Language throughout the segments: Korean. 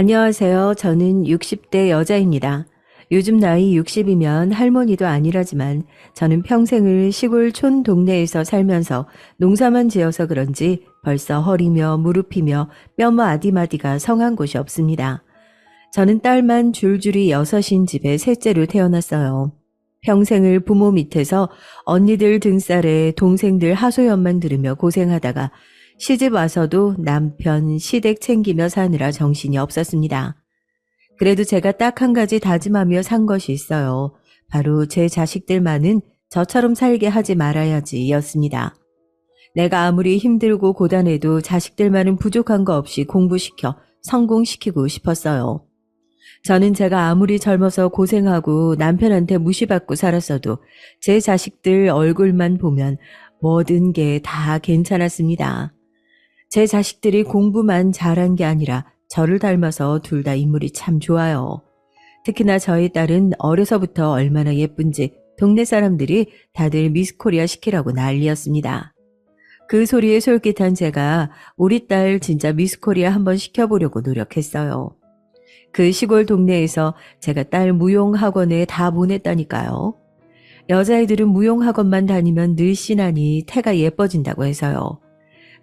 안녕하세요. 저는 60대 여자입니다. 요즘 나이 60이면 할머니도 아니라지만 저는 평생을 시골 촌 동네에서 살면서 농사만 지어서 그런지 벌써 허리며 무릎이며 뼈머 아디마디가 성한 곳이 없습니다. 저는 딸만 줄줄이 여섯인 집에 셋째로 태어났어요. 평생을 부모 밑에서 언니들 등살에 동생들 하소연만 들으며 고생하다가 시집 와서도 남편 시댁 챙기며 사느라 정신이 없었습니다. 그래도 제가 딱 한 가지 다짐하며 산 것이 있어요. 바로 제 자식들만은 저처럼 살게 하지 말아야지 였습니다. 내가 아무리 힘들고 고단해도 자식들만은 부족한 거 없이 공부시켜 성공시키고 싶었어요. 저는 제가 아무리 젊어서 고생하고 남편한테 무시받고 살았어도 제 자식들 얼굴만 보면 모든 게 다 괜찮았습니다. 제 자식들이 공부만 잘한 게 아니라 저를 닮아서 둘 다 인물이 참 좋아요. 특히나 저희 딸은 어려서부터 얼마나 예쁜지 동네 사람들이 다들 미스코리아 시키라고 난리였습니다. 그 소리에 솔깃한 제가 우리 딸 진짜 미스코리아 한번 시켜보려고 노력했어요. 그 시골 동네에서 제가 딸 무용학원에 다 보냈다니까요. 여자애들은 무용학원만 다니면 늘씬하니 태가 예뻐진다고 해서요.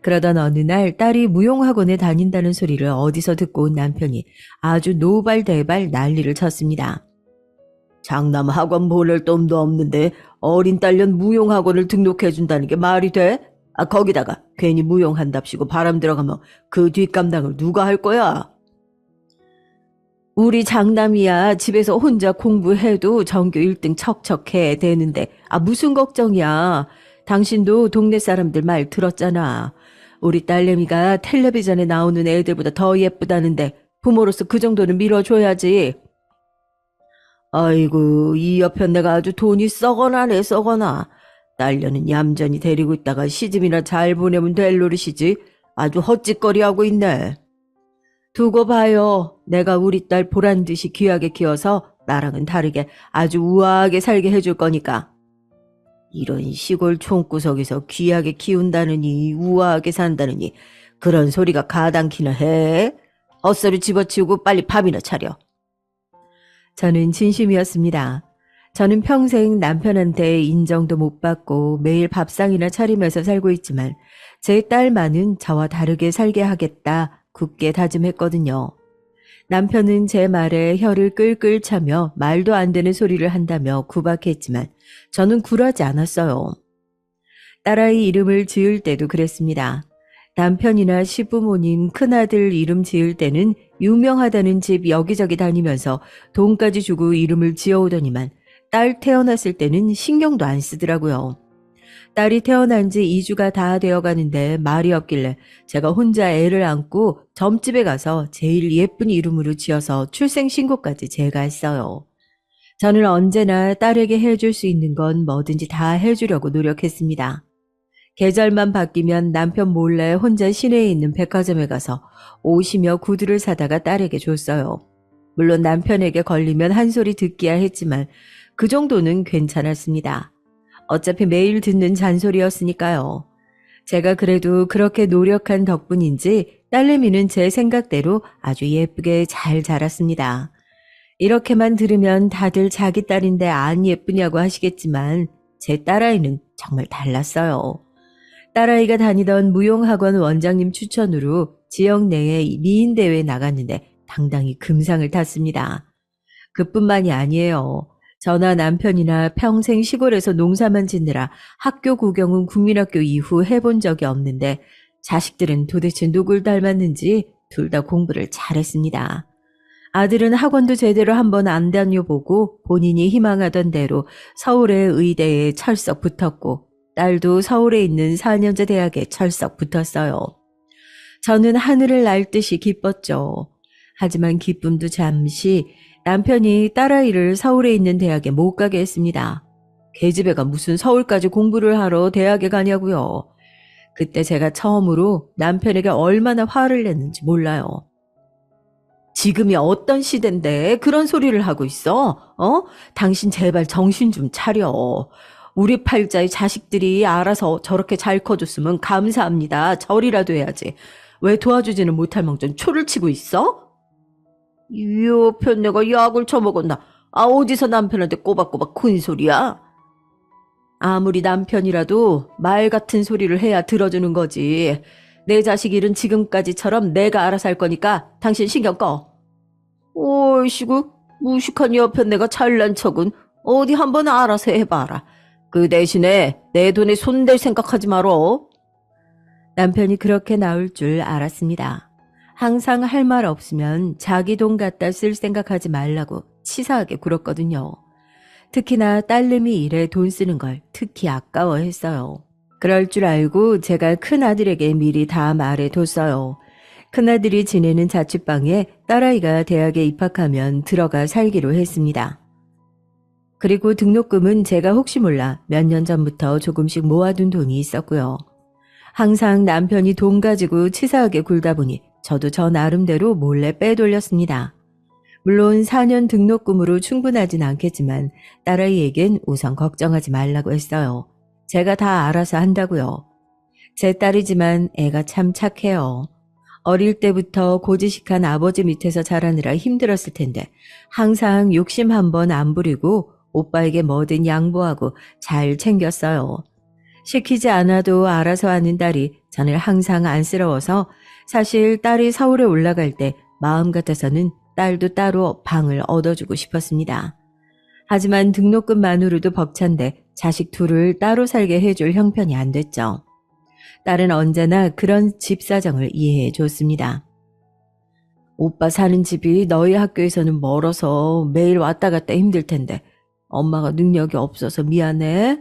그러던 어느 날 딸이 무용학원에 다닌다는 소리를 어디서 듣고 온 남편이 아주 노발대발 난리를 쳤습니다. 장남학원 보낼 돈도 없는데 어린 딸년 무용학원을 등록해준다는 게 말이 돼? 거기다가 괜히 무용한답시고 바람 들어가면 그 뒷감당을 누가 할 거야? 우리 장남이야 집에서 혼자 공부해도 전교 1등 척척해 되는데 무슨 걱정이야. 당신도 동네 사람들 말 들었잖아. 우리 딸내미가 텔레비전에 나오는 애들보다 더 예쁘다는데 부모로서 그 정도는 밀어줘야지. 아이고 이 옆엔 내가 아주 돈이 썩어나네 썩어나. 딸년은 얌전히 데리고 있다가 시집이나 잘 보내면 될 노릇이지. 아주 헛짓거리하고 있네. 두고 봐요. 내가 우리 딸 보란듯이 귀하게 키워서 나랑은 다르게 아주 우아하게 살게 해줄 거니까. 이런 시골 촌구석에서 귀하게 키운다느니 우아하게 산다느니 그런 소리가 가당키나 해? 헛소리 집어치우고 빨리 밥이나 차려. 저는 진심이었습니다. 저는 평생 남편한테 인정도 못 받고 매일 밥상이나 차리면서 살고 있지만 제 딸만은 저와 다르게 살게 하겠다 굳게 다짐했거든요. 남편은 제 말에 혀를 끌끌 차며 말도 안 되는 소리를 한다며 구박했지만 저는 굴하지 않았어요. 딸아이 이름을 지을 때도 그랬습니다. 남편이나 시부모님 큰아들 이름 지을 때는 유명하다는 집 여기저기 다니면서 돈까지 주고 이름을 지어오더니만 딸 태어났을 때는 신경도 안 쓰더라고요. 딸이 태어난 지 2주가 다 되어가는데 말이 없길래 제가 혼자 애를 안고 점집에 가서 제일 예쁜 이름으로 지어서 출생신고까지 제가 했어요. 저는 언제나 딸에게 해줄 수 있는 건 뭐든지 다 해주려고 노력했습니다. 계절만 바뀌면 남편 몰래 혼자 시내에 있는 백화점에 가서 옷이며 구두를 사다가 딸에게 줬어요. 물론 남편에게 걸리면 한 소리 듣기야 했지만 그 정도는 괜찮았습니다. 어차피 매일 듣는 잔소리였으니까요. 제가 그래도 그렇게 노력한 덕분인지 딸내미는 제 생각대로 아주 예쁘게 잘 자랐습니다. 이렇게만 들으면 다들 자기 딸인데 안 예쁘냐고 하시겠지만 제 딸아이는 정말 달랐어요. 딸아이가 다니던 무용학원 원장님 추천으로 지역 내에 미인대회에 나갔는데 당당히 금상을 탔습니다. 그뿐만이 아니에요. 저나 남편이나 평생 시골에서 농사만 짓느라 학교 구경은 국민학교 이후 해본 적이 없는데 자식들은 도대체 누굴 닮았는지 둘 다 공부를 잘했습니다. 아들은 학원도 제대로 한번 안 다녀보고 본인이 희망하던 대로 서울의 의대에 철썩 붙었고 딸도 서울에 있는 4년제 대학에 철썩 붙었어요. 저는 하늘을 날 듯이 기뻤죠. 하지만 기쁨도 잠시 남편이 딸아이를 서울에 있는 대학에 못 가게 했습니다. 계집애가 무슨 서울까지 공부를 하러 대학에 가냐고요. 그때 제가 처음으로 남편에게 얼마나 화를 냈는지 몰라요. 지금이 어떤 시대인데 그런 소리를 하고 있어? 당신 제발 정신 좀 차려. 우리 팔자의 자식들이 알아서 저렇게 잘 커줬으면 감사합니다. 절이라도 해야지. 왜 도와주지는 못할 망정 초를 치고 있어? 이 여편 내가 약을 처먹었나? 어디서 남편한테 꼬박꼬박 큰 소리야? 아무리 남편이라도 말 같은 소리를 해야 들어주는 거지. 내 자식 일은 지금까지처럼 내가 알아서 할 거니까 당신 신경 꺼. 오이시구, 무식한 여편 내가 잘난 척은 어디 한번 알아서 해봐라. 그 대신에 내 돈에 손댈 생각하지 말어. 남편이 그렇게 나올 줄 알았습니다. 항상 할 말 없으면 자기 돈 갖다 쓸 생각하지 말라고 치사하게 굴었거든요. 특히나 딸내미 일에 돈 쓰는 걸 특히 아까워했어요. 그럴 줄 알고 제가 큰아들에게 미리 다 말해뒀어요. 큰아들이 지내는 자취방에 딸아이가 대학에 입학하면 들어가 살기로 했습니다. 그리고 등록금은 제가 혹시 몰라 몇 년 전부터 조금씩 모아둔 돈이 있었고요. 항상 남편이 돈 가지고 치사하게 굴다 보니 저도 저 나름대로 몰래 빼돌렸습니다. 물론 4년 등록금으로 충분하진 않겠지만 딸아이에겐 우선 걱정하지 말라고 했어요. 제가 다 알아서 한다고요. 제 딸이지만 애가 참 착해요. 어릴 때부터 고지식한 아버지 밑에서 자라느라 힘들었을 텐데 항상 욕심 한 번 안 부리고 오빠에게 뭐든 양보하고 잘 챙겼어요. 시키지 않아도 알아서 하는 딸이 저를 항상 안쓰러워서 사실 딸이 서울에 올라갈 때 마음 같아서는 딸도 따로 방을 얻어주고 싶었습니다. 하지만 등록금만으로도 벅찬데 자식 둘을 따로 살게 해줄 형편이 안 됐죠. 딸은 언제나 그런 집 사정을 이해해 줬습니다. 오빠 사는 집이 너희 학교에서는 멀어서 매일 왔다 갔다 힘들 텐데 엄마가 능력이 없어서 미안해.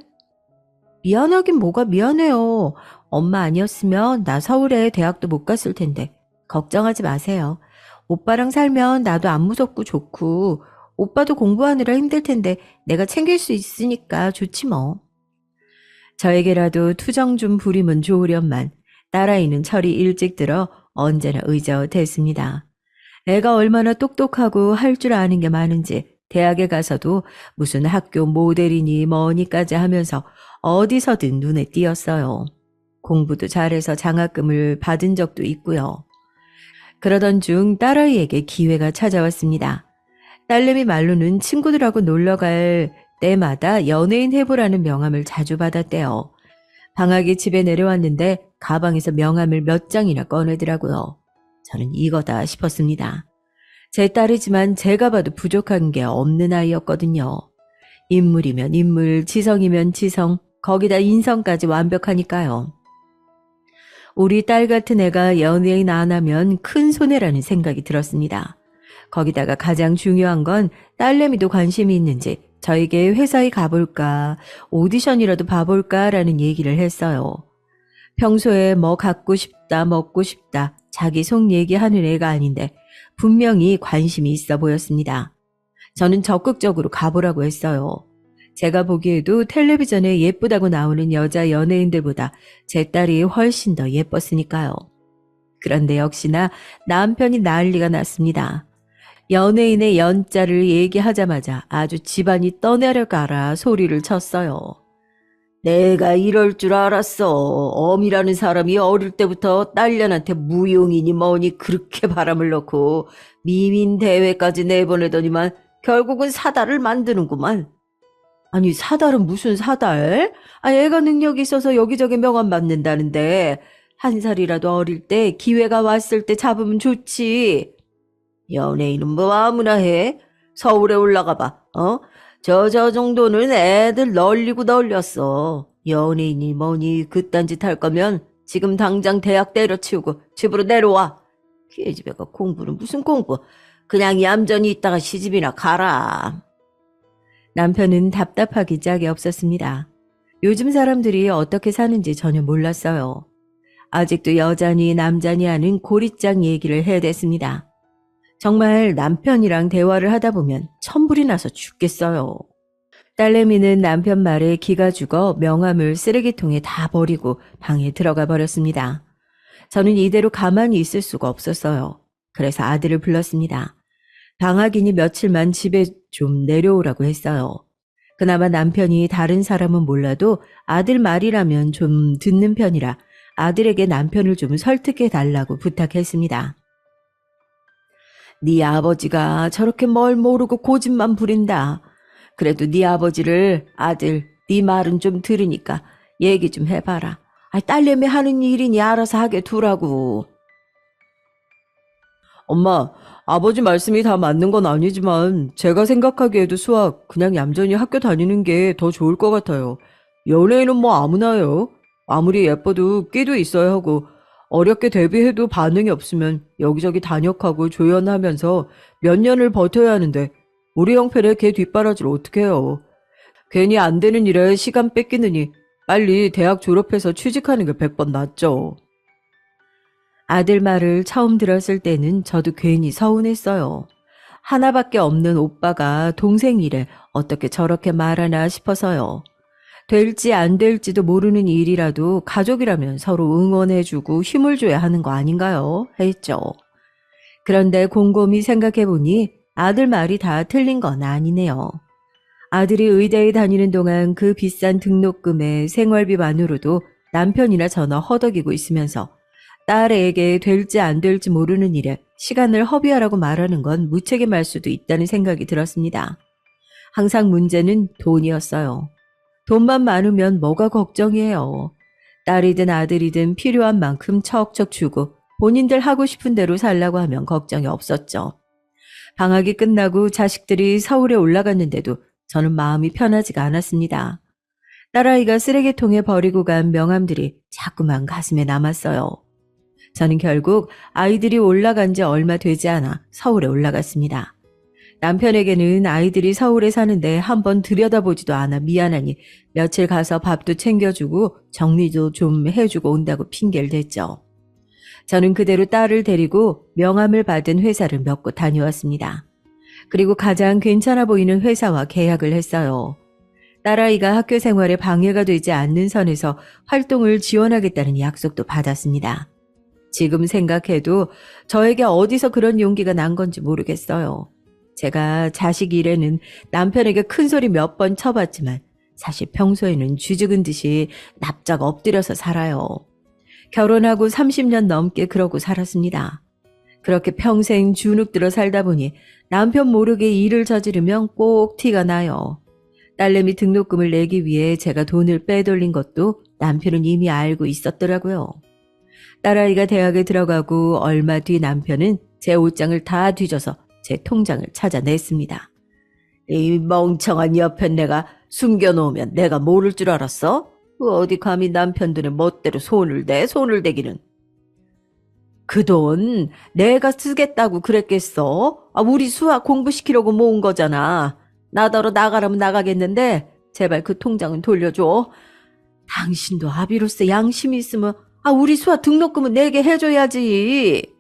미안하긴 뭐가 미안해요. 엄마 아니었으면 나 서울에 대학도 못 갔을 텐데 걱정하지 마세요. 오빠랑 살면 나도 안 무섭고 좋고 오빠도 공부하느라 힘들 텐데 내가 챙길 수 있으니까 좋지 뭐. 저에게라도 투정 좀 부리면 좋으련만 딸아이는 철이 일찍 들어 언제나 의젓했습니다. 애가 얼마나 똑똑하고 할 줄 아는 게 많은지 대학에 가서도 무슨 학교 모델이니 뭐니까지 하면서 어디서든 눈에 띄었어요. 공부도 잘해서 장학금을 받은 적도 있고요. 그러던 중 딸아이에게 기회가 찾아왔습니다. 딸내미 말로는 친구들하고 놀러갈 때마다 연예인 해보라는 명함을 자주 받았대요. 방학에 집에 내려왔는데 가방에서 명함을 몇 장이나 꺼내더라고요. 저는 이거다 싶었습니다. 제 딸이지만 제가 봐도 부족한 게 없는 아이였거든요. 인물이면 인물, 지성이면 지성, 거기다 인성까지 완벽하니까요. 우리 딸 같은 애가 연예인 안 하면 큰 손해라는 생각이 들었습니다. 거기다가 가장 중요한 건 딸내미도 관심이 있는지 저에게 회사에 가볼까, 오디션이라도 봐볼까라는 얘기를 했어요. 평소에 뭐 갖고 싶다, 먹고 싶다, 자기 속 얘기하는 애가 아닌데 분명히 관심이 있어 보였습니다. 저는 적극적으로 가보라고 했어요. 제가 보기에도 텔레비전에 예쁘다고 나오는 여자 연예인들보다 제 딸이 훨씬 더 예뻤으니까요. 그런데 역시나 남편이 난리가 났습니다. 연예인의 연자를 얘기하자마자 아주 집안이 떠내려가라 소리를 쳤어요. 내가 이럴 줄 알았어. 엄이라는 사람이 어릴 때부터 딸년한테 무용이니 뭐니 그렇게 바람을 넣고 미민 대회까지 내보내더니만 결국은 사달을 만드는구만. 아니 사달은 무슨 사달? 애가 능력이 있어서 여기저기 명함 받는다는데 한 살이라도 어릴 때 기회가 왔을 때 잡으면 좋지. 연예인은 뭐 아무나 해. 서울에 올라가 봐. 저 정도는 애들 널리고 널렸어. 연예인이 뭐니 그딴 짓 할 거면 지금 당장 대학 때려치우고 집으로 내려와. 기집애가 공부는 무슨 공부. 그냥 얌전히 있다가 시집이나 가라. 남편은 답답하기 짝이 없었습니다. 요즘 사람들이 어떻게 사는지 전혀 몰랐어요. 아직도 여자니 남자니 하는 고리장 얘기를 해댔습니다. 정말 남편이랑 대화를 하다 보면 천불이 나서 죽겠어요. 딸내미는 남편 말에 기가 죽어 명함을 쓰레기통에 다 버리고 방에 들어가 버렸습니다. 저는 이대로 가만히 있을 수가 없었어요. 그래서 아들을 불렀습니다. 방학이니 며칠만 집에 좀 내려오라고 했어요. 그나마 남편이 다른 사람은 몰라도 아들 말이라면 좀 듣는 편이라 아들에게 남편을 좀 설득해 달라고 부탁했습니다. 네 아버지가 저렇게 뭘 모르고 고집만 부린다. 그래도 네 아버지를 아들, 네 말은 좀 들으니까 얘기 좀 해봐라. 딸내미 하는 일이니 알아서 하게 두라고. 엄마, 아버지 말씀이 다 맞는 건 아니지만 제가 생각하기에도 수학 그냥 얌전히 학교 다니는 게 더 좋을 것 같아요. 연예인은 뭐 아무나 해요. 아무리 예뻐도 끼도 있어야 하고 어렵게 데뷔해도 반응이 없으면 여기저기 단역하고 조연하면서 몇 년을 버텨야 하는데 우리 형편에 걔 뒷바라지를 어떻게 해요. 괜히 안 되는 일에 시간 뺏기느니 빨리 대학 졸업해서 취직하는 게 100번 낫죠. 아들 말을 처음 들었을 때는 저도 괜히 서운했어요. 하나밖에 없는 오빠가 동생 일에 어떻게 저렇게 말하나 싶어서요. 될지 안 될지도 모르는 일이라도 가족이라면 서로 응원해주고 힘을 줘야 하는 거 아닌가요? 했죠. 그런데 곰곰이 생각해보니 아들 말이 다 틀린 건 아니네요. 아들이 의대에 다니는 동안 그 비싼 등록금에 생활비만으로도 남편이나 저나 허덕이고 있으면서 딸에게 될지 안 될지 모르는 일에 시간을 허비하라고 말하는 건 무책임할 수도 있다는 생각이 들었습니다. 항상 문제는 돈이었어요. 돈만 많으면 뭐가 걱정이에요. 딸이든 아들이든 필요한 만큼 척척 주고 본인들 하고 싶은 대로 살라고 하면 걱정이 없었죠. 방학이 끝나고 자식들이 서울에 올라갔는데도 저는 마음이 편하지가 않았습니다. 딸아이가 쓰레기통에 버리고 간 명함들이 자꾸만 가슴에 남았어요. 저는 결국 아이들이 올라간 지 얼마 되지 않아 서울에 올라갔습니다. 남편에게는 아이들이 서울에 사는데 한번 들여다보지도 않아 미안하니 며칠 가서 밥도 챙겨주고 정리도 좀 해주고 온다고 핑계를 댔죠. 저는 그대로 딸을 데리고 명함을 받은 회사를 몇 곳 다녀왔습니다. 그리고 가장 괜찮아 보이는 회사와 계약을 했어요. 딸아이가 학교 생활에 방해가 되지 않는 선에서 활동을 지원하겠다는 약속도 받았습니다. 지금 생각해도 저에게 어디서 그런 용기가 난 건지 모르겠어요. 제가 자식 일에는 남편에게 큰소리 몇 번 쳐봤지만 사실 평소에는 쥐죽은 듯이 납작 엎드려서 살아요. 결혼하고 30년 넘게 그러고 살았습니다. 그렇게 평생 주눅들어 살다 보니 남편 모르게 일을 저지르면 꼭 티가 나요. 딸내미 등록금을 내기 위해 제가 돈을 빼돌린 것도 남편은 이미 알고 있었더라고요. 딸아이가 대학에 들어가고 얼마 뒤 남편은 제 옷장을 다 뒤져서 제 통장을 찾아냈습니다. 이 멍청한 여편 내가 숨겨놓으면 내가 모를 줄 알았어? 어디 감히 남편들의 멋대로 손을 대기는. 그 돈 내가 쓰겠다고 그랬겠어? 우리 수학 공부시키려고 모은 거잖아. 나더러 나가라면 나가겠는데 제발 그 통장은 돌려줘. 당신도 아비로서 양심이 있으면 우리 수학 등록금은 내게 해줘야지.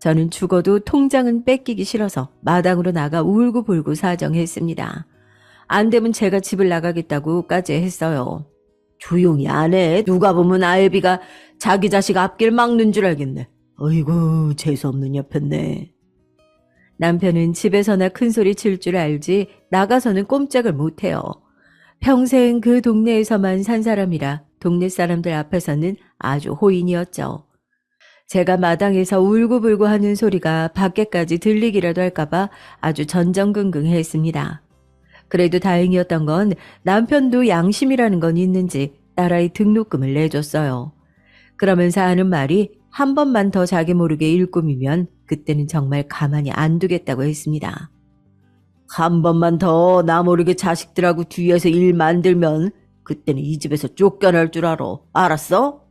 저는 죽어도 통장은 뺏기기 싫어서 마당으로 나가 울고불고 사정했습니다. 안 되면 제가 집을 나가겠다고까지 했어요. 조용히 안 해. 누가 보면 아예비가 자기 자식 앞길 막는 줄 알겠네. 어이구 재수없는 여편네. 남편은 집에서나 큰소리 칠 줄 알지 나가서는 꼼짝을 못해요. 평생 그 동네에서만 산 사람이라 동네 사람들 앞에서는 아주 호인이었죠. 제가 마당에서 울고불고 하는 소리가 밖에까지 들리기라도 할까봐 아주 전전긍긍했습니다. 그래도 다행이었던 건 남편도 양심이라는 건 있는지 딸아이 등록금을 내줬어요. 그러면서 하는 말이 한 번만 더 자기 모르게 일꿈이면 그때는 정말 가만히 안 두겠다고 했습니다. 한 번만 더 나 모르게 자식들하고 뒤에서 일 만들면 그때는 이 집에서 쫓겨날 줄 알아. 알았어?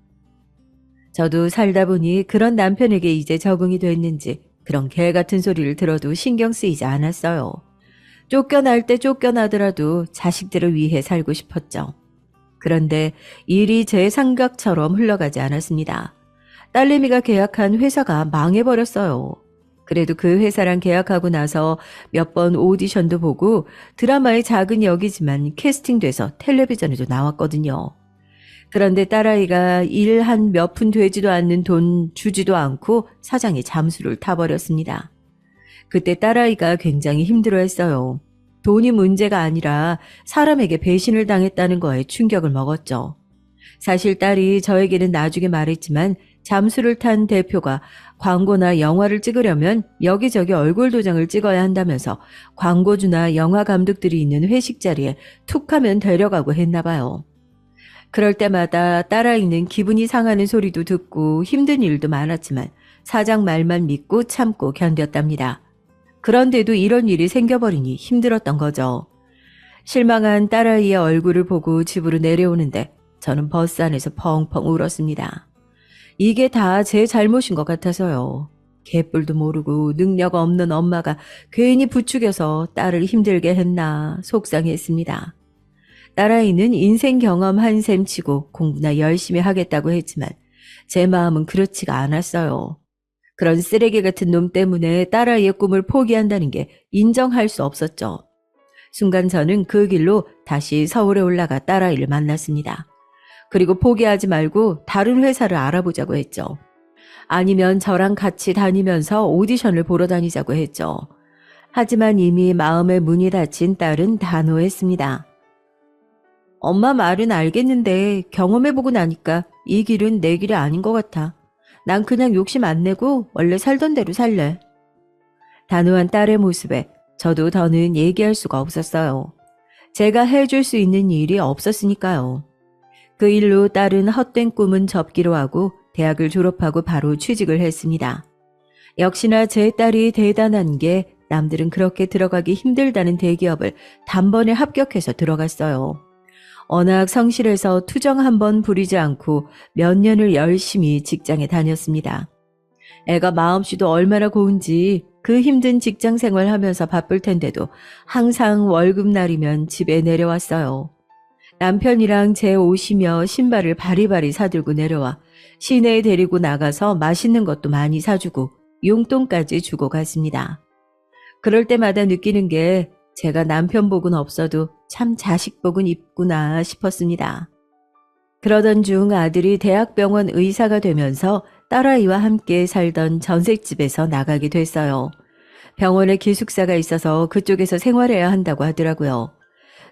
저도 살다 보니 그런 남편에게 이제 적응이 됐는지 그런 개 같은 소리를 들어도 신경 쓰이지 않았어요. 쫓겨날 때 쫓겨나더라도 자식들을 위해 살고 싶었죠. 그런데 일이 제 생각처럼 흘러가지 않았습니다. 딸내미가 계약한 회사가 망해버렸어요. 그래도 그 회사랑 계약하고 나서 몇 번 오디션도 보고 드라마의 작은 역이지만 캐스팅돼서 텔레비전에도 나왔거든요. 그런데 딸아이가 일 한 몇 푼 되지도 않는 돈 주지도 않고 사장이 잠수를 타버렸습니다. 그때 딸아이가 굉장히 힘들어했어요. 돈이 문제가 아니라 사람에게 배신을 당했다는 거에 충격을 먹었죠. 사실 딸이 저에게는 나중에 말했지만 잠수를 탄 대표가 광고나 영화를 찍으려면 여기저기 얼굴 도장을 찍어야 한다면서 광고주나 영화 감독들이 있는 회식 자리에 툭 하면 데려가고 했나 봐요. 그럴 때마다 딸아이는 기분이 상하는 소리도 듣고 힘든 일도 많았지만 사장 말만 믿고 참고 견뎠답니다. 그런데도 이런 일이 생겨버리니 힘들었던 거죠. 실망한 딸아이의 얼굴을 보고 집으로 내려오는데 저는 버스 안에서 펑펑 울었습니다. 이게 다 제 잘못인 것 같아서요. 개뿔도 모르고 능력 없는 엄마가 괜히 부추겨서 딸을 힘들게 했나 속상했습니다. 딸아이는 인생 경험 한 셈 치고 공부나 열심히 하겠다고 했지만 제 마음은 그렇지가 않았어요. 그런 쓰레기 같은 놈 때문에 딸아이의 꿈을 포기한다는 게 인정할 수 없었죠. 순간 저는 그 길로 다시 서울에 올라가 딸아이를 만났습니다. 그리고 포기하지 말고 다른 회사를 알아보자고 했죠. 아니면 저랑 같이 다니면서 오디션을 보러 다니자고 했죠. 하지만 이미 마음의 문이 닫힌 딸은 단호했습니다. 엄마 말은 알겠는데 경험해보고 나니까 이 길은 내 길이 아닌 것 같아. 난 그냥 욕심 안 내고 원래 살던 대로 살래. 단호한 딸의 모습에 저도 더는 얘기할 수가 없었어요. 제가 해줄 수 있는 일이 없었으니까요. 그 일로 딸은 헛된 꿈은 접기로 하고 대학을 졸업하고 바로 취직을 했습니다. 역시나 제 딸이 대단한 게 남들은 그렇게 들어가기 힘들다는 대기업을 단번에 합격해서 들어갔어요. 워낙 성실해서 투정 한 번 부리지 않고 몇 년을 열심히 직장에 다녔습니다. 애가 마음씨도 얼마나 고운지 그 힘든 직장 생활하면서 바쁠 텐데도 항상 월급날이면 집에 내려왔어요. 남편이랑 제 옷이며 신발을 바리바리 사들고 내려와 시내에 데리고 나가서 맛있는 것도 많이 사주고 용돈까지 주고 갔습니다. 그럴 때마다 느끼는 게 제가 남편 복은 없어도 참 자식 복은 있구나 싶었습니다. 그러던 중 아들이 대학병원 의사가 되면서 딸아이와 함께 살던 전셋집에서 나가게 됐어요. 병원에 기숙사가 있어서 그쪽에서 생활해야 한다고 하더라고요.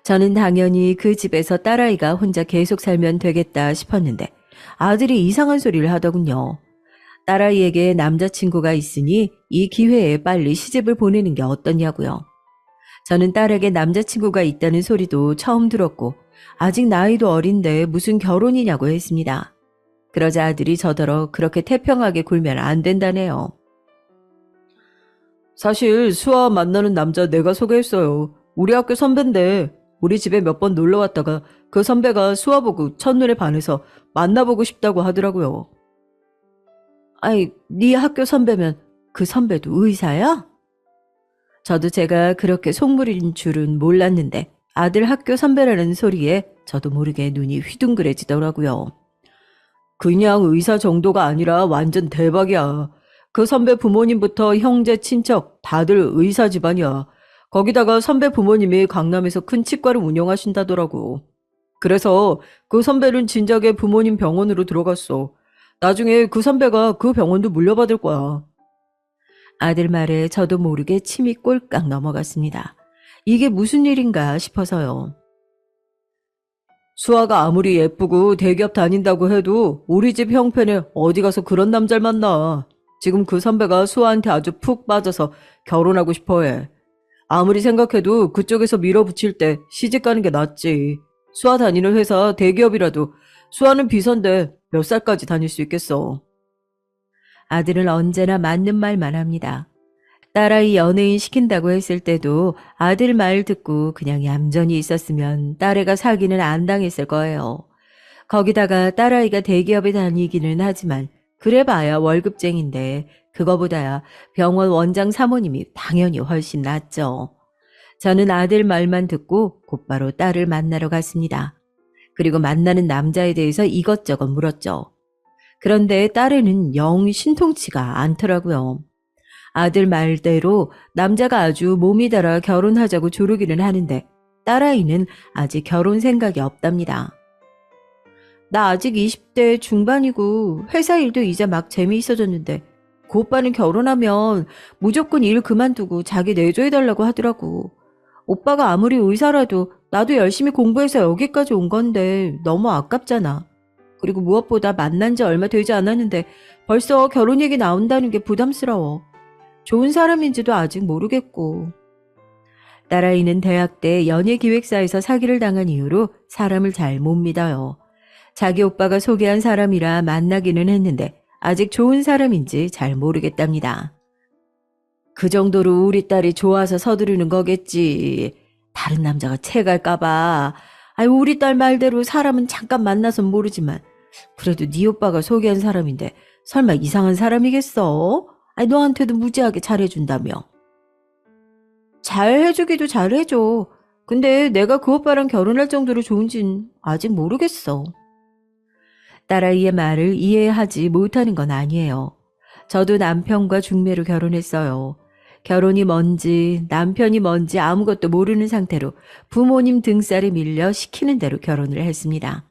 저는 당연히 그 집에서 딸아이가 혼자 계속 살면 되겠다 싶었는데 아들이 이상한 소리를 하더군요. 딸아이에게 남자친구가 있으니 이 기회에 빨리 시집을 보내는 게 어떠냐고요. 저는 딸에게 남자친구가 있다는 소리도 처음 들었고 아직 나이도 어린데 무슨 결혼이냐고 했습니다. 그러자 아들이 저더러 그렇게 태평하게 굴면 안 된다네요. 사실 수아 만나는 남자 내가 소개했어요. 우리 학교 선배인데 우리 집에 몇 번 놀러 왔다가 그 선배가 수아 보고 첫눈에 반해서 만나보고 싶다고 하더라고요. 아이, 네 학교 선배면 그 선배도 의사야? 저도 제가 그렇게 속물인 줄은 몰랐는데 아들 학교 선배라는 소리에 저도 모르게 눈이 휘둥그레지더라고요. 그냥 의사 정도가 아니라 완전 대박이야. 그 선배 부모님부터 형제, 친척 다들 의사 집안이야. 거기다가 선배 부모님이 강남에서 큰 치과를 운영하신다더라고. 그래서 그 선배는 진작에 부모님 병원으로 들어갔어. 나중에 그 선배가 그 병원도 물려받을 거야. 아들 말에 저도 모르게 침이 꼴깍 넘어갔습니다. 이게 무슨 일인가 싶어서요. 수아가 아무리 예쁘고 대기업 다닌다고 해도 우리 집 형편에 어디 가서 그런 남자를 만나. 지금 그 선배가 수아한테 아주 푹 빠져서 결혼하고 싶어해. 아무리 생각해도 그쪽에서 밀어붙일 때 시집 가는 게 낫지. 수아 다니는 회사 대기업이라도 수아는 비서인데 몇 살까지 다닐 수 있겠어. 아들은 언제나 맞는 말만 합니다. 딸아이 연예인 시킨다고 했을 때도 아들 말 듣고 그냥 얌전히 있었으면 딸애가 사기는 안 당했을 거예요. 거기다가 딸아이가 대기업에 다니기는 하지만 그래봐야 월급쟁인데 그거보다야 병원 원장 사모님이 당연히 훨씬 낫죠. 저는 아들 말만 듣고 곧바로 딸을 만나러 갔습니다. 그리고 만나는 남자에 대해서 이것저것 물었죠. 그런데 딸에는 영 신통치가 않더라고요. 아들 말대로 남자가 아주 몸이 달아 결혼하자고 조르기는 하는데 딸아이는 아직 결혼 생각이 없답니다. 나 아직 20대 중반이고 회사 일도 이제 막 재미있어졌는데 그 오빠는 결혼하면 무조건 일 그만두고 자기 내조해달라고 하더라고. 오빠가 아무리 의사라도 나도 열심히 공부해서 여기까지 온 건데 너무 아깝잖아. 그리고 무엇보다 만난 지 얼마 되지 않았는데 벌써 결혼 얘기 나온다는 게 부담스러워. 좋은 사람인지도 아직 모르겠고. 딸아이는 대학 때 연예기획사에서 사기를 당한 이후로 사람을 잘 못 믿어요. 자기 오빠가 소개한 사람이라 만나기는 했는데 아직 좋은 사람인지 잘 모르겠답니다. 그 정도로 우리 딸이 좋아서 서두르는 거겠지. 다른 남자가 채갈까봐. 아유, 우리 딸 말대로 사람은 잠깐 만나선 모르지만 그래도 네 오빠가 소개한 사람인데 설마 이상한 사람이겠어? 아니, 너한테도 무지하게 잘해준다며. 잘해주기도 잘해줘. 근데 내가 그 오빠랑 결혼할 정도로 좋은진 아직 모르겠어. 딸아이의 말을 이해하지 못하는 건 아니에요. 저도 남편과 중매로 결혼했어요. 결혼이 뭔지 남편이 뭔지 아무것도 모르는 상태로 부모님 등살에 밀려 시키는 대로 결혼을 했습니다.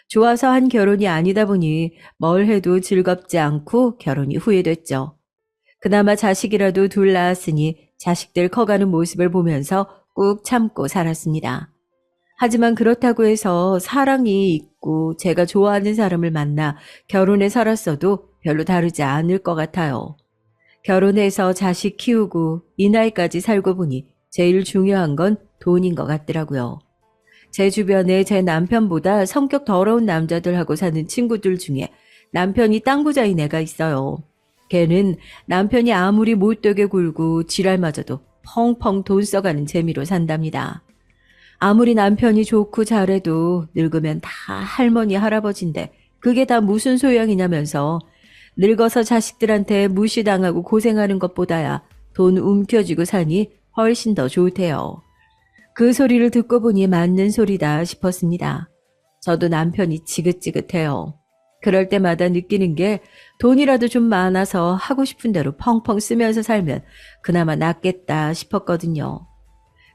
좋아서 한 결혼이 아니다 보니 뭘 해도 즐겁지 않고 결혼이 후회됐죠. 그나마 자식이라도 둘 낳았으니 자식들 커가는 모습을 보면서 꾹 참고 살았습니다. 하지만 그렇다고 해서 사랑이 있고 제가 좋아하는 사람을 만나 결혼해 살았어도 별로 다르지 않을 것 같아요. 결혼해서 자식 키우고 이 나이까지 살고 보니 제일 중요한 건 돈인 것 같더라고요. 제 주변에 제 남편보다 성격 더러운 남자들하고 사는 친구들 중에 남편이 땅부자인 애가 있어요. 걔는 남편이 아무리 못되게 굴고 지랄마저도 펑펑 돈 써가는 재미로 산답니다. 아무리 남편이 좋고 잘해도 늙으면 다 할머니 할아버지인데 그게 다 무슨 소용이냐면서 늙어서 자식들한테 무시당하고 고생하는 것보다야 돈 움켜쥐고 사니 훨씬 더 좋대요. 그 소리를 듣고 보니 맞는 소리다 싶었습니다. 저도 남편이 지긋지긋해요. 그럴 때마다 느끼는 게 돈이라도 좀 많아서 하고 싶은 대로 펑펑 쓰면서 살면 그나마 낫겠다 싶었거든요.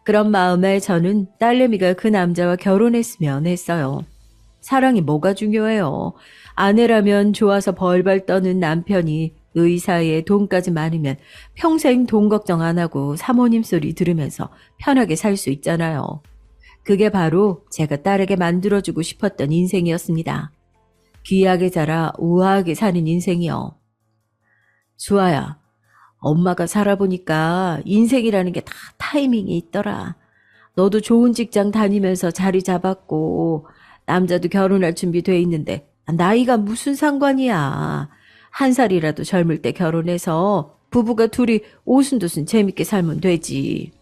그런 마음에 저는 딸내미가 그 남자와 결혼했으면 했어요. 사랑이 뭐가 중요해요. 아내라면 좋아서 벌벌 떠는 남편이 의사에 돈까지 많으면 평생 돈 걱정 안 하고 사모님 소리 들으면서 편하게 살 수 있잖아요. 그게 바로 제가 딸에게 만들어주고 싶었던 인생이었습니다. 귀하게 자라 우아하게 사는 인생이요. 수아야, 엄마가 살아보니까 인생이라는 게 다 타이밍이 있더라. 너도 좋은 직장 다니면서 자리 잡았고 남자도 결혼할 준비 돼 있는데 나이가 무슨 상관이야. 한 살이라도 젊을 때 결혼해서 부부가 둘이 오순도순 재밌게 살면 되지.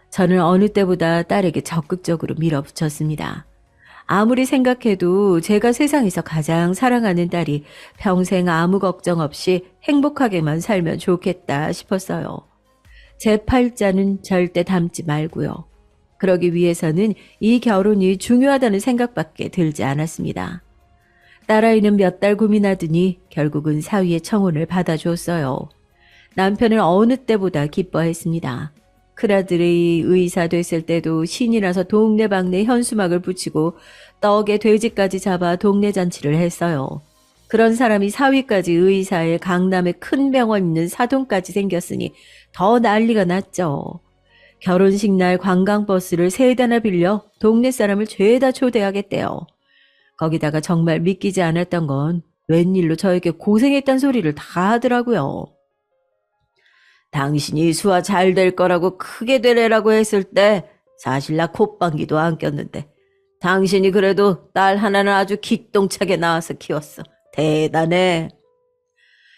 저는 어느 때보다 딸에게 적극적으로 밀어붙였습니다. 아무리 생각해도 제가 세상에서 가장 사랑하는 딸이 평생 아무 걱정 없이 행복하게만 살면 좋겠다 싶었어요. 제 팔자는 절대 닮지 말고요. 그러기 위해서는 이 결혼이 중요하다는 생각밖에 들지 않았습니다. 딸아이는 몇 달 고민하더니 결국은 사위의 청혼을 받아줬어요. 남편은 어느 때보다 기뻐했습니다. 큰아들이 의사 됐을 때도 신이 나서 동네방네 현수막을 붙이고 떡에 돼지까지 잡아 동네 잔치를 했어요. 그런 사람이 사위까지 의사에 강남에 큰 병원 있는 사돈까지 생겼으니 더 난리가 났죠. 결혼식 날 관광버스를 3대나 빌려 동네 사람을 죄다 초대하겠대요. 거기다가 정말 믿기지 않았던 건 웬일로 저에게 고생했단 소리를 다 하더라고요. 당신이 수아 잘 될 거라고 크게 되래라고 했을 때 사실 나 콧방귀도 안 꼈는데 당신이 그래도 딸 하나는 아주 기똥차게 낳아서 키웠어. 대단해.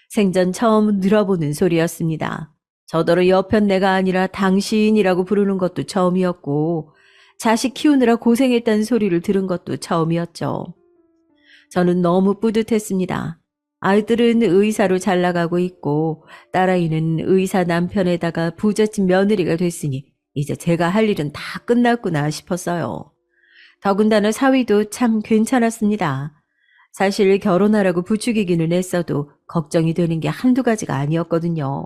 생전 처음 들어보는 소리였습니다. 저더러 여편네가 아니라 당신이라고 부르는 것도 처음이었고 자식 키우느라 고생했다는 소리를 들은 것도 처음이었죠. 저는 너무 뿌듯했습니다. 아이들은 의사로 잘 나가고 있고 딸아이는 의사 남편에다가 부잣집 며느리가 됐으니 이제 제가 할 일은 다 끝났구나 싶었어요. 더군다나 사위도 참 괜찮았습니다. 사실 결혼하라고 부추기기는 했어도 걱정이 되는 게 한두 가지가 아니었거든요.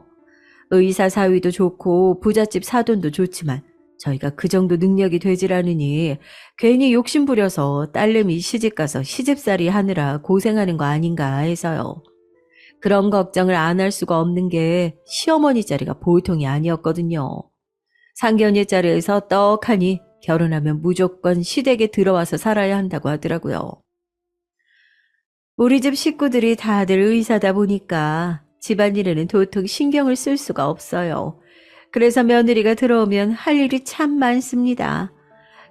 의사 사위도 좋고 부잣집 사돈도 좋지만 저희가 그 정도 능력이 되질 않으니 괜히 욕심부려서 딸내미 시집가서 시집살이 하느라 고생하는 거 아닌가 해서요. 그런 걱정을 안 할 수가 없는 게 시어머니 자리가 보통이 아니었거든요. 상견례 자리에서 떡하니 결혼하면 무조건 시댁에 들어와서 살아야 한다고 하더라고요. 우리 집 식구들이 다들 의사다 보니까 집안일에는 도통 신경을 쓸 수가 없어요. 그래서 며느리가 들어오면 할 일이 참 많습니다.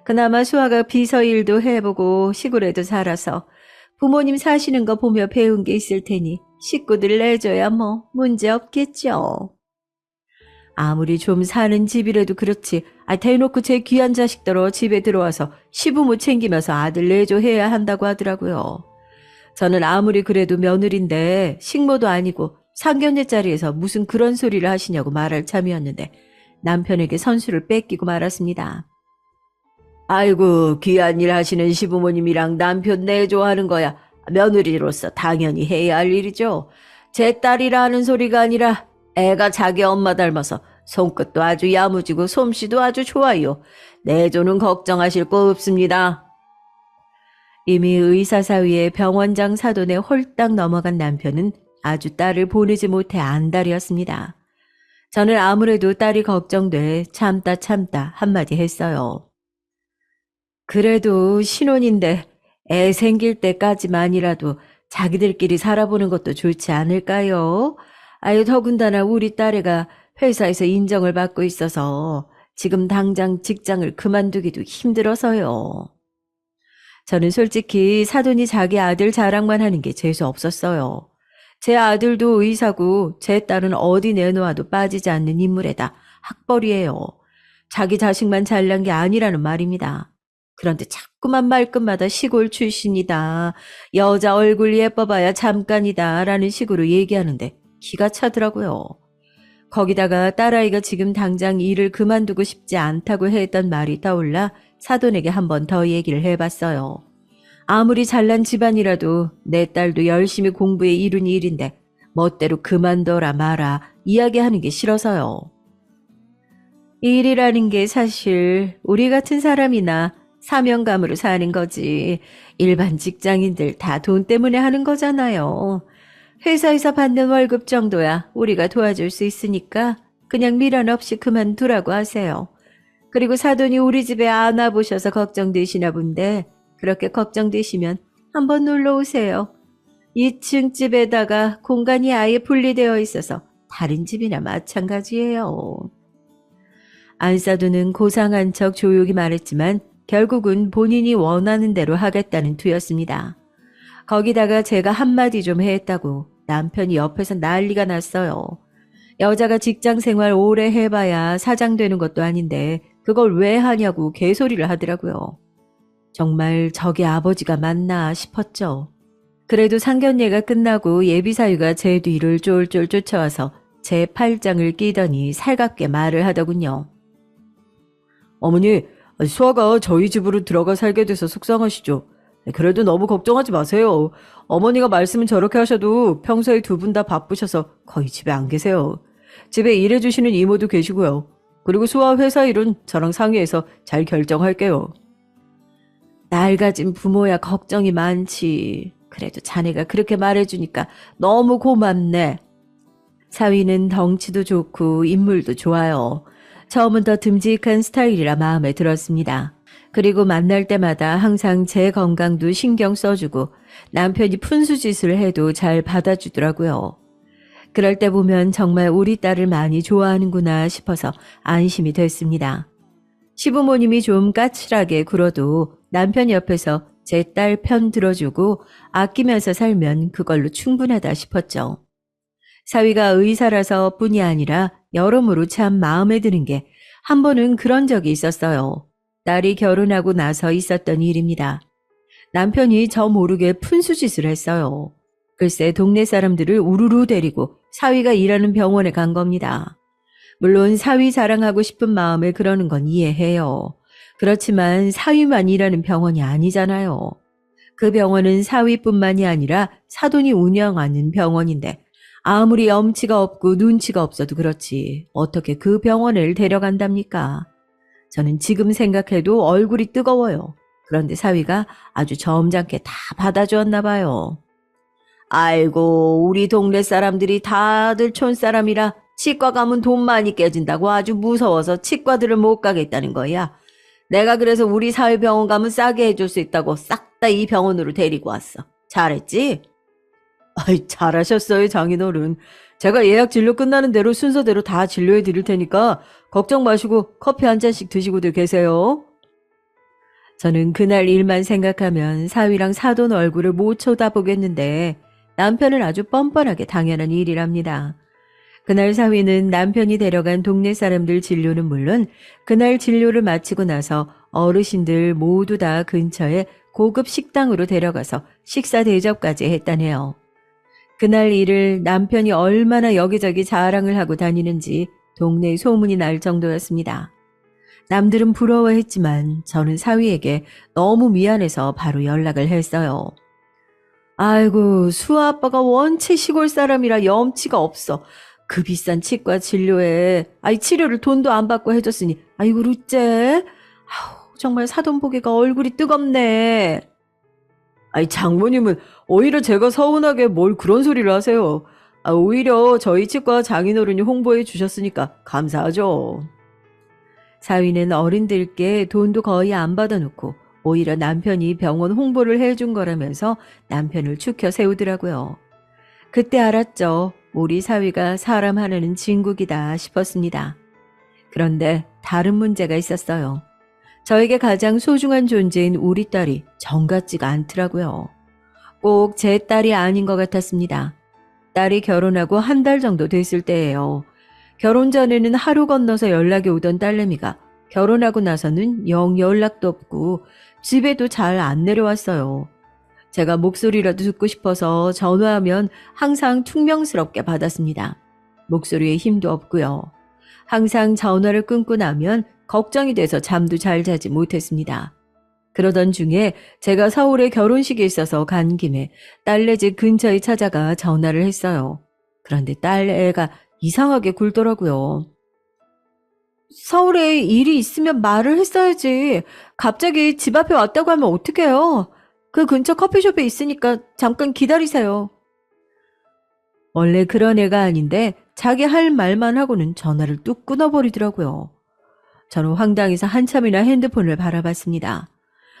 그나마 수아가 비서 일도 해보고 시골에도 살아서 부모님 사시는 거 보며 배운 게 있을 테니 식구들 내줘야 뭐 문제 없겠죠. 아무리 좀 사는 집이라도 그렇지. 대놓고 제 귀한 자식들어 집에 들어와서 시부모 챙기면서 아들 내조해야 한다고 하더라고요. 저는 아무리 그래도 며느리인데 식모도 아니고 상견례 자리에서 무슨 그런 소리를 하시냐고 말할 참이었는데 남편에게 선수를 뺏기고 말았습니다. 아이고, 귀한 일 하시는 시부모님이랑 남편 내조하는 거야 며느리로서 당연히 해야 할 일이죠. 제 딸이라 하는 소리가 아니라 애가 자기 엄마 닮아서 손끝도 아주 야무지고 솜씨도 아주 좋아요. 내조는 걱정하실 거 없습니다. 이미 의사 사위의 병원장 사돈에 홀딱 넘어간 남편은 아주 딸을 보내지 못해 안달이었습니다. 저는 아무래도 딸이 걱정돼 참다 한마디 했어요. 그래도 신혼인데 애 생길 때까지만이라도 자기들끼리 살아보는 것도 좋지 않을까요? 더군다나 우리 딸애가 회사에서 인정을 받고 있어서 지금 당장 직장을 그만두기도 힘들어서요. 저는 솔직히 사돈이 자기 아들 자랑만 하는 게 재수 없었어요. 제 아들도 의사고 제 딸은 어디 내놓아도 빠지지 않는 인물에다 학벌이에요. 자기 자식만 잘난 게 아니라는 말입니다. 그런데 자꾸만 말끝마다 시골 출신이다. 여자 얼굴 예뻐봐야 잠깐이다 라는 식으로 얘기하는데 기가 차더라고요. 거기다가 딸아이가 지금 당장 일을 그만두고 싶지 않다고 했던 말이 떠올라 사돈에게 한 번 더 얘기를 해봤어요. 아무리 잘난 집안이라도 내 딸도 열심히 공부해 이룬 일인데 멋대로 그만둬라 마라 이야기하는 게 싫어서요. 일이라는 게 사실 우리 같은 사람이나 사명감으로 사는 거지 일반 직장인들 다 돈 때문에 하는 거잖아요. 회사에서 받는 월급 정도야 우리가 도와줄 수 있으니까 그냥 미련 없이 그만두라고 하세요. 그리고 사돈이 우리 집에 안 와보셔서 걱정되시나 본데 그렇게 걱정되시면 한번 놀러 오세요. 2층 집에다가 공간이 아예 분리되어 있어서 다른 집이나 마찬가지예요. 안사돈은 고상한 척 조용히 말했지만 결국은 본인이 원하는 대로 하겠다는 투였습니다. 거기다가 제가 한마디 좀 했다고 남편이 옆에서 난리가 났어요. 여자가 직장 생활 오래 해봐야 사장 되는 것도 아닌데 그걸 왜 하냐고 개소리를 하더라고요. 정말 저게 아버지가 맞나 싶었죠. 그래도 상견례가 끝나고 예비사위가 제 뒤를 쫄쫄 쫓아와서 제 팔짱을 끼더니 살갑게 말을 하더군요. 어머니, 수아가 저희 집으로 들어가 살게 돼서 속상하시죠? 그래도 너무 걱정하지 마세요. 어머니가 말씀은 저렇게 하셔도 평소에 두 분 다 바쁘셔서 거의 집에 안 계세요. 집에 일해주시는 이모도 계시고요. 그리고 수아 회사 일은 저랑 상의해서 잘 결정할게요. 날 가진 부모야 걱정이 많지. 그래도 자네가 그렇게 말해주니까 너무 고맙네. 사위는 덩치도 좋고 인물도 좋아요. 처음은 더 듬직한 스타일이라 마음에 들었습니다. 그리고 만날 때마다 항상 제 건강도 신경 써주고 남편이 푼수짓을 해도 잘 받아주더라고요. 그럴 때 보면 정말 우리 딸을 많이 좋아하는구나 싶어서 안심이 됐습니다. 시부모님이 좀 까칠하게 굴어도 남편 옆에서 제 딸 편 들어주고 아끼면서 살면 그걸로 충분하다 싶었죠. 사위가 의사라서 뿐이 아니라 여러모로 참 마음에 드는 게 한 번은 그런 적이 있었어요. 딸이 결혼하고 나서 있었던 일입니다. 남편이 저 모르게 푼수짓을 했어요. 글쎄 동네 사람들을 우르르 데리고 사위가 일하는 병원에 간 겁니다. 물론 사위 자랑하고 싶은 마음에 그러는 건 이해해요. 그렇지만 사위만 일하는 병원이 아니잖아요. 그 병원은 사위뿐만이 아니라 사돈이 운영하는 병원인데 아무리 염치가 없고 눈치가 없어도 그렇지 어떻게 그 병원을 데려간답니까? 저는 지금 생각해도 얼굴이 뜨거워요. 그런데 사위가 아주 점잖게 다 받아주었나 봐요. 아이고 우리 동네 사람들이 다들 촌사람이라 치과 가면 돈 많이 깨진다고 아주 무서워서 치과들을 못 가겠다는 거야. 내가 그래서 우리 사회병원 가면 싸게 해줄 수 있다고 싹 다 이 병원으로 데리고 왔어. 잘했지? 아이, 잘하셨어요, 장인어른. 제가 예약 진료 끝나는 대로 순서대로 다 진료해 드릴 테니까 걱정 마시고 커피 한 잔씩 드시고들 계세요. 저는 그날 일만 생각하면 사위랑 사돈 얼굴을 못 쳐다보겠는데 남편은 아주 뻔뻔하게 당연한 일이랍니다. 그날 사위는 남편이 데려간 동네 사람들 진료는 물론 그날 진료를 마치고 나서 어르신들 모두 다 근처에 고급 식당으로 데려가서 식사 대접까지 했다네요. 그날 일을 남편이 얼마나 여기저기 자랑을 하고 다니는지 동네에 소문이 날 정도였습니다. 남들은 부러워했지만 저는 사위에게 너무 미안해서 바로 연락을 했어요. 아이고, 수아 아빠가 원체 시골 사람이라 염치가 없어. 그 비싼 치과 진료에 치료를 돈도 안 받고 해줬으니 아이고 루째. 아우, 정말 사돈 보기가 얼굴이 뜨겁네. 장모님은 오히려 제가 서운하게 뭘 그런 소리를 하세요. 오히려 저희 치과 장인어른이 홍보해 주셨으니까 감사하죠. 사위는 어른들께 돈도 거의 안 받아놓고 오히려 남편이 병원 홍보를 해준 거라면서 남편을 추켜 세우더라고요. 그때 알았죠. 우리 사위가 사람 하나는 진국이다 싶었습니다. 그런데 다른 문제가 있었어요. 저에게 가장 소중한 존재인 우리 딸이 정 같지가 않더라고요. 꼭 제 딸이 아닌 것 같았습니다. 딸이 결혼하고 한 달 정도 됐을 때예요. 결혼 전에는 하루 건너서 연락이 오던 딸내미가 결혼하고 나서는 영 연락도 없고 집에도 잘 안 내려왔어요. 제가 목소리라도 듣고 싶어서 전화하면 항상 퉁명스럽게 받았습니다. 목소리에 힘도 없고요. 항상 전화를 끊고 나면 걱정이 돼서 잠도 잘 자지 못했습니다. 그러던 중에 제가 서울에 결혼식이 있어서 간 김에 딸네 집 근처에 찾아가 전화를 했어요. 그런데 딸애가 이상하게 굴더라고요. 서울에 일이 있으면 말을 했어야지. 갑자기 집 앞에 왔다고 하면 어떡해요? 그 근처 커피숍에 있으니까 잠깐 기다리세요. 원래 그런 애가 아닌데 자기 할 말만 하고는 전화를 뚝 끊어버리더라고요. 저는 황당해서 한참이나 핸드폰을 바라봤습니다.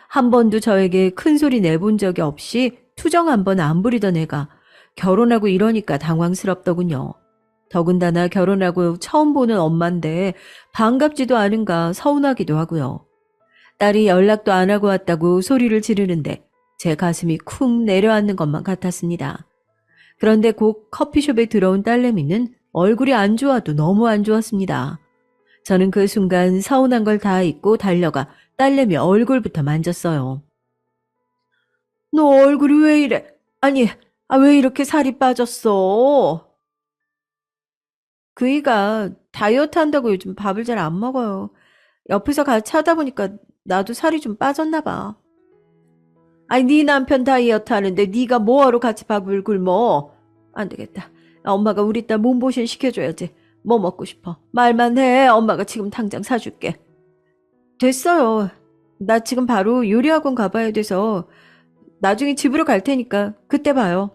한 번도 저에게 큰 소리 내본 적이 없이 투정 한 번 안 부리던 애가 결혼하고 이러니까 당황스럽더군요. 더군다나 결혼하고 처음 보는 엄마인데 반갑지도 않은가 서운하기도 하고요. 딸이 연락도 안 하고 왔다고 소리를 지르는데 제 가슴이 쿵 내려앉는 것만 같았습니다. 그런데 곧 커피숍에 들어온 딸내미는 얼굴이 안 좋아도 너무 안 좋았습니다. 저는 그 순간 서운한 걸 다 잊고 달려가 딸내미 얼굴부터 만졌어요. 너 얼굴이 왜 이래? 아니, 왜 이렇게 살이 빠졌어? 그이가 다이어트 한다고 요즘 밥을 잘 안 먹어요. 옆에서 같이 하다 보니까 나도 살이 좀 빠졌나 봐. 네 남편 다이어트 하는데 네가 뭐하러 같이 밥을 굶어? 안 되겠다. 엄마가 우리 딸 몸보신 시켜줘야지. 뭐 먹고 싶어? 말만 해. 엄마가 지금 당장 사줄게. 됐어요. 나 지금 바로 요리학원 가봐야 돼서 나중에 집으로 갈 테니까 그때 봐요.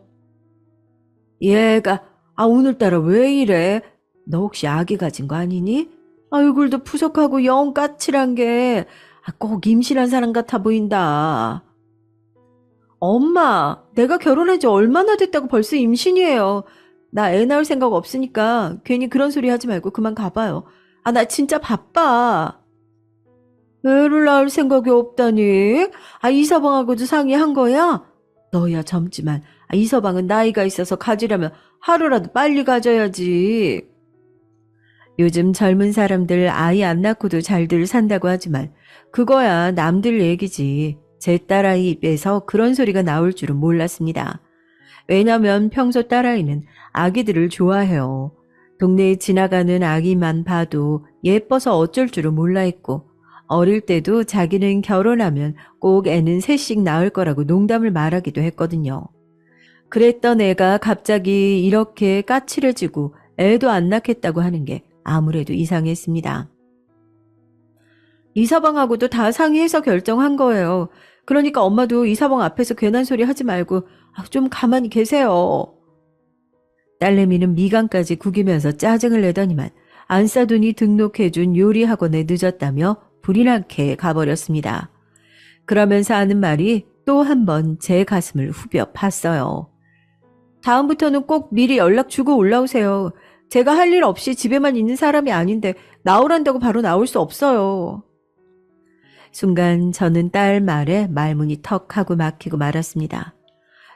얘가 오늘따라 왜 이래? 너 혹시 아기 가진 거 아니니? 얼굴도 푸석하고 영 까칠한 게 꼭 임신한 사람 같아 보인다. 엄마, 내가 결혼한 지 얼마나 됐다고 벌써 임신이에요. 나 애 낳을 생각 없으니까 괜히 그런 소리 하지 말고 그만 가봐요. 나 진짜 바빠. 애를 낳을 생각이 없다니? 이서방하고도 상의한 거야? 너야 젊지만 이서방은 나이가 있어서 가지려면 하루라도 빨리 가져야지. 요즘 젊은 사람들 아이 안 낳고도 잘들 산다고 하지만 그거야 남들 얘기지. 제 딸아이 입에서 그런 소리가 나올 줄은 몰랐습니다. 왜냐면 평소 딸아이는 아기들을 좋아해요. 동네에 지나가는 아기만 봐도 예뻐서 어쩔 줄은 몰라 했고 어릴 때도 자기는 결혼하면 꼭 애는 셋씩 낳을 거라고 농담을 말하기도 했거든요. 그랬던 애가 갑자기 이렇게 까칠해지고 애도 안 낳겠다고 하는 게 아무래도 이상했습니다. 이서방하고도 다 상의해서 결정한 거예요. 그러니까 엄마도 이서방 앞에서 괜한 소리 하지 말고 좀 가만히 계세요. 딸내미는 미간까지 구기면서 짜증을 내더니만 안싸돈이 등록해준 요리학원에 늦었다며 불이 나게 가버렸습니다. 그러면서 하는 말이 또 한 번 제 가슴을 후벼 팠어요. 다음부터는 꼭 미리 연락 주고 올라오세요. 제가 할 일 없이 집에만 있는 사람이 아닌데 나오란다고 바로 나올 수 없어요. 순간 저는 딸 말에 말문이 턱 하고 막히고 말았습니다.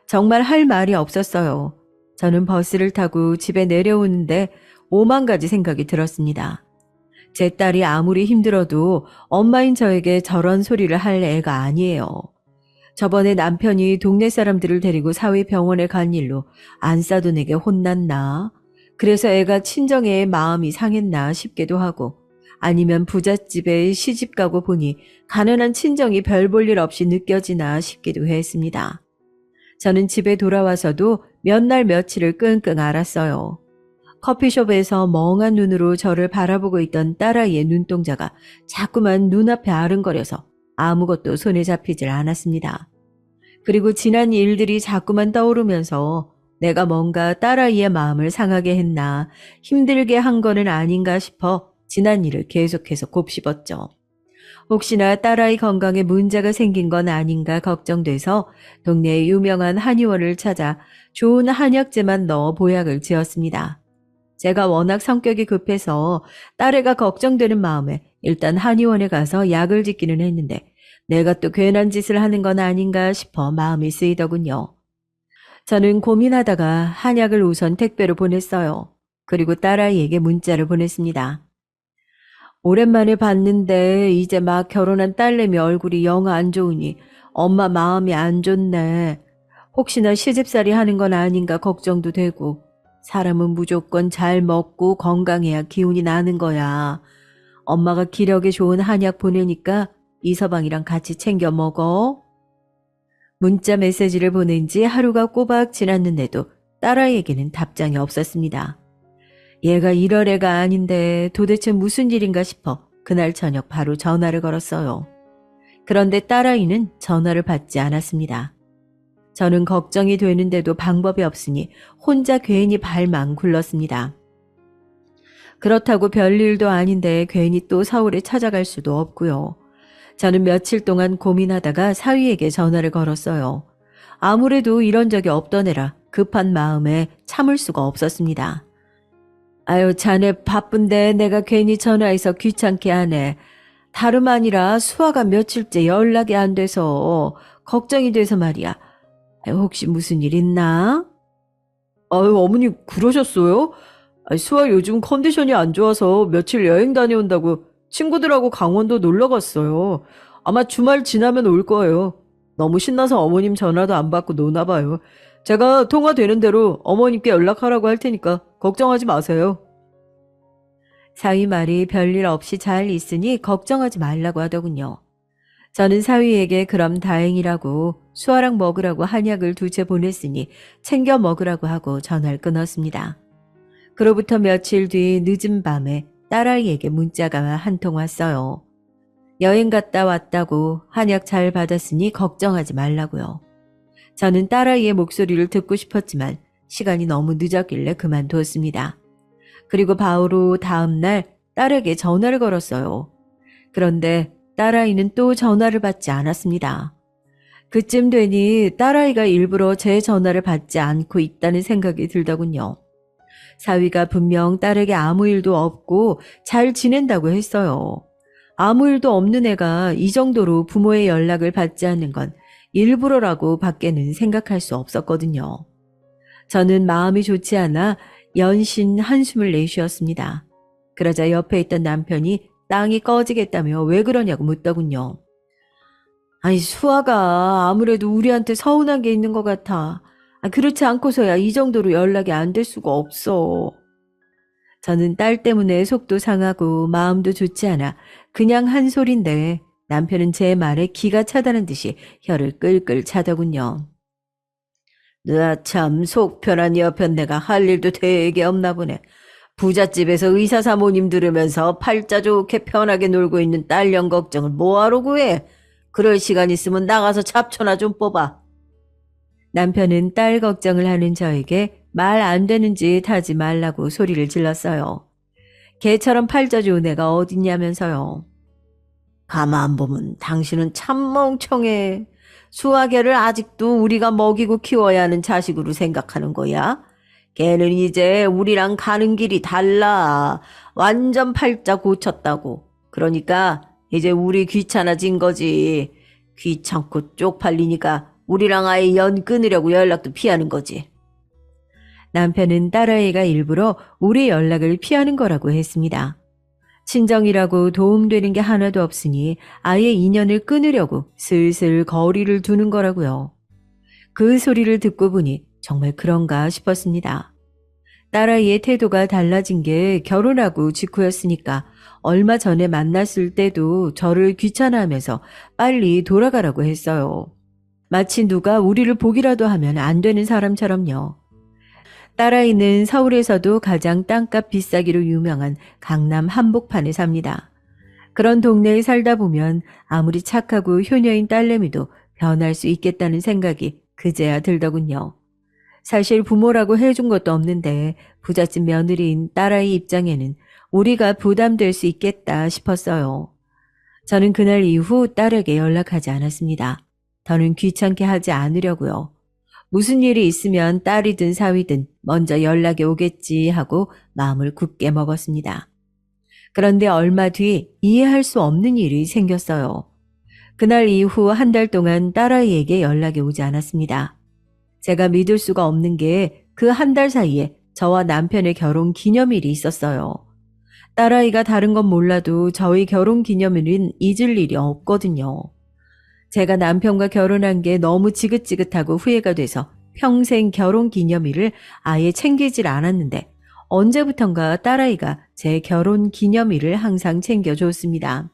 정말 할 말이 없었어요. 저는 버스를 타고 집에 내려오는데 5만 가지 생각이 들었습니다. 제 딸이 아무리 힘들어도 엄마인 저에게 저런 소리를 할 애가 아니에요. 저번에 남편이 동네 사람들을 데리고 사회병원에 간 일로 안 싸던 애게 혼났나? 그래서 애가 친정애의 마음이 상했나 싶기도 하고, 아니면 부잣집에 시집 가고 보니 가난한 친정이 별 볼 일 없이 느껴지나 싶기도 했습니다. 저는 집에 돌아와서도 몇 날 며칠을 끙끙 앓았어요. 커피숍에서 멍한 눈으로 저를 바라보고 있던 딸아이의 눈동자가 자꾸만 눈앞에 아른거려서 아무것도 손에 잡히질 않았습니다. 그리고 지난 일들이 자꾸만 떠오르면서 내가 뭔가 딸아이의 마음을 상하게 했나, 힘들게 한 거는 아닌가 싶어 지난 일을 계속해서 곱씹었죠. 혹시나 딸아이 건강에 문제가 생긴 건 아닌가 걱정돼서 동네의 유명한 한의원을 찾아 좋은 한약재만 넣어 보약을 지었습니다. 제가 워낙 성격이 급해서 딸애가 걱정되는 마음에 일단 한의원에 가서 약을 짓기는 했는데 내가 또 괜한 짓을 하는 건 아닌가 싶어 마음이 쓰이더군요. 저는 고민하다가 한약을 우선 택배로 보냈어요. 그리고 딸아이에게 문자를 보냈습니다. 오랜만에 봤는데 이제 막 결혼한 딸내미 얼굴이 영 안 좋으니 엄마 마음이 안 좋네. 혹시나 시집살이 하는 건 아닌가 걱정도 되고, 사람은 무조건 잘 먹고 건강해야 기운이 나는 거야. 엄마가 기력에 좋은 한약 보내니까 이서방이랑 같이 챙겨 먹어. 문자 메시지를 보낸 지 하루가 꼬박 지났는데도 딸아이에게는 답장이 없었습니다. 얘가 이럴 애가 아닌데 도대체 무슨 일인가 싶어 그날 저녁 바로 전화를 걸었어요. 그런데 딸아이는 전화를 받지 않았습니다. 저는 걱정이 되는데도 방법이 없으니 혼자 괜히 발만 굴렀습니다. 그렇다고 별일도 아닌데 괜히 또 서울에 찾아갈 수도 없고요. 저는 며칠 동안 고민하다가 사위에게 전화를 걸었어요. 아무래도 이런 적이 없던 애라 급한 마음에 참을 수가 없었습니다. 아유, 자네 바쁜데 내가 괜히 전화해서 귀찮게 하네. 다름 아니라 수아가 며칠째 연락이 안 돼서 걱정이 돼서 말이야. 혹시 무슨 일 있나? 아유, 어머니 그러셨어요? 수아 요즘 컨디션이 안 좋아서 며칠 여행 다녀온다고 친구들하고 강원도 놀러 갔어요. 아마 주말 지나면 올 거예요. 너무 신나서 어머님 전화도 안 받고 노나 봐요. 제가 통화되는 대로 어머님께 연락하라고 할 테니까 걱정하지 마세요. 사위 말이 별일 없이 잘 있으니 걱정하지 말라고 하더군요. 저는 사위에게 그럼 다행이라고 수아랑 먹으라고 한약을 2채 보냈으니 챙겨 먹으라고 하고 전화를 끊었습니다. 그로부터 며칠 뒤 늦은 밤에 딸아이에게 문자가 한 통 왔어요. 여행 갔다 왔다고 한약 잘 받았으니 걱정하지 말라고요. 저는 딸아이의 목소리를 듣고 싶었지만 시간이 너무 늦었길래 그만두었습니다. 그리고 바로 다음 날 딸에게 전화를 걸었어요. 그런데 딸아이는 또 전화를 받지 않았습니다. 그쯤 되니 딸아이가 일부러 제 전화를 받지 않고 있다는 생각이 들더군요. 사위가 분명 딸에게 아무 일도 없고 잘 지낸다고 했어요. 아무 일도 없는 애가 이 정도로 부모의 연락을 받지 않는 건 일부러라고 밖에는 생각할 수 없었거든요. 저는 마음이 좋지 않아 연신 한숨을 내쉬었습니다. 그러자 옆에 있던 남편이 땅이 꺼지겠다며 왜 그러냐고 묻더군요. 아니, 수아가 아무래도 우리한테 서운한 게 있는 것 같아. 그렇지 않고서야 이 정도로 연락이 안 될 수가 없어. 저는 딸 때문에 속도 상하고 마음도 좋지 않아 그냥 한 소린데 남편은 제 말에 기가 차다는 듯이 혀를 끌끌 차더군요. 나 참 속 편한 여편 내가 할 일도 되게 없나 보네. 부잣집에서 의사 사모님 들으면서 팔자 좋게 편하게 놀고 있는 딸년 걱정을 뭐하러 구해? 그럴 시간 있으면 나가서 잡초나 좀 뽑아. 남편은 딸 걱정을 하는 저에게 말 안 되는 짓 하지 말라고 소리를 질렀어요. 개처럼 팔자 좋은 애가 어딨냐면서요. 가만 보면 당신은 참 멍청해. 수아개를 아직도 우리가 먹이고 키워야 하는 자식으로 생각하는 거야? 걔는 이제 우리랑 가는 길이 달라. 완전 팔자 고쳤다고. 그러니까 이제 우리 귀찮아진 거지. 귀찮고 쪽팔리니까 우리랑 아예 연 끊으려고 연락도 피하는 거지. 남편은 딸아이가 일부러 우리 연락을 피하는 거라고 했습니다. 친정이라고 도움되는 게 하나도 없으니 아예 인연을 끊으려고 슬슬 거리를 두는 거라고요. 그 소리를 듣고 보니 정말 그런가 싶었습니다. 딸아이의 태도가 달라진 게 결혼하고 직후였으니까 얼마 전에 만났을 때도 저를 귀찮아하면서 빨리 돌아가라고 했어요. 마치 누가 우리를 보기라도 하면 안 되는 사람처럼요. 딸아이는 서울에서도 가장 땅값 비싸기로 유명한 강남 한복판에 삽니다. 그런 동네에 살다 보면 아무리 착하고 효녀인 딸내미도 변할 수 있겠다는 생각이 그제야 들더군요. 사실 부모라고 해준 것도 없는데 부잣집 며느리인 딸아이 입장에는 우리가 부담될 수 있겠다 싶었어요. 저는 그날 이후 딸에게 연락하지 않았습니다. 더는 귀찮게 하지 않으려고요. 무슨 일이 있으면 딸이든 사위든 먼저 연락이 오겠지 하고 마음을 굳게 먹었습니다. 그런데 얼마 뒤 이해할 수 없는 일이 생겼어요. 그날 이후 한 달 동안 딸아이에게 연락이 오지 않았습니다. 제가 믿을 수가 없는 게 그 한 달 사이에 저와 남편의 결혼 기념일이 있었어요. 딸아이가 다른 건 몰라도 저희 결혼 기념일은 잊을 일이 없거든요. 제가 남편과 결혼한 게 너무 지긋지긋하고 후회가 돼서 평생 결혼 기념일을 아예 챙기질 않았는데 언제부턴가 딸아이가 제 결혼 기념일을 항상 챙겨줬습니다.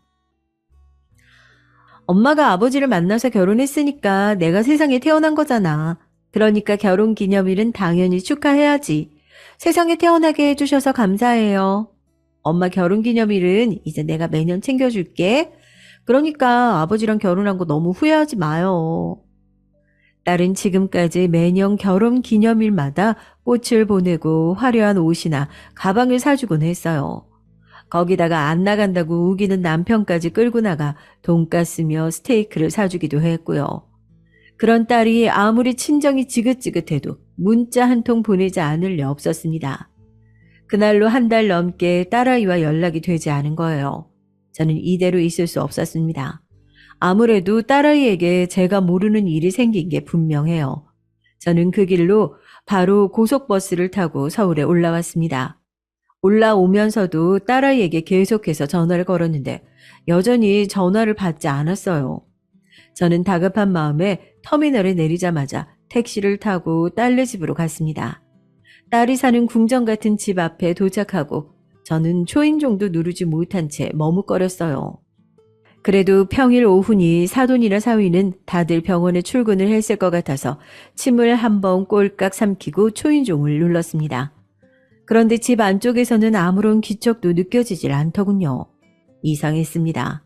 엄마가 아버지를 만나서 결혼했으니까 내가 세상에 태어난 거잖아. 그러니까 결혼 기념일은 당연히 축하해야지. 세상에 태어나게 해주셔서 감사해요. 엄마 결혼 기념일은 이제 내가 매년 챙겨줄게. 그러니까 아버지랑 결혼한 거 너무 후회하지 마요. 딸은 지금까지 매년 결혼 기념일마다 꽃을 보내고 화려한 옷이나 가방을 사주곤 했어요. 거기다가 안 나간다고 우기는 남편까지 끌고 나가 돈가스며 스테이크를 사주기도 했고요. 그런 딸이 아무리 친정이 지긋지긋해도 문자 한 통 보내지 않을 리 없었습니다. 그날로 한 달 넘게 딸아이와 연락이 되지 않은 거예요. 저는 이대로 있을 수 없었습니다. 아무래도 딸아이에게 제가 모르는 일이 생긴 게 분명해요. 저는 그 길로 바로 고속버스를 타고 서울에 올라왔습니다. 올라오면서도 딸아이에게 계속해서 전화를 걸었는데 여전히 전화를 받지 않았어요. 저는 다급한 마음에 터미널에 내리자마자 택시를 타고 딸네 집으로 갔습니다. 딸이 사는 궁전 같은 집 앞에 도착하고 저는 초인종도 누르지 못한 채 머뭇거렸어요. 그래도 평일 오후니 사돈이나 사위는 다들 병원에 출근을 했을 것 같아서 침을 한번 꼴깍 삼키고 초인종을 눌렀습니다. 그런데 집 안쪽에서는 아무런 기척도 느껴지질 않더군요. 이상했습니다.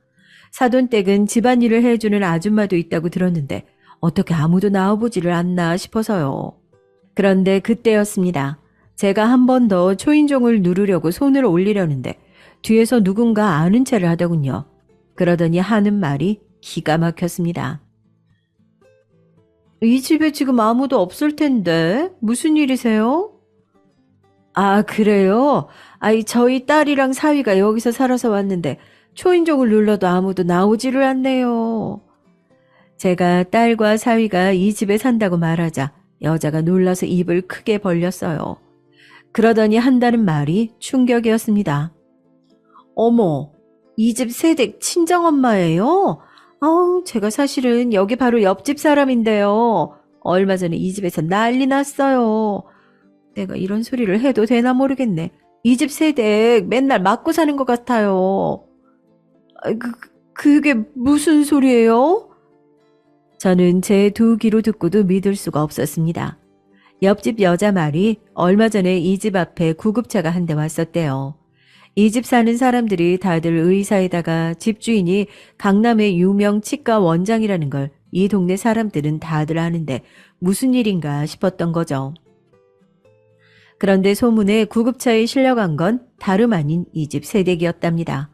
사돈댁은 집안일을 해주는 아줌마도 있다고 들었는데 어떻게 아무도 나와보지를 않나 싶어서요. 그런데 그때였습니다. 제가 한 번 더 초인종을 누르려고 손을 올리려는데 뒤에서 누군가 아는 체를 하더군요. 그러더니 하는 말이 기가 막혔습니다. 이 집에 지금 아무도 없을 텐데 무슨 일이세요? 아, 그래요? 아이, 저희 딸이랑 사위가 여기서 살아서 왔는데 초인종을 눌러도 아무도 나오지를 않네요. 제가 딸과 사위가 이 집에 산다고 말하자 여자가 놀라서 입을 크게 벌렸어요. 그러더니 한다는 말이 충격이었습니다. 어머, 이 집 새댁 친정엄마예요? 아우, 제가 사실은 여기 바로 옆집 사람인데요. 얼마 전에 이 집에서 난리 났어요. 내가 이런 소리를 해도 되나 모르겠네. 이 집 새댁 맨날 맞고 사는 것 같아요. 그게 무슨 소리예요? 저는 제 두 귀로 듣고도 믿을 수가 없었습니다. 옆집 여자 말이 얼마 전에 이 집 앞에 구급차가 한 대 왔었대요. 이 집 사는 사람들이 다들 의사에다가 집주인이 강남의 유명 치과 원장이라는 걸 이 동네 사람들은 다들 아는데 무슨 일인가 싶었던 거죠. 그런데 소문에 구급차에 실려간 건 다름 아닌 이 집 새댁이었답니다.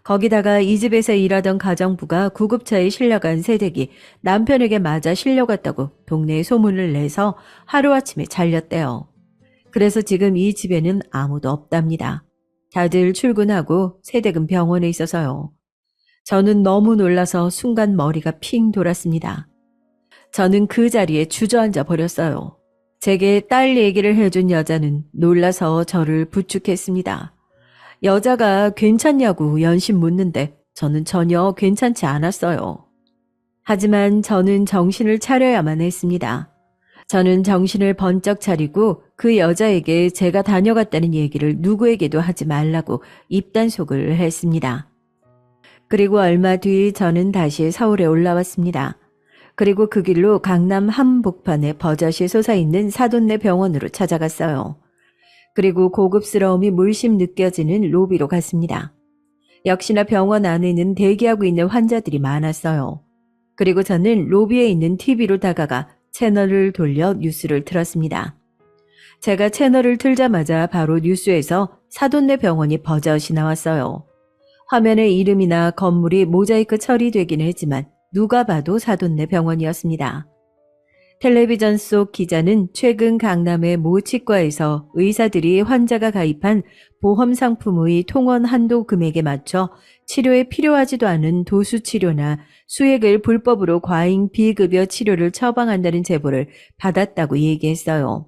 거기다가 이 집에서 일하던 가정부가 구급차에 실려간 새댁이 남편에게 맞아 실려갔다고 동네에 소문을 내서 하루아침에 잘렸대요. 그래서 지금 이 집에는 아무도 없답니다. 다들 출근하고 새댁은 병원에 있어서요. 저는 너무 놀라서 순간 머리가 핑 돌았습니다. 저는 그 자리에 주저앉아 버렸어요. 제게 딸 얘기를 해준 여자는 놀라서 저를 부축했습니다. 여자가 괜찮냐고 연신 묻는데 저는 전혀 괜찮지 않았어요. 하지만 저는 정신을 차려야만 했습니다. 저는 정신을 번쩍 차리고 그 여자에게 제가 다녀갔다는 얘기를 누구에게도 하지 말라고 입단속을 했습니다. 그리고 얼마 뒤 저는 다시 서울에 올라왔습니다. 그리고 그 길로 강남 한복판에 버젓이 솟아있는 사돈네 병원으로 찾아갔어요. 그리고 고급스러움이 물씬 느껴지는 로비로 갔습니다. 역시나 병원 안에는 대기하고 있는 환자들이 많았어요. 그리고 저는 로비에 있는 TV로 다가가 채널을 돌려 뉴스를 틀었습니다. 제가 채널을 틀자마자 바로 뉴스에서 사돈네 병원이 버젓이 나왔어요. 화면에 이름이나 건물이 모자이크 처리되긴 했지만 누가 봐도 사돈네 병원이었습니다. 텔레비전 속 기자는 최근 강남의 모 치과에서 의사들이 환자가 가입한 보험 상품의 통원 한도 금액에 맞춰 치료에 필요하지도 않은 도수 치료나 수액을 불법으로 과잉 비급여 치료를 처방한다는 제보를 받았다고 얘기했어요.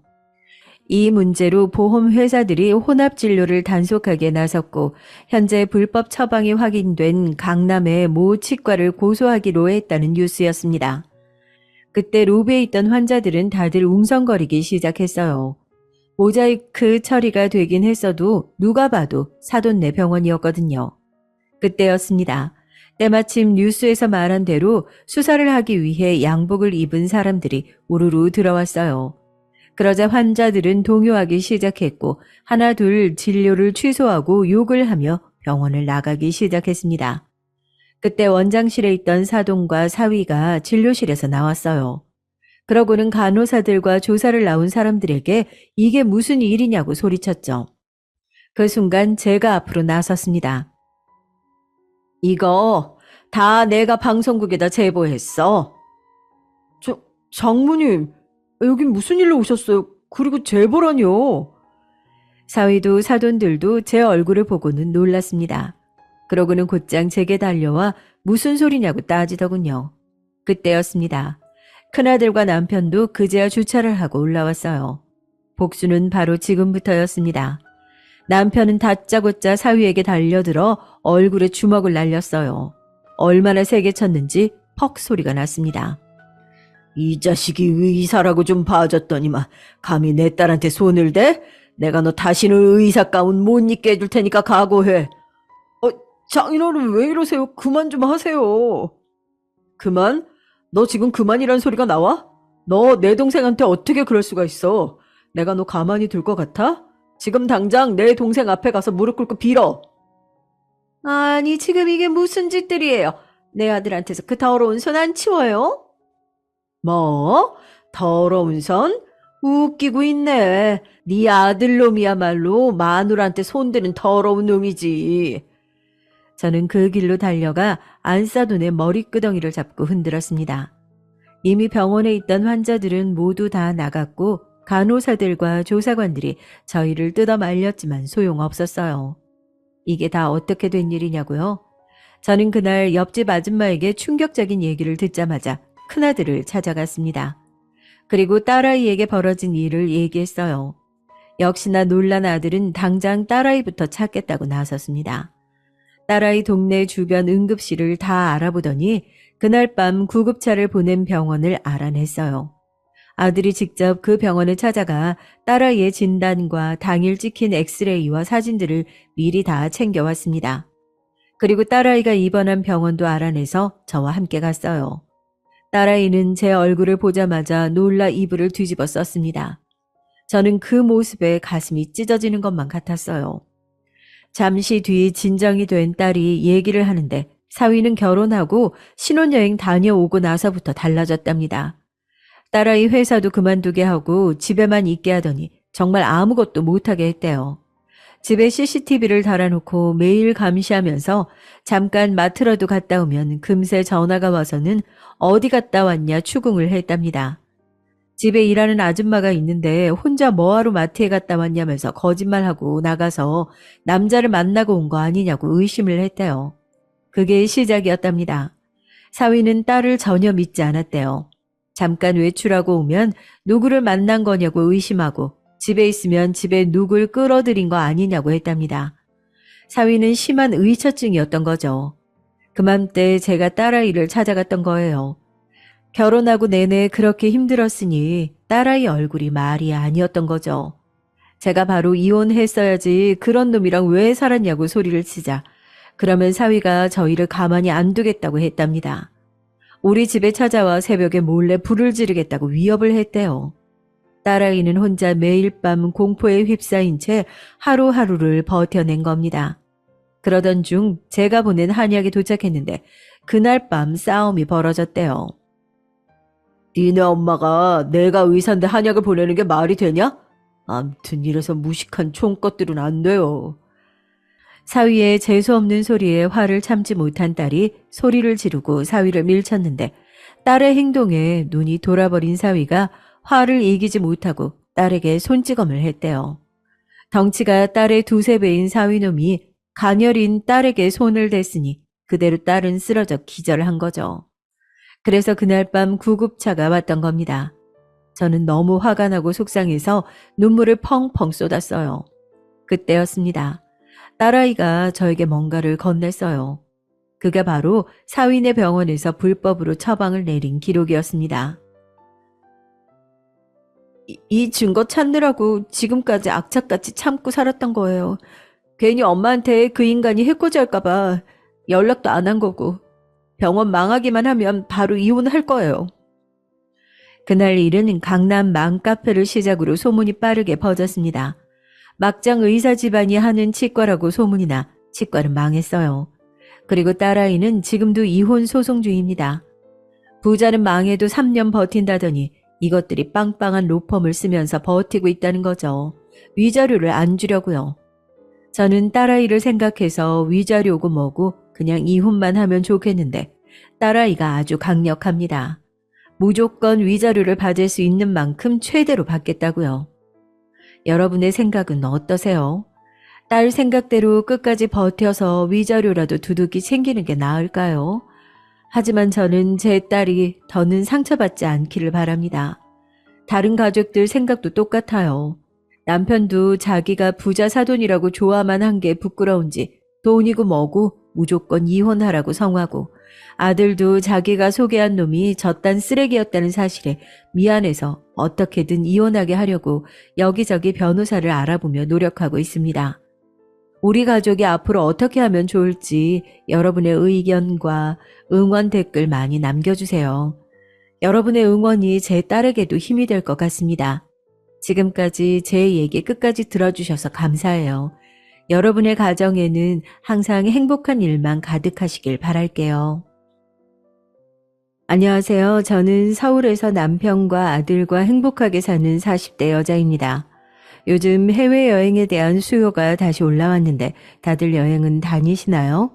이 문제로 보험 회사들이 혼합 진료를 단속하게 나섰고 현재 불법 처방이 확인된 강남의 모 치과를 고소하기로 했다는 뉴스였습니다. 그때 로비에 있던 환자들은 다들 웅성거리기 시작했어요. 모자이크 처리가 되긴 했어도 누가 봐도 사돈네 병원이었거든요. 그때였습니다. 때마침 뉴스에서 말한 대로 수사를 하기 위해 양복을 입은 사람들이 우르르 들어왔어요. 그러자 환자들은 동요하기 시작했고 하나 둘 진료를 취소하고 욕을 하며 병원을 나가기 시작했습니다. 그때 원장실에 있던 사돈과 사위가 진료실에서 나왔어요. 그러고는 간호사들과 조사를 나온 사람들에게 이게 무슨 일이냐고 소리쳤죠. 그 순간 제가 앞으로 나섰습니다. 이거 다 내가 방송국에다 제보했어. 장모님, 여긴 무슨 일로 오셨어요? 그리고 제보라니요. 사위도 사돈들도 제 얼굴을 보고는 놀랐습니다. 그러고는 곧장 제게 달려와 무슨 소리냐고 따지더군요. 그때였습니다. 큰아들과 남편도 그제야 주차를 하고 올라왔어요. 복수는 바로 지금부터였습니다. 남편은 다짜고짜 사위에게 달려들어 얼굴에 주먹을 날렸어요. 얼마나 세게 쳤는지 퍽 소리가 났습니다. 이 자식이 의사라고 좀 봐줬더니만 감히 내 딸한테 손을 대? 내가 너 다시는 의사 가운 못 입게 해줄 테니까 각오해. 장인어른 왜 이러세요? 그만 좀 하세요. 그만? 너 지금 그만이란 소리가 나와? 너 내 동생한테 어떻게 그럴 수가 있어? 내가 너 가만히 둘 것 같아? 지금 당장 내 동생 앞에 가서 무릎 꿇고 빌어. 아니 지금 이게 무슨 짓들이에요? 내 아들한테서 그 더러운 손 안 치워요? 뭐? 더러운 손? 웃기고 있네. 네 아들놈이야말로 마누라한테 손대는 더러운 놈이지. 저는 그 길로 달려가 안사돈의 머리끄덩이를 잡고 흔들었습니다. 이미 병원에 있던 환자들은 모두 다 나갔고 간호사들과 조사관들이 저희를 뜯어 말렸지만 소용없었어요. 이게 다 어떻게 된 일이냐고요? 저는 그날 옆집 아줌마에게 충격적인 얘기를 듣자마자 큰아들을 찾아갔습니다. 그리고 딸아이에게 벌어진 일을 얘기했어요. 역시나 놀란 아들은 당장 딸아이부터 찾겠다고 나섰습니다. 딸아이 동네 주변 응급실을 다 알아보더니 그날 밤 구급차를 보낸 병원을 알아냈어요. 아들이 직접 그 병원을 찾아가 딸아이의 진단과 당일 찍힌 엑스레이와 사진들을 미리 다 챙겨왔습니다. 그리고 딸아이가 입원한 병원도 알아내서 저와 함께 갔어요. 딸아이는 제 얼굴을 보자마자 놀라 이불을 뒤집어 썼습니다. 저는 그 모습에 가슴이 찢어지는 것만 같았어요. 잠시 뒤 진정이 된 딸이 얘기를 하는데 사위는 결혼하고 신혼여행 다녀오고 나서부터 달라졌답니다. 딸아이 회사도 그만두게 하고 집에만 있게 하더니 정말 아무것도 못하게 했대요. 집에 CCTV를 달아놓고 매일 감시하면서 잠깐 마트라도 갔다 오면 금세 전화가 와서는 어디 갔다 왔냐 추궁을 했답니다. 집에 일하는 아줌마가 있는데 혼자 뭐하러 마트에 갔다 왔냐면서 거짓말하고 나가서 남자를 만나고 온 거 아니냐고 의심을 했대요. 그게 시작이었답니다. 사위는 딸을 전혀 믿지 않았대요. 잠깐 외출하고 오면 누구를 만난 거냐고 의심하고 집에 있으면 집에 누굴 끌어들인 거 아니냐고 했답니다. 사위는 심한 의처증이었던 거죠. 그맘때 제가 딸아이를 찾아갔던 거예요. 결혼하고 내내 그렇게 힘들었으니 딸아이 얼굴이 말이 아니었던 거죠. 제가 바로 이혼했어야지 그런 놈이랑 왜 살았냐고 소리를 치자. 그러면 사위가 저희를 가만히 안 두겠다고 했답니다. 우리 집에 찾아와 새벽에 몰래 불을 지르겠다고 위협을 했대요. 딸아이는 혼자 매일 밤 공포에 휩싸인 채 하루하루를 버텨낸 겁니다. 그러던 중 제가 보낸 한약이 도착했는데 그날 밤 싸움이 벌어졌대요. 니네 엄마가 내가 의사인데 한약을 보내는 게 말이 되냐? 암튼 이래서 무식한 촌것들은 안 돼요. 사위의 재수없는 소리에 화를 참지 못한 딸이 소리를 지르고 사위를 밀쳤는데 딸의 행동에 눈이 돌아버린 사위가 화를 이기지 못하고 딸에게 손찌검을 했대요. 덩치가 딸의 두세 배인 사위놈이 가녀린 딸에게 손을 댔으니 그대로 딸은 쓰러져 기절한 거죠. 그래서 그날 밤 구급차가 왔던 겁니다. 저는 너무 화가 나고 속상해서 눈물을 펑펑 쏟았어요. 그때였습니다. 딸아이가 저에게 뭔가를 건넸어요. 그게 바로 사위네 병원에서 불법으로 처방을 내린 기록이었습니다. 이 증거 찾느라고 지금까지 악착같이 참고 살았던 거예요. 괜히 엄마한테 그 인간이 해코지할까봐 연락도 안 한 거고 병원 망하기만 하면 바로 이혼할 거예요. 그날 일은 강남 맘카페를 시작으로 소문이 빠르게 퍼졌습니다. 막장 의사 집안이 하는 치과라고 소문이 나 치과는 망했어요. 그리고 딸아이는 지금도 이혼 소송 중입니다. 부자는 망해도 3년 버틴다더니 이것들이 빵빵한 로펌을 쓰면서 버티고 있다는 거죠. 위자료를 안 주려고요. 저는 딸아이를 생각해서 위자료고 뭐고 그냥 이혼만 하면 좋겠는데 딸아이가 아주 강력합니다. 무조건 위자료를 받을 수 있는 만큼 최대로 받겠다고요. 여러분의 생각은 어떠세요? 딸 생각대로 끝까지 버텨서 위자료라도 두둑이 챙기는 게 나을까요? 하지만 저는 제 딸이 더는 상처받지 않기를 바랍니다. 다른 가족들 생각도 똑같아요. 남편도 자기가 부자 사돈이라고 좋아만 한 게 부끄러운지 돈이고 뭐고 무조건 이혼하라고 성하고 아들도 자기가 소개한 놈이 저딴 쓰레기였다는 사실에 미안해서 어떻게든 이혼하게 하려고 여기저기 변호사를 알아보며 노력하고 있습니다. 우리 가족이 앞으로 어떻게 하면 좋을지 여러분의 의견과 응원 댓글 많이 남겨주세요. 여러분의 응원이 제 딸에게도 힘이 될 것 같습니다. 지금까지 제 얘기 끝까지 들어주셔서 감사해요. 여러분의 가정에는 항상 행복한 일만 가득하시길 바랄게요. 안녕하세요. 저는 서울에서 남편과 아들과 행복하게 사는 40대 여자입니다. 요즘 해외여행에 대한 수요가 다시 올라왔는데 다들 여행은 다니시나요?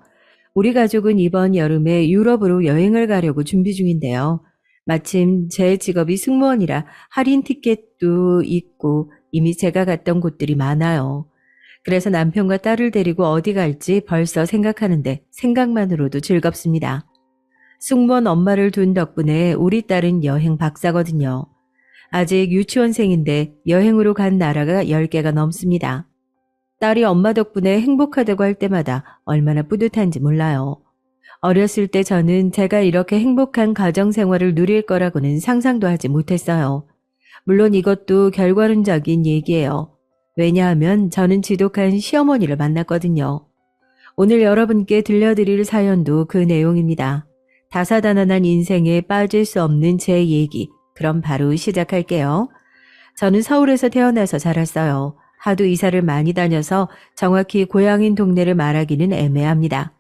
우리 가족은 이번 여름에 유럽으로 여행을 가려고 준비 중인데요. 마침 제 직업이 승무원이라 할인 티켓도 있고 이미 제가 갔던 곳들이 많아요. 그래서 남편과 딸을 데리고 어디 갈지 벌써 생각하는데 생각만으로도 즐겁습니다. 승무원 엄마를 둔 덕분에 우리 딸은 여행 박사거든요. 아직 유치원생인데 여행으로 간 나라가 10개가 넘습니다. 딸이 엄마 덕분에 행복하다고 할 때마다 얼마나 뿌듯한지 몰라요. 어렸을 때 저는 제가 이렇게 행복한 가정생활을 누릴 거라고는 상상도 하지 못했어요. 물론 이것도 결과론적인 얘기예요. 왜냐하면 저는 지독한 시어머니를 만났거든요. 오늘 여러분께 들려드릴 사연도 그 내용입니다. 다사다난한 인생에 빠질 수 없는 제 얘기, 그럼 바로 시작할게요. 저는 서울에서 태어나서 자랐어요. 하도 이사를 많이 다녀서 정확히 고향인 동네를 말하기는 애매합니다.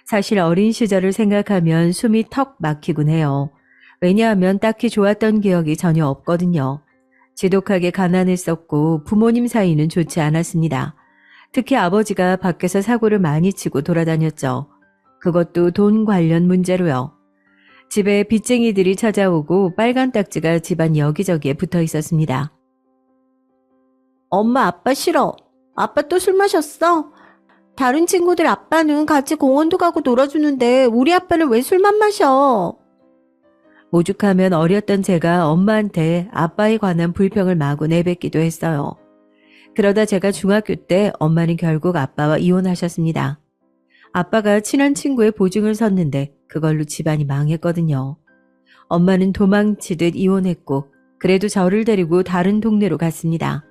사실 어린 시절을 생각하면 숨이 턱 막히곤 해요. 왜냐하면 딱히 좋았던 기억이 전혀 없거든요. 지독하게 가난했었고 부모님 사이는 좋지 않았습니다. 특히 아버지가 밖에서 사고를 많이 치고 돌아다녔죠. 그것도 돈 관련 문제로요. 집에 빚쟁이들이 찾아오고 빨간 딱지가 집안 여기저기에 붙어 있었습니다. 엄마, 아빠 싫어. 아빠 또 술 마셨어? 다른 친구들 아빠는 같이 공원도 가고 놀아주는데 우리 아빠는 왜 술만 마셔? 오죽하면 어렸던 제가 엄마한테 아빠에 관한 불평을 마구 내뱉기도 했어요. 그러다 제가 중학교 때 엄마는 결국 아빠와 이혼하셨습니다. 아빠가 친한 친구의 보증을 섰는데 그걸로 집안이 망했거든요. 엄마는 도망치듯 이혼했고 그래도 저를 데리고 다른 동네로 갔습니다.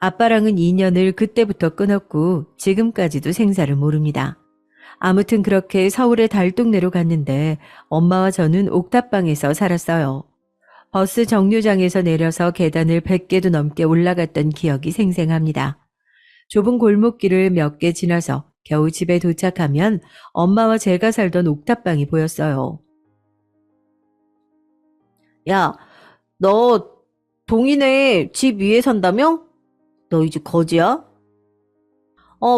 아빠랑은 인연을 그때부터 끊었고 지금까지도 생사를 모릅니다. 아무튼 그렇게 서울의 달동네로 갔는데 엄마와 저는 옥탑방에서 살았어요. 버스 정류장에서 내려서 계단을 100개도 넘게 올라갔던 기억이 생생합니다. 좁은 골목길을 몇 개 지나서 겨우 집에 도착하면 엄마와 제가 살던 옥탑방이 보였어요. 야, 너 동인의 집 위에 산다며? 너 이 집 거지야?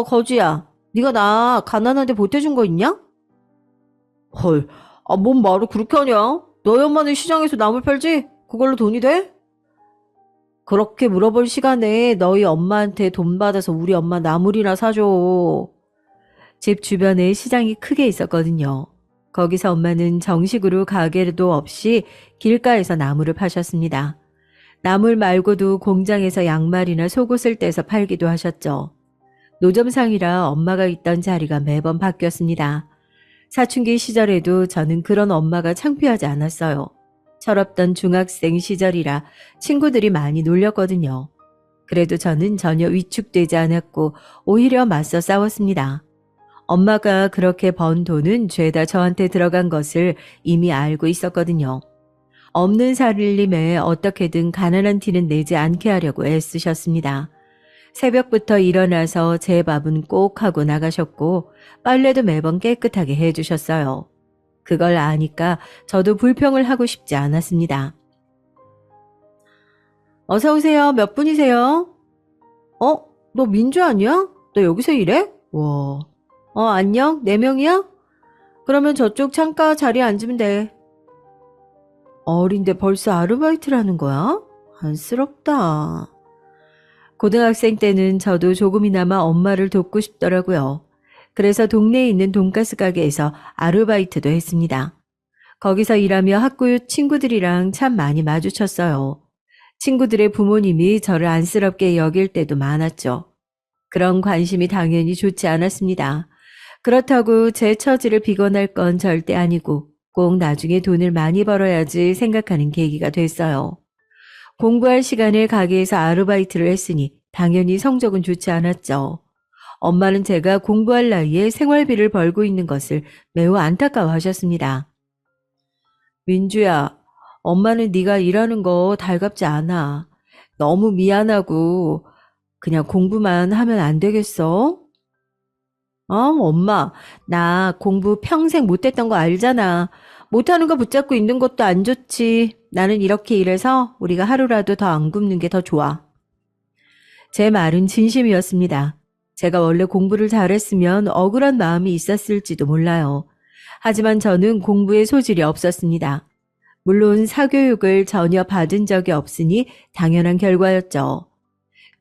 거지야. 네가 나 가난한데 보태준 거 있냐? 헐, 뭔 말을 그렇게 하냐? 너희 엄마는 시장에서 나물 팔지? 그걸로 돈이 돼? 그렇게 물어볼 시간에 너희 엄마한테 돈 받아서 우리 엄마 나물이나 사줘. 집 주변에 시장이 크게 있었거든요. 거기서 엄마는 정식으로 가게도 없이 길가에서 나물을 파셨습니다. 나물 말고도 공장에서 양말이나 속옷을 떼서 팔기도 하셨죠. 노점상이라 엄마가 있던 자리가 매번 바뀌었습니다. 사춘기 시절에도 저는 그런 엄마가 창피하지 않았어요. 철없던 중학생 시절이라 친구들이 많이 놀렸거든요. 그래도 저는 전혀 위축되지 않았고 오히려 맞서 싸웠습니다. 엄마가 그렇게 번 돈은 죄다 저한테 들어간 것을 이미 알고 있었거든요. 없는 살림에 어떻게든 가난한 티는 내지 않게 하려고 애쓰셨습니다. 새벽부터 일어나서 제 밥은 꼭 하고 나가셨고 빨래도 매번 깨끗하게 해주셨어요. 그걸 아니까 저도 불평을 하고 싶지 않았습니다. 어서 오세요. 몇 분이세요? 너 민주 아니야? 너 여기서 일해? 와. 안녕. 4명이야? 그러면 저쪽 창가 자리에 앉으면 돼. 어린데 벌써 아르바이트라는 거야? 안쓰럽다. 고등학생 때는 저도 조금이나마 엄마를 돕고 싶더라고요. 그래서 동네에 있는 돈가스 가게에서 아르바이트도 했습니다. 거기서 일하며 학교 친구들이랑 참 많이 마주쳤어요. 친구들의 부모님이 저를 안쓰럽게 여길 때도 많았죠. 그런 관심이 당연히 좋지 않았습니다. 그렇다고 제 처지를 비관할 건 절대 아니고 꼭 나중에 돈을 많이 벌어야지 생각하는 계기가 됐어요. 공부할 시간에 가게에서 아르바이트를 했으니 당연히 성적은 좋지 않았죠. 엄마는 제가 공부할 나이에 생활비를 벌고 있는 것을 매우 안타까워하셨습니다. 민주야, 엄마는 네가 일하는 거 달갑지 않아. 너무 미안하고 그냥 공부만 하면 안 되겠어? 엄마, 나 공부 평생 못했던 거 알잖아. 못하는 거 붙잡고 있는 것도 안 좋지. 나는 이렇게 일해서 우리가 하루라도 더 안 굶는 게 더 좋아. 제 말은 진심이었습니다. 제가 원래 공부를 잘했으면 억울한 마음이 있었을지도 몰라요. 하지만 저는 공부에 소질이 없었습니다. 물론 사교육을 전혀 받은 적이 없으니 당연한 결과였죠.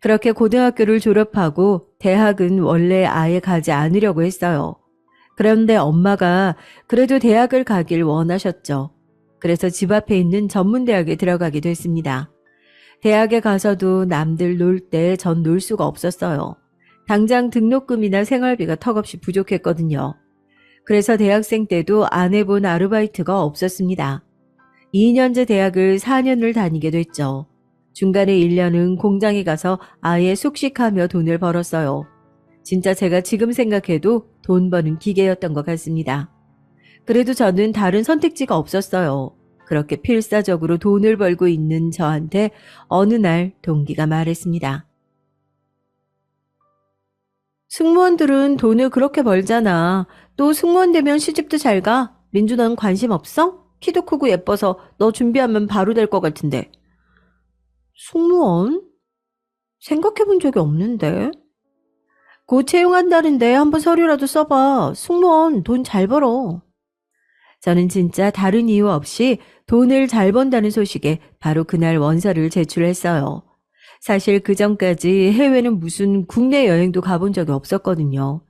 그렇게 고등학교를 졸업하고 대학은 원래 아예 가지 않으려고 했어요. 그런데 엄마가 그래도 대학을 가길 원하셨죠. 그래서 집 앞에 있는 전문대학에 들어가게 됐습니다. 대학에 가서도 남들 놀 때 전 놀 수가 없었어요. 당장 등록금이나 생활비가 턱없이 부족했거든요. 그래서 대학생 때도 안 해본 아르바이트가 없었습니다. 2년제 대학을 4년을 다니게 됐죠. 중간에 1년은 공장에 가서 아예 숙식하며 돈을 벌었어요. 진짜 제가 지금 생각해도 돈 버는 기계였던 것 같습니다. 그래도 저는 다른 선택지가 없었어요. 그렇게 필사적으로 돈을 벌고 있는 저한테 어느 날 동기가 말했습니다. 승무원들은 돈을 그렇게 벌잖아. 또 승무원 되면 시집도 잘 가. 민주 넌 관심 없어? 키도 크고 예뻐서 너 준비하면 바로 될 것 같은데. 승무원? 생각해 본 적이 없는데. 곧 채용한다는데 한번 서류라도 써봐. 승무원 돈 잘 벌어. 저는 진짜 다른 이유 없이 돈을 잘 번다는 소식에 바로 그날 원서를 제출했어요. 사실 그 전까지 해외는 무슨 국내 여행도 가본 적이 없었거든요.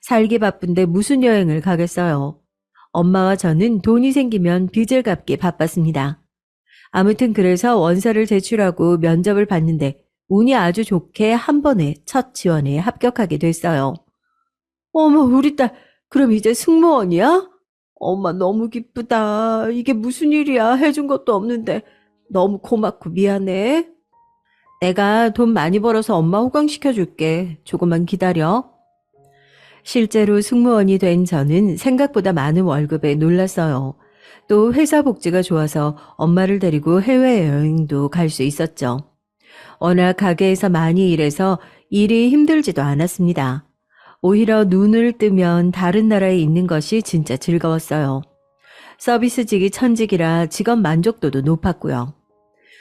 살기 바쁜데 무슨 여행을 가겠어요. 엄마와 저는 돈이 생기면 빚을 갚기 바빴습니다. 아무튼 그래서 원서를 제출하고 면접을 봤는데 운이 아주 좋게 한 번에 첫 지원에 합격하게 됐어요. 어머, 우리 딸, 그럼 이제 승무원이야? 엄마 너무 기쁘다. 이게 무슨 일이야? 해준 것도 없는데. 너무 고맙고 미안해. 내가 돈 많이 벌어서 엄마 호강시켜줄게. 조금만 기다려. 실제로 승무원이 된 저는 생각보다 많은 월급에 놀랐어요. 또 회사 복지가 좋아서 엄마를 데리고 해외여행도 갈 수 있었죠. 워낙 가게에서 많이 일해서 일이 힘들지도 않았습니다. 오히려 눈을 뜨면 다른 나라에 있는 것이 진짜 즐거웠어요. 서비스직이 천직이라 직업 만족도도 높았고요.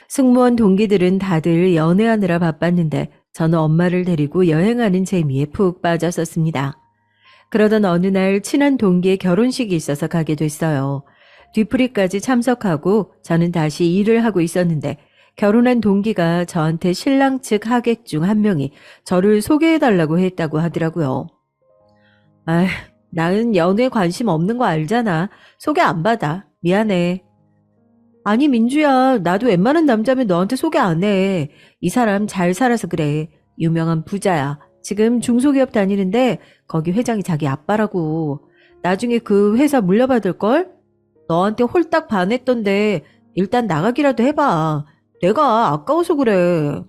승무원 동기들은 다들 연애하느라 바빴는데 저는 엄마를 데리고 여행하는 재미에 푹 빠졌었습니다. 그러던 어느 날 친한 동기의 결혼식이 있어서 가게 됐어요. 뒤풀이까지 참석하고 저는 다시 일을 하고 있었는데 결혼한 동기가 저한테 신랑 측 하객 중 한 명이 저를 소개해달라고 했다고 하더라고요. 아, 나는 연애에 관심 없는 거 알잖아. 소개 안 받아. 미안해. 아니, 민주야. 나도 웬만한 남자면 너한테 소개 안 해. 이 사람 잘 살아서 그래. 유명한 부자야. 지금 중소기업 다니는데 거기 회장이 자기 아빠라고. 나중에 그 회사 물려받을걸? 너한테 홀딱 반했던데 일단 나가기라도 해봐. 내가 아까워서 그래.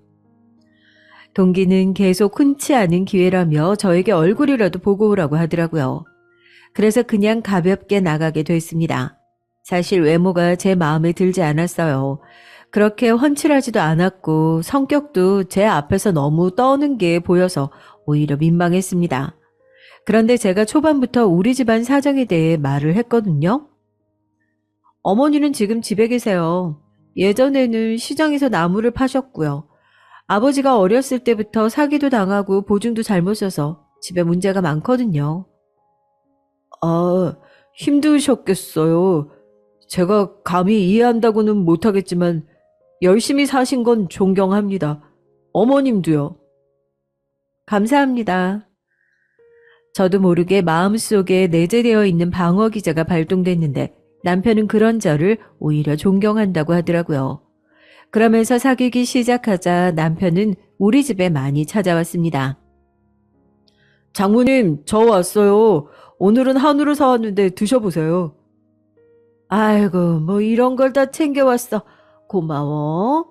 동기는 계속 흔치 않은 기회라며 저에게 얼굴이라도 보고 오라고 하더라고요. 그래서 그냥 가볍게 나가게 됐습니다. 사실 외모가 제 마음에 들지 않았어요. 그렇게 훤칠하지도 않았고 성격도 제 앞에서 너무 떠는 게 보여서 오히려 민망했습니다. 그런데 제가 초반부터 우리 집안 사정에 대해 말을 했거든요. 어머니는 지금 집에 계세요. 예전에는 시장에서 나무를 파셨고요. 아버지가 어렸을 때부터 사기도 당하고 보증도 잘못 써서 집에 문제가 많거든요. 아, 힘드셨겠어요. 제가 감히 이해한다고는 못하겠지만 열심히 사신 건 존경합니다. 어머님도요. 감사합니다. 저도 모르게 마음속에 내재되어 있는 방어 기제가 발동됐는데 남편은 그런 저를 오히려 존경한다고 하더라고요. 그러면서 사귀기 시작하자 남편은 우리 집에 많이 찾아왔습니다. 장모님, 저 왔어요. 오늘은 한우를 사왔는데 드셔보세요. 아이고, 뭐 이런 걸 다 챙겨왔어. 고마워.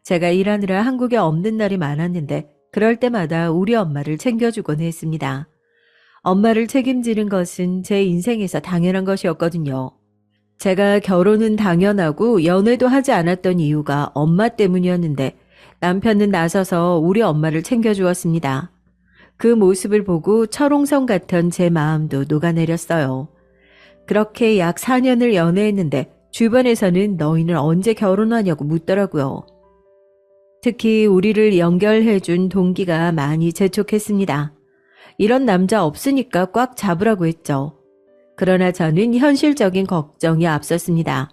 제가 일하느라 한국에 없는 날이 많았는데 그럴 때마다 우리 엄마를 챙겨주곤 했습니다. 엄마를 책임지는 것은 제 인생에서 당연한 것이었거든요. 제가 결혼은 당연하고 연애도 하지 않았던 이유가 엄마 때문이었는데 남편은 나서서 우리 엄마를 챙겨주었습니다. 그 모습을 보고 철옹성 같은 제 마음도 녹아내렸어요. 그렇게 약 4년을 연애했는데 주변에서는 너희는 언제 결혼하냐고 묻더라고요. 특히 우리를 연결해준 동기가 많이 재촉했습니다. 이런 남자 없으니까 꽉 잡으라고 했죠. 그러나 저는 현실적인 걱정이 앞섰습니다.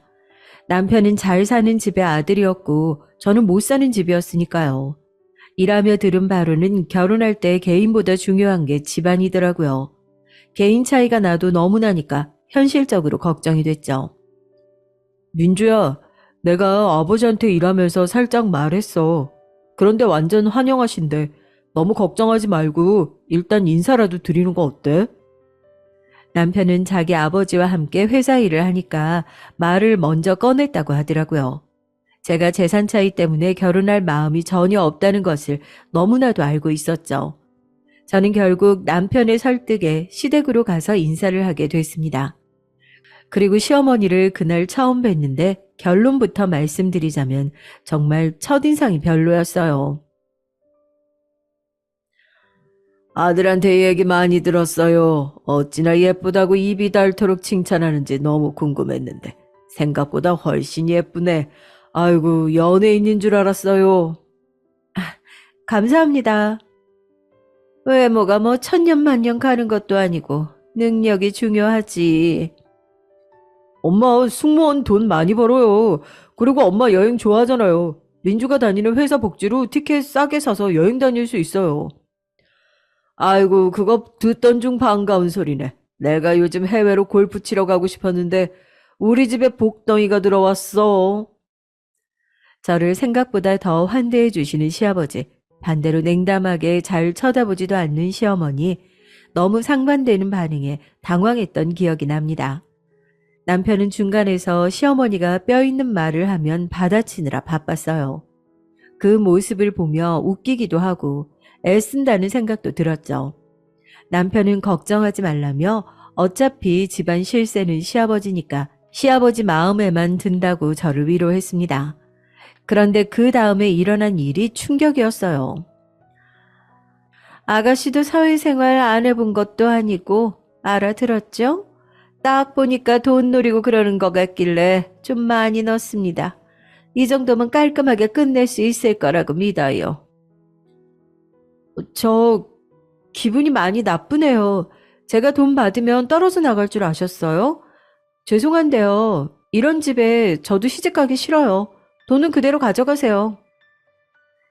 남편은 잘 사는 집의 아들이었고 저는 못 사는 집이었으니까요. 일하며 들은 바로는 결혼할 때 개인보다 중요한 게 집안이더라고요. 개인 차이가 나도 너무 나니까 현실적으로 걱정이 됐죠. 민주야, 내가 아버지한테 일하면서 살짝 말했어. 그런데 완전 환영하신대. 너무 걱정하지 말고 일단 인사라도 드리는 거 어때? 남편은 자기 아버지와 함께 회사 일을 하니까 말을 먼저 꺼냈다고 하더라고요. 제가 재산 차이 때문에 결혼할 마음이 전혀 없다는 것을 너무나도 알고 있었죠. 저는 결국 남편의 설득에 시댁으로 가서 인사를 하게 됐습니다. 그리고 시어머니를 그날 처음 뵀는데 결론부터 말씀드리자면 정말 첫인상이 별로였어요. 아들한테 얘기 많이 들었어요. 어찌나 예쁘다고 입이 닳도록 칭찬하는지 너무 궁금했는데 생각보다 훨씬 예쁘네. 아이고, 연예인인 줄 알았어요. 감사합니다. 외모가 뭐 천년만년 가는 것도 아니고 능력이 중요하지. 엄마 승무원 돈 많이 벌어요. 그리고 엄마 여행 좋아하잖아요. 민주가 다니는 회사 복지로 티켓 싸게 사서 여행 다닐 수 있어요. 아이고, 그거 듣던 중 반가운 소리네. 내가 요즘 해외로 골프 치러 가고 싶었는데 우리 집에 복덩이가 들어왔어. 저를 생각보다 더 환대해 주시는 시아버지, 반대로 냉담하게 잘 쳐다보지도 않는 시어머니, 너무 상반되는 반응에 당황했던 기억이 납니다. 남편은 중간에서 시어머니가 뼈 있는 말을 하면 받아치느라 바빴어요. 그 모습을 보며 웃기기도 하고 애쓴다는 생각도 들었죠. 남편은 걱정하지 말라며 어차피 집안 실세는 시아버지니까 시아버지 마음에만 든다고 저를 위로했습니다. 그런데 그 다음에 일어난 일이 충격이었어요. 아가씨도 사회생활 안 해본 것도 아니고 알아들었죠? 딱 보니까 돈 노리고 그러는 것 같길래 좀 많이 넣습니다. 이 정도면 깔끔하게 끝낼 수 있을 거라고 믿어요. 저 기분이 많이 나쁘네요. 제가 돈 받으면 떨어져 나갈 줄 아셨어요? 죄송한데요. 이런 집에 저도 시집가기 싫어요. 돈은 그대로 가져가세요.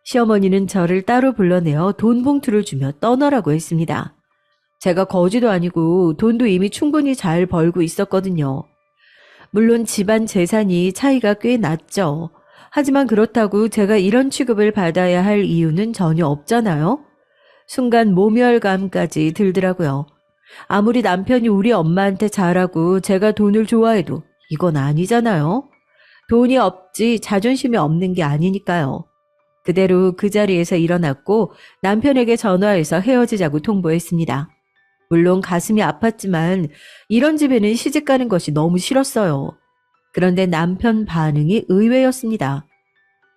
시어머니는 저를 따로 불러내어 돈 봉투를 주며 떠나라고 했습니다. 제가 거지도 아니고 돈도 이미 충분히 잘 벌고 있었거든요. 물론 집안 재산이 차이가 꽤 났죠. 하지만 그렇다고 제가 이런 취급을 받아야 할 이유는 전혀 없잖아요. 순간 모멸감까지 들더라고요. 아무리 남편이 우리 엄마한테 잘하고 제가 돈을 좋아해도 이건 아니잖아요. 돈이 없지 자존심이 없는 게 아니니까요. 그대로 그 자리에서 일어났고 남편에게 전화해서 헤어지자고 통보했습니다. 물론 가슴이 아팠지만 이런 집에는 시집가는 것이 너무 싫었어요. 그런데 남편 반응이 의외였습니다.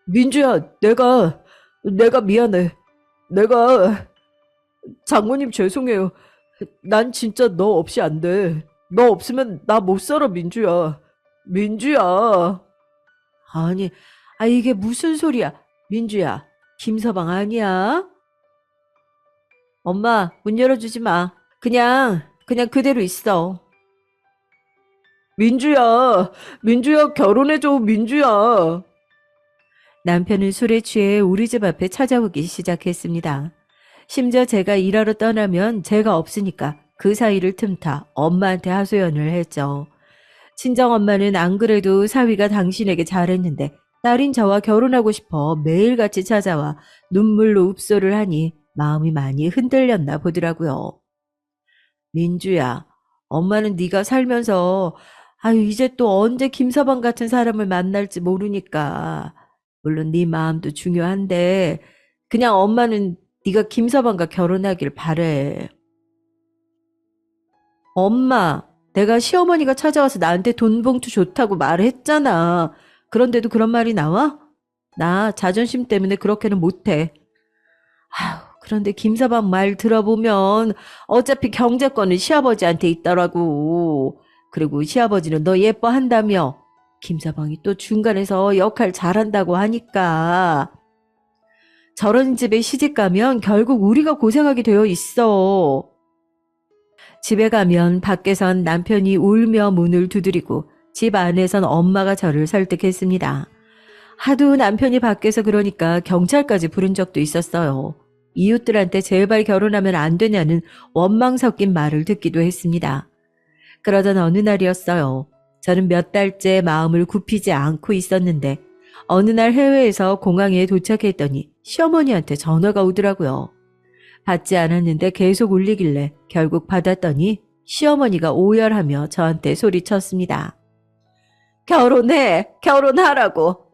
민주야, 내가 미안해. 장모님 죄송해요. 난 진짜 너 없이 안 돼. 너 없으면 나 못 살아, 민주야. 민주야. 아니, 이게 무슨 소리야. 민주야, 김서방 아니야? 엄마, 문 열어주지 마. 그냥 그대로 있어. 민주야, 결혼해줘, 민주야. 남편은 술에 취해 우리 집 앞에 찾아오기 시작했습니다. 심지어 제가 일하러 떠나면 제가 없으니까 그 사이를 틈타 엄마한테 하소연을 했죠. 친정엄마는 안 그래도 사위가 당신에게 잘했는데 딸인 저와 결혼하고 싶어 매일같이 찾아와 눈물로 읍소를 하니 마음이 많이 흔들렸나 보더라고요. 민주야, 엄마는 네가 살면서 이제 또 언제 김서방 같은 사람을 만날지 모르니까 물론 네 마음도 중요한데 그냥 엄마는 네가 김서방과 결혼하길 바래. 엄마, 내가 시어머니가 찾아와서 나한테 돈 봉투 좋다고 말했잖아. 그런데도 그런 말이 나와? 나 자존심 때문에 그렇게는 못해. 그런데 김서방 말 들어보면 어차피 경제권은 시아버지한테 있더라고. 그리고 시아버지는 너 예뻐한다며. 김서방이 또 중간에서 역할 잘한다고 하니까. 저런 집에 시집가면 결국 우리가 고생하게 되어 있어. 집에 가면 밖에선 남편이 울며 문을 두드리고 집 안에선 엄마가 저를 설득했습니다. 하도 남편이 밖에서 그러니까 경찰까지 부른 적도 있었어요. 이웃들한테 제발 결혼하면 안 되냐는 원망 섞인 말을 듣기도 했습니다. 그러던 어느 날이었어요. 저는 몇 달째 마음을 굽히지 않고 있었는데 어느 날 해외에서 공항에 도착했더니 시어머니한테 전화가 오더라고요. 받지 않았는데 계속 울리길래 결국 받았더니 시어머니가 오열하며 저한테 소리쳤습니다. 결혼하라고.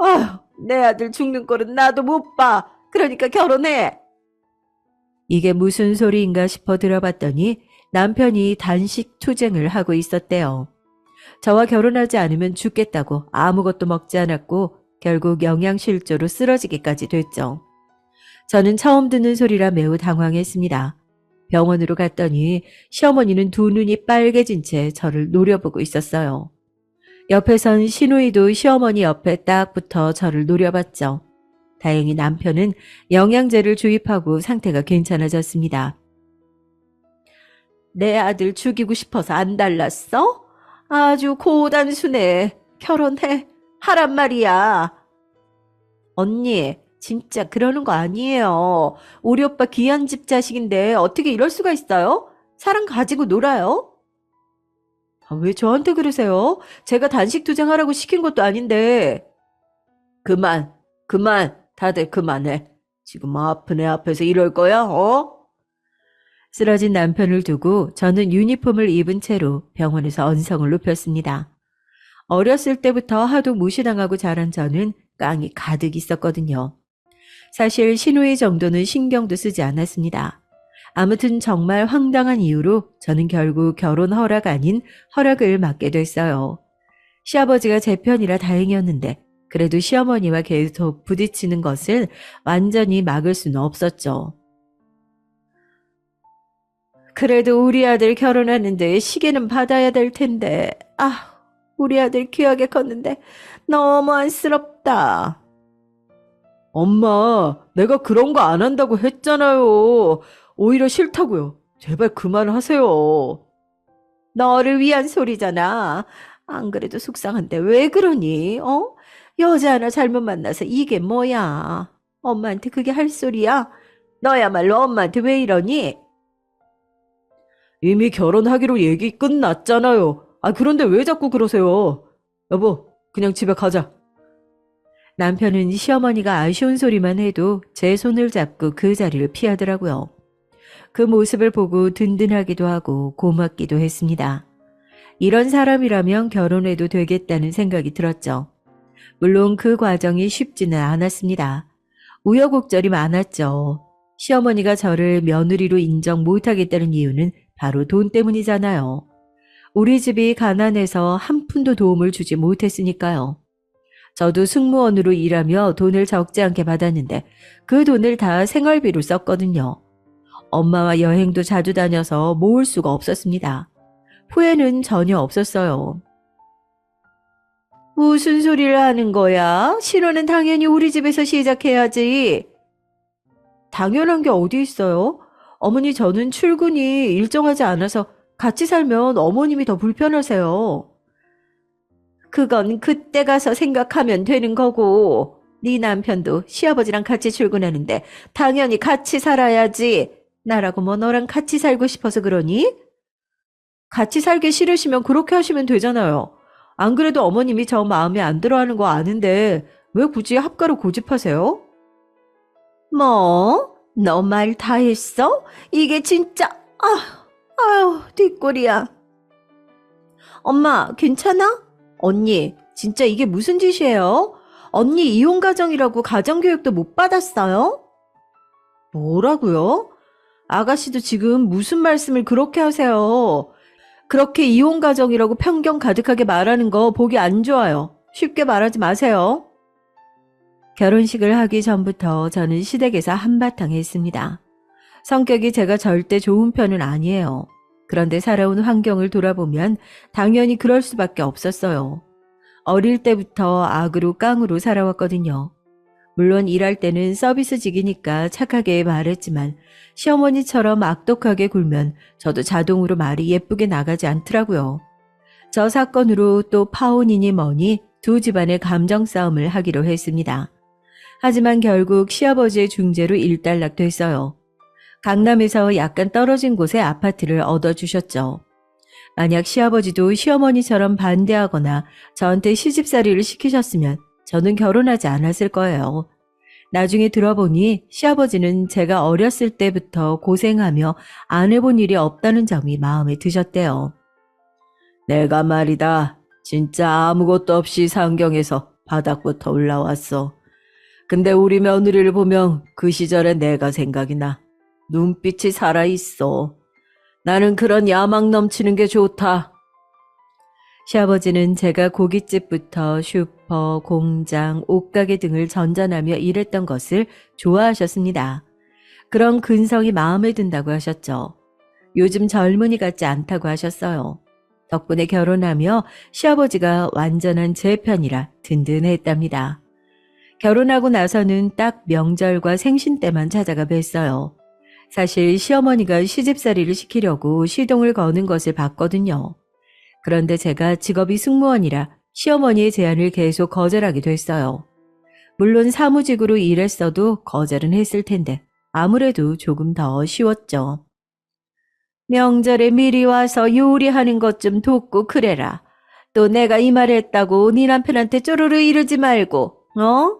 내 아들 죽는 꼴은 나도 못 봐. 그러니까 결혼해. 이게 무슨 소리인가 싶어 들어봤더니 남편이 단식 투쟁을 하고 있었대요. 저와 결혼하지 않으면 죽겠다고 아무것도 먹지 않았고 결국 영양실조로 쓰러지기까지 됐죠. 저는 처음 듣는 소리라 매우 당황했습니다. 병원으로 갔더니 시어머니는 두 눈이 빨개진 채 저를 노려보고 있었어요. 옆에선 시누이도 시어머니 옆에 딱 붙어 저를 노려봤죠. 다행히 남편은 영양제를 주입하고 상태가 괜찮아졌습니다. 내 아들 죽이고 싶어서 안 달랐어? 아주 고단수네. 결혼해. 하란 말이야. 언니, 진짜 그러는 거 아니에요. 우리 오빠 귀한 집 자식인데 어떻게 이럴 수가 있어요? 사랑 가지고 놀아요? 왜 저한테 그러세요? 제가 단식 투쟁하라고 시킨 것도 아닌데. 그만, 그만, 다들 그만해. 지금 아픈 애 앞에서 이럴 거야, 어? 쓰러진 남편을 두고 저는 유니폼을 입은 채로 병원에서 언성을 높였습니다. 어렸을 때부터 하도 무시당하고 자란 저는 깡이 가득 있었거든요. 사실 신우이 정도는 신경도 쓰지 않았습니다. 아무튼 정말 황당한 이유로 저는 결국 결혼 허락 아닌 허락을 받게 됐어요. 시아버지가 제 편이라 다행이었는데 그래도 시어머니와 계속 부딪히는 것을 완전히 막을 수는 없었죠. 그래도 우리 아들 결혼하는데 시계는 받아야 될 텐데, 우리 아들 귀하게 컸는데 너무 안쓰럽다. 엄마, 내가 그런 거 안 한다고 했잖아요. 오히려 싫다고요. 제발 그만하세요. 너를 위한 소리잖아. 안 그래도 속상한데 왜 그러니? 어? 여자 하나 잘못 만나서 이게 뭐야? 엄마한테 그게 할 소리야? 너야말로 엄마한테 왜 이러니? 이미 결혼하기로 얘기 끝났잖아요. 그런데 왜 자꾸 그러세요? 여보, 그냥 집에 가자. 남편은 시어머니가 아쉬운 소리만 해도 제 손을 잡고 그 자리를 피하더라고요. 그 모습을 보고 든든하기도 하고 고맙기도 했습니다. 이런 사람이라면 결혼해도 되겠다는 생각이 들었죠. 물론 그 과정이 쉽지는 않았습니다. 우여곡절이 많았죠. 시어머니가 저를 며느리로 인정 못하겠다는 이유는 바로 돈 때문이잖아요. 우리 집이 가난해서 한 푼도 도움을 주지 못했으니까요. 저도 승무원으로 일하며 돈을 적지 않게 받았는데 그 돈을 다 생활비로 썼거든요. 엄마와 여행도 자주 다녀서 모을 수가 없었습니다. 후회는 전혀 없었어요. 무슨 소리를 하는 거야? 신혼은 당연히 우리 집에서 시작해야지. 당연한 게 어디 있어요? 어머니, 저는 출근이 일정하지 않아서 같이 살면 어머님이 더 불편하세요. 그건 그때 가서 생각하면 되는 거고, 네 남편도 시아버지랑 같이 출근하는데 당연히 같이 살아야지. 나라고 뭐 너랑 같이 살고 싶어서 그러니? 같이 살기 싫으시면 그렇게 하시면 되잖아요. 안 그래도 어머님이 저 마음에 안 들어하는 거 아는데 왜 굳이 합가로 고집하세요? 뭐? 너 말 다 했어? 이게 진짜 아유 뒷골이야. 엄마 괜찮아? 언니 진짜 이게 무슨 짓이에요? 언니 이혼 가정이라고 가정교육도 못 받았어요? 뭐라고요? 아가씨도 지금 무슨 말씀을 그렇게 하세요? 그렇게 이혼 가정이라고 편견 가득하게 말하는 거 보기 안 좋아요. 쉽게 말하지 마세요. 결혼식을 하기 전부터 저는 시댁에서 한바탕 했습니다. 성격이 제가 절대 좋은 편은 아니에요. 그런데 살아온 환경을 돌아보면 당연히 그럴 수밖에 없었어요. 어릴 때부터 악으로 깡으로 살아왔거든요. 물론 일할 때는 서비스직이니까 착하게 말했지만 시어머니처럼 악독하게 굴면 저도 자동으로 말이 예쁘게 나가지 않더라고요. 저 사건으로 또 파혼이니 뭐니 두 집안의 감정 싸움을 하기로 했습니다. 하지만 결국 시아버지의 중재로 일단락됐어요. 강남에서 약간 떨어진 곳에 아파트를 얻어주셨죠. 만약 시아버지도 시어머니처럼 반대하거나 저한테 시집살이를 시키셨으면 저는 결혼하지 않았을 거예요. 나중에 들어보니 시아버지는 제가 어렸을 때부터 고생하며 안 해본 일이 없다는 점이 마음에 드셨대요. 내가 말이다. 진짜 아무것도 없이 상경에서 바닥부터 올라왔어. 근데 우리 며느리를 보면 그 시절에 내가 생각이 나. 눈빛이 살아있어. 나는 그런 야망 넘치는 게 좋다. 시아버지는 제가 고깃집부터 슈퍼, 공장, 옷가게 등을 전전하며 일했던 것을 좋아하셨습니다. 그런 근성이 마음에 든다고 하셨죠. 요즘 젊은이 같지 않다고 하셨어요. 덕분에 결혼하며 시아버지가 완전한 제 편이라 든든했답니다. 결혼하고 나서는 딱 명절과 생신 때만 찾아가 뵀어요. 사실 시어머니가 시집살이를 시키려고 시동을 거는 것을 봤거든요. 그런데 제가 직업이 승무원이라 시어머니의 제안을 계속 거절하게 됐어요. 물론 사무직으로 일했어도 거절은 했을 텐데 아무래도 조금 더 쉬웠죠. 명절에 미리 와서 요리하는 것 좀 돕고 그래라. 또 내가 이 말 했다고 네 남편한테 쪼르르 이러지 말고, 어?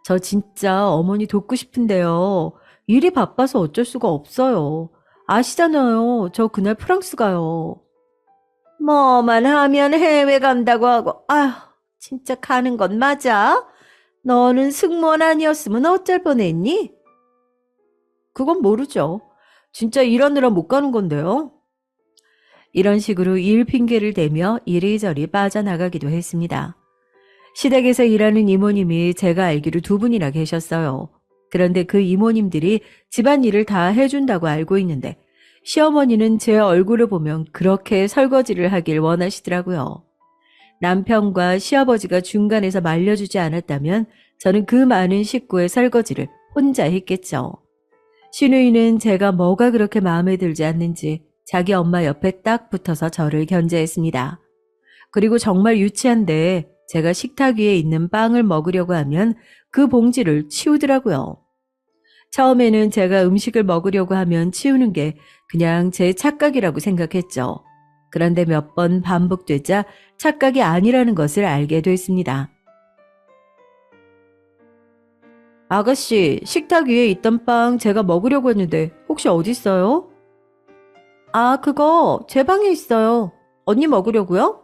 저 진짜 어머니 돕고 싶은데요. 일이 바빠서 어쩔 수가 없어요. 아시잖아요. 저 그날 프랑스 가요. 뭐만 하면 해외 간다고 하고, 아휴, 진짜 가는 건 맞아? 너는 승무원 아니었으면 어쩔 뻔했니? 그건 모르죠. 진짜 일하느라 못 가는 건데요. 이런 식으로 일 핑계를 대며 이리저리 빠져나가기도 했습니다. 시댁에서 일하는 이모님이 제가 알기로 두 분이나 계셨어요. 그런데 그 이모님들이 집안일을 다 해준다고 알고 있는데 시어머니는 제 얼굴을 보면 그렇게 설거지를 하길 원하시더라고요. 남편과 시아버지가 중간에서 말려주지 않았다면 저는 그 많은 식구의 설거지를 혼자 했겠죠. 신우이는 제가 뭐가 그렇게 마음에 들지 않는지 자기 엄마 옆에 딱 붙어서 저를 견제했습니다. 그리고 정말 유치한데 제가 식탁 위에 있는 빵을 먹으려고 하면 그 봉지를 치우더라고요. 처음에는 제가 음식을 먹으려고 하면 치우는 게 그냥 제 착각이라고 생각했죠. 그런데 몇 번 반복되자 착각이 아니라는 것을 알게 됐습니다. 아가씨, 식탁 위에 있던 빵 제가 먹으려고 했는데 혹시 어디 있어요? 아, 그거 제 방에 있어요. 언니 먹으려고요?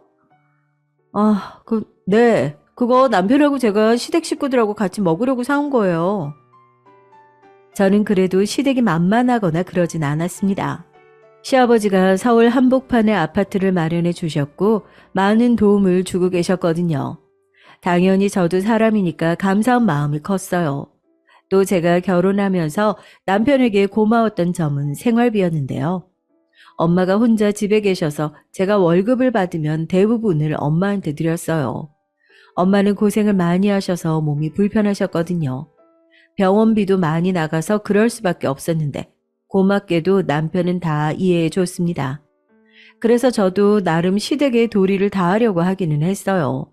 네. 그거 남편하고 제가 시댁 식구들하고 같이 먹으려고 사온 거예요. 저는 그래도 시댁이 만만하거나 그러진 않았습니다. 시아버지가 서울 한복판에 아파트를 마련해 주셨고 많은 도움을 주고 계셨거든요. 당연히 저도 사람이니까 감사한 마음이 컸어요. 또 제가 결혼하면서 남편에게 고마웠던 점은 생활비였는데요. 엄마가 혼자 집에 계셔서 제가 월급을 받으면 대부분을 엄마한테 드렸어요. 엄마는 고생을 많이 하셔서 몸이 불편하셨거든요. 병원비도 많이 나가서 그럴 수밖에 없었는데 고맙게도 남편은 다 이해해 줬습니다. 그래서 저도 나름 시댁의 도리를 다하려고 하기는 했어요.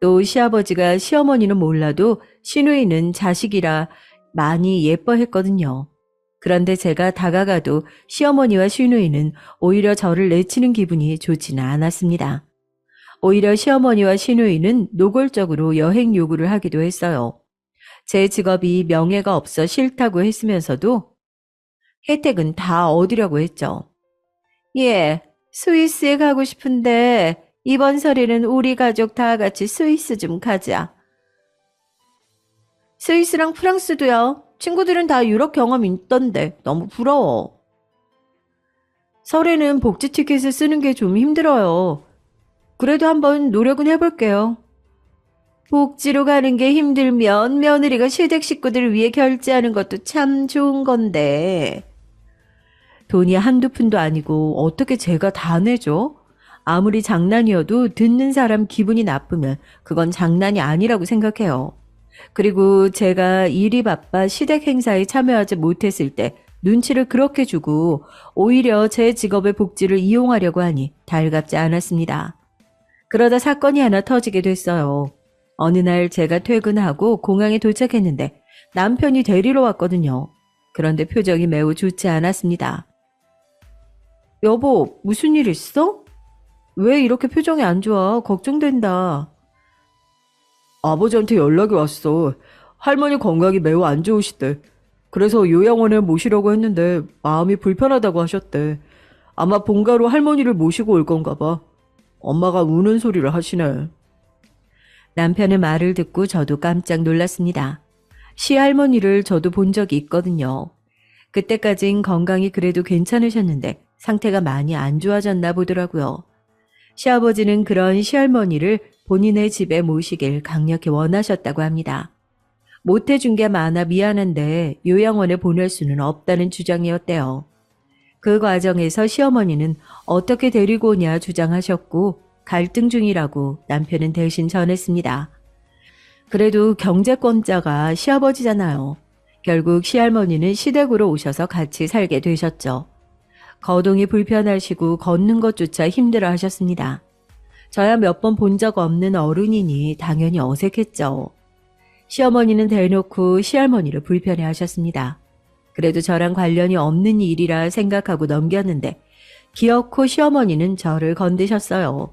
또 시아버지가 시어머니는 몰라도 시누이는 자식이라 많이 예뻐했거든요. 그런데 제가 다가가도 시어머니와 시누이는 오히려 저를 내치는 기분이 좋지는 않았습니다. 오히려 시어머니와 시누이는 노골적으로 여행 요구를 하기도 했어요. 제 직업이 명예가 없어 싫다고 했으면서도 혜택은 다 얻으려고 했죠. 예, 스위스에 가고 싶은데 이번 설에는 우리 가족 다 같이 스위스 좀 가자. 스위스랑 프랑스도요. 친구들은 다 유럽 경험 있던데 너무 부러워. 설에는 복지 티켓을 쓰는 게 좀 힘들어요. 그래도 한번 노력은 해볼게요. 복지로 가는 게 힘들면 며느리가 시댁 식구들을 위해 결제하는 것도 참 좋은 건데. 돈이 한두 푼도 아니고 어떻게 제가 다 내죠? 아무리 장난이어도 듣는 사람 기분이 나쁘면 그건 장난이 아니라고 생각해요. 그리고 제가 일이 바빠 시댁 행사에 참여하지 못했을 때 눈치를 그렇게 주고 오히려 제 직업의 복지를 이용하려고 하니 달갑지 않았습니다. 그러다 사건이 하나 터지게 됐어요. 어느 날 제가 퇴근하고 공항에 도착했는데 남편이 데리러 왔거든요. 그런데 표정이 매우 좋지 않았습니다. 여보, 무슨 일 있어? 왜 이렇게 표정이 안 좋아? 걱정된다. 아버지한테 연락이 왔어. 할머니 건강이 매우 안 좋으시대. 그래서 요양원에 모시려고 했는데 마음이 불편하다고 하셨대. 아마 본가로 할머니를 모시고 올 건가 봐. 엄마가 우는 소리를 하시네. 남편의 말을 듣고 저도 깜짝 놀랐습니다. 시할머니를 저도 본 적이 있거든요. 그때까진 건강이 그래도 괜찮으셨는데 상태가 많이 안 좋아졌나 보더라고요. 시아버지는 그런 시할머니를 본인의 집에 모시길 강력히 원하셨다고 합니다. 못해준 게 많아 미안한데 요양원에 보낼 수는 없다는 주장이었대요. 그 과정에서 시어머니는 어떻게 데리고 오냐 주장하셨고 갈등 중이라고 남편은 대신 전했습니다. 그래도 경제권자가 시아버지잖아요. 결국 시할머니는 시댁으로 오셔서 같이 살게 되셨죠. 거동이 불편하시고 걷는 것조차 힘들어 하셨습니다. 저야 몇 번 본 적 없는 어른이니 당연히 어색했죠. 시어머니는 대놓고 시할머니를 불편해 하셨습니다. 그래도 저랑 관련이 없는 일이라 생각하고 넘겼는데 기어코 시어머니는 저를 건드셨어요.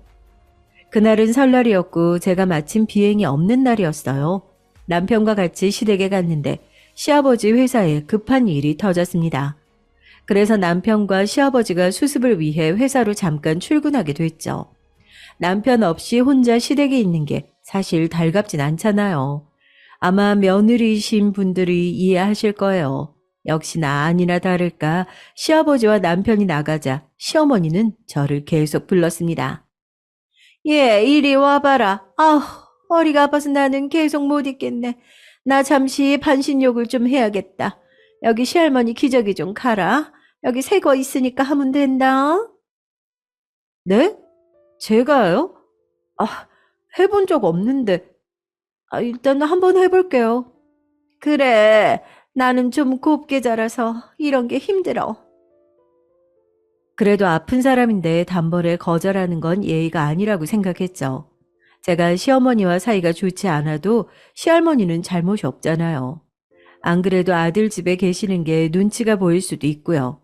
그날은 설날이었고 제가 마침 비행이 없는 날이었어요. 남편과 같이 시댁에 갔는데 시아버지 회사에 급한 일이 터졌습니다. 그래서 남편과 시아버지가 수습을 위해 회사로 잠깐 출근하게 됐죠. 남편 없이 혼자 시댁에 있는 게 사실 달갑진 않잖아요. 아마 며느리이신 분들이 이해하실 거예요. 역시나 아니나 다를까 시아버지와 남편이 나가자 시어머니는 저를 계속 불렀습니다. 예, 이리 와봐라. 아우, 허리가 아파서 나는 계속 못 있겠네. 나 잠시 반신욕을 좀 해야겠다. 여기 시할머니 기저귀 좀 갈아. 여기 새 거 있으니까 하면 된다. 네? 제가요? 아, 해본 적 없는데. 일단 한번 해볼게요. 그래, 나는 좀 곱게 자라서 이런 게 힘들어. 그래도 아픈 사람인데 단번에 거절하는 건 예의가 아니라고 생각했죠. 제가 시어머니와 사이가 좋지 않아도 시할머니는 잘못이 없잖아요. 안 그래도 아들 집에 계시는 게 눈치가 보일 수도 있고요.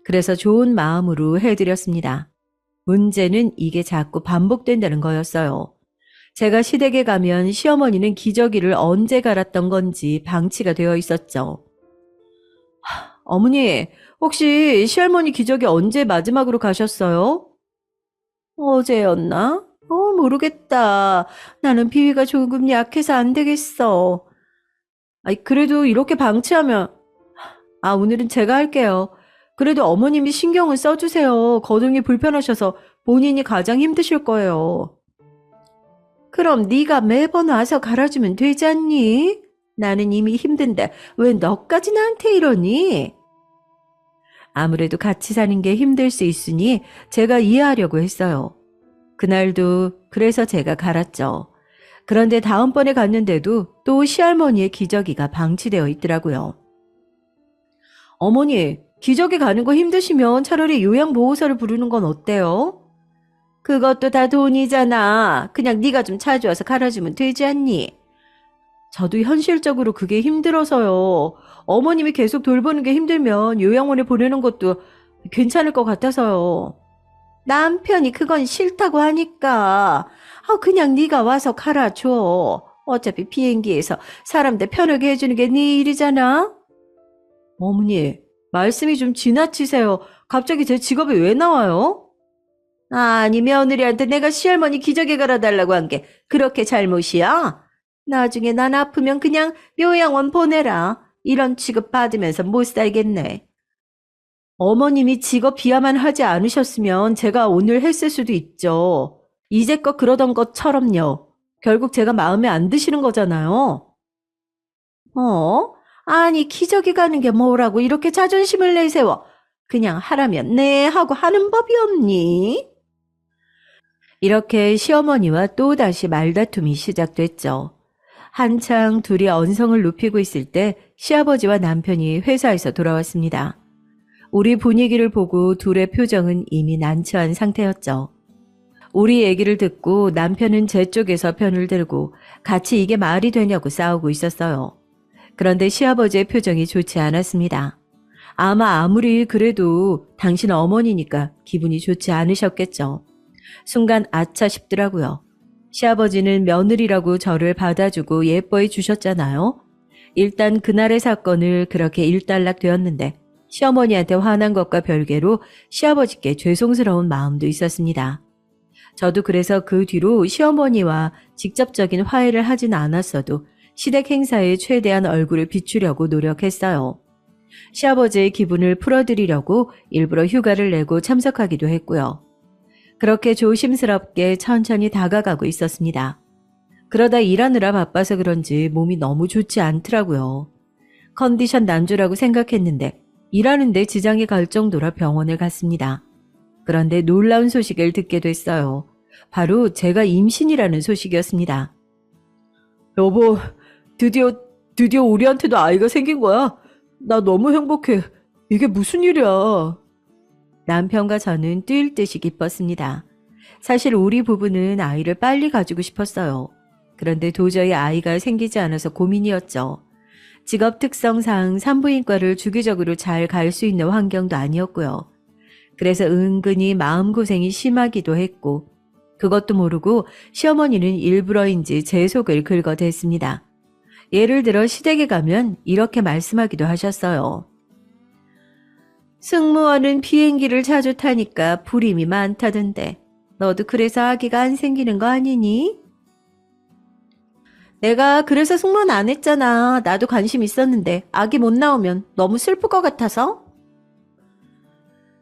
그래서 좋은 마음으로 해드렸습니다. 문제는 이게 자꾸 반복된다는 거였어요. 제가 시댁에 가면 시어머니는 기저귀를 언제 갈았던 건지 방치가 되어 있었죠. 어머니, 혹시 시할머니 기저귀 언제 마지막으로 가셨어요? 어제였나? 모르겠다. 나는 비위가 조금 약해서 안 되겠어. 그래도 이렇게 방치하면, 오늘은 제가 할게요. 그래도 어머님이 신경을 써주세요. 거동이 불편하셔서 본인이 가장 힘드실 거예요. 그럼 네가 매번 와서 갈아주면 되지 않니? 나는 이미 힘든데 왜 너까지 나한테 이러니? 아무래도 같이 사는 게 힘들 수 있으니 제가 이해하려고 했어요. 그날도 그래서 제가 갈았죠. 그런데 다음번에 갔는데도 또 시할머니의 기저귀가 방치되어 있더라고요. 어머니, 기저귀 가는 거 힘드시면 차라리 요양보호사를 부르는 건 어때요? 그것도 다 돈이잖아. 그냥 네가 좀 자주 와서 갈아주면 되지 않니? 저도 현실적으로 그게 힘들어서요. 어머님이 계속 돌보는 게 힘들면 요양원에 보내는 것도 괜찮을 것 같아서요. 남편이 그건 싫다고 하니까 그냥 네가 와서 갈아줘. 어차피 비행기에서 사람들 편하게 해주는 게 네 일이잖아. 어머니, 말씀이 좀 지나치세요. 갑자기 제 직업이 왜 나와요? 아니, 며느리한테 내가 시할머니 기저귀 갈아달라고 한 게 그렇게 잘못이야? 나중에 난 아프면 그냥 요양원 보내라. 이런 취급 받으면서 못 살겠네. 어머님이 직업 비하만 하지 않으셨으면 제가 오늘 했을 수도 있죠. 이제껏 그러던 것처럼요. 결국 제가 마음에 안 드시는 거잖아요. 어? 아니, 기저귀 가는 게 뭐라고 이렇게 자존심을 내세워. 그냥 하라면 네 하고 하는 법이 없니? 이렇게 시어머니와 또다시 말다툼이 시작됐죠. 한창 둘이 언성을 높이고 있을 때 시아버지와 남편이 회사에서 돌아왔습니다. 우리 분위기를 보고 둘의 표정은 이미 난처한 상태였죠. 우리 얘기를 듣고 남편은 제 쪽에서 편을 들고 같이 이게 말이 되냐고 싸우고 있었어요. 그런데 시아버지의 표정이 좋지 않았습니다. 아마 아무리 그래도 당신 어머니니까 기분이 좋지 않으셨겠죠. 순간 아차 싶더라고요. 시아버지는 며느리라고 저를 받아주고 예뻐해 주셨잖아요. 일단 그날의 사건을 그렇게 일단락 되었는데 시어머니한테 화난 것과 별개로 시아버지께 죄송스러운 마음도 있었습니다. 저도 그래서 그 뒤로 시어머니와 직접적인 화해를 하진 않았어도 시댁 행사에 최대한 얼굴을 비추려고 노력했어요. 시아버지의 기분을 풀어드리려고 일부러 휴가를 내고 참석하기도 했고요. 그렇게 조심스럽게 천천히 다가가고 있었습니다. 그러다 일하느라 바빠서 그런지 몸이 너무 좋지 않더라고요. 컨디션 난조라고 생각했는데 일하는데 지장이 갈 정도라 병원을 갔습니다. 그런데 놀라운 소식을 듣게 됐어요. 바로 제가 임신이라는 소식이었습니다. 여보, 드디어 드디어 우리한테도 아이가 생긴 거야. 나 너무 행복해. 이게 무슨 일이야. 남편과 저는 뛸 듯이 기뻤습니다. 사실 우리 부부는 아이를 빨리 가지고 싶었어요. 그런데 도저히 아이가 생기지 않아서 고민이었죠. 직업 특성상 산부인과를 주기적으로 잘 갈 수 있는 환경도 아니었고요. 그래서 은근히 마음고생이 심하기도 했고, 그것도 모르고 시어머니는 일부러인지 제 속을 긁어댔습니다. 예를 들어 시댁에 가면 이렇게 말씀하기도 하셨어요. 승무원은 비행기를 자주 타니까 불임이 많다던데 너도 그래서 아기가 안 생기는 거 아니니? 내가 그래서 승무원 안 했잖아. 나도 관심 있었는데 아기 못 나오면 너무 슬플 것 같아서.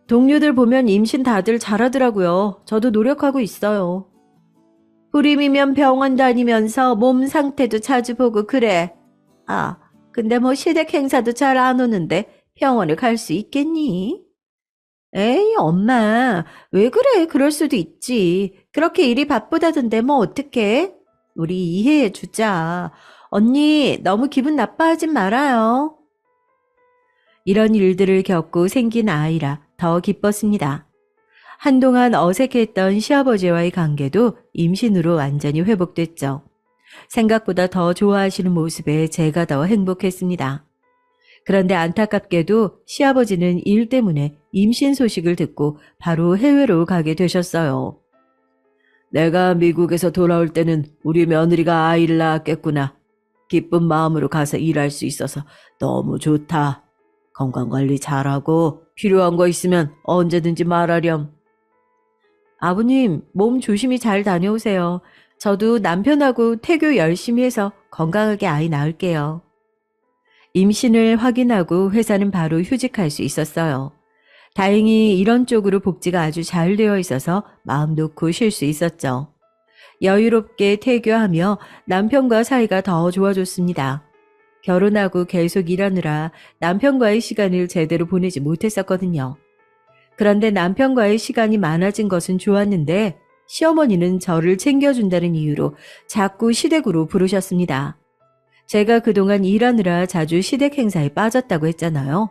동료들 보면 임신 다들 잘하더라고요. 저도 노력하고 있어요. 불임이면 병원 다니면서 몸 상태도 자주 보고 그래. 아, 근데 뭐 시댁 행사도 잘 안 오는데 병원을 갈 수 있겠니? 에이, 엄마. 왜 그래? 그럴 수도 있지. 그렇게 일이 바쁘다던데 뭐 어떡해? 우리 이해해 주자. 언니, 너무 기분 나빠하진 말아요. 이런 일들을 겪고 생긴 아이라 더 기뻤습니다. 한동안 어색했던 시아버지와의 관계도 임신으로 완전히 회복됐죠. 생각보다 더 좋아하시는 모습에 제가 더 행복했습니다. 그런데 안타깝게도 시아버지는 일 때문에 임신 소식을 듣고 바로 해외로 가게 되셨어요. 내가 미국에서 돌아올 때는 우리 며느리가 아이를 낳았겠구나. 기쁜 마음으로 가서 일할 수 있어서 너무 좋다. 건강관리 잘하고 필요한 거 있으면 언제든지 말하렴. 아버님, 몸 조심히 잘 다녀오세요. 저도 남편하고 태교 열심히 해서 건강하게 아이 낳을게요. 임신을 확인하고 회사는 바로 휴직할 수 있었어요. 다행히 이런 쪽으로 복지가 아주 잘 되어 있어서 마음 놓고 쉴 수 있었죠. 여유롭게 태교하며 남편과 사이가 더 좋아졌습니다. 결혼하고 계속 일하느라 남편과의 시간을 제대로 보내지 못했었거든요. 그런데 남편과의 시간이 많아진 것은 좋았는데 시어머니는 저를 챙겨준다는 이유로 자꾸 시댁으로 부르셨습니다. 제가 그동안 일하느라 자주 시댁 행사에 빠졌다고 했잖아요.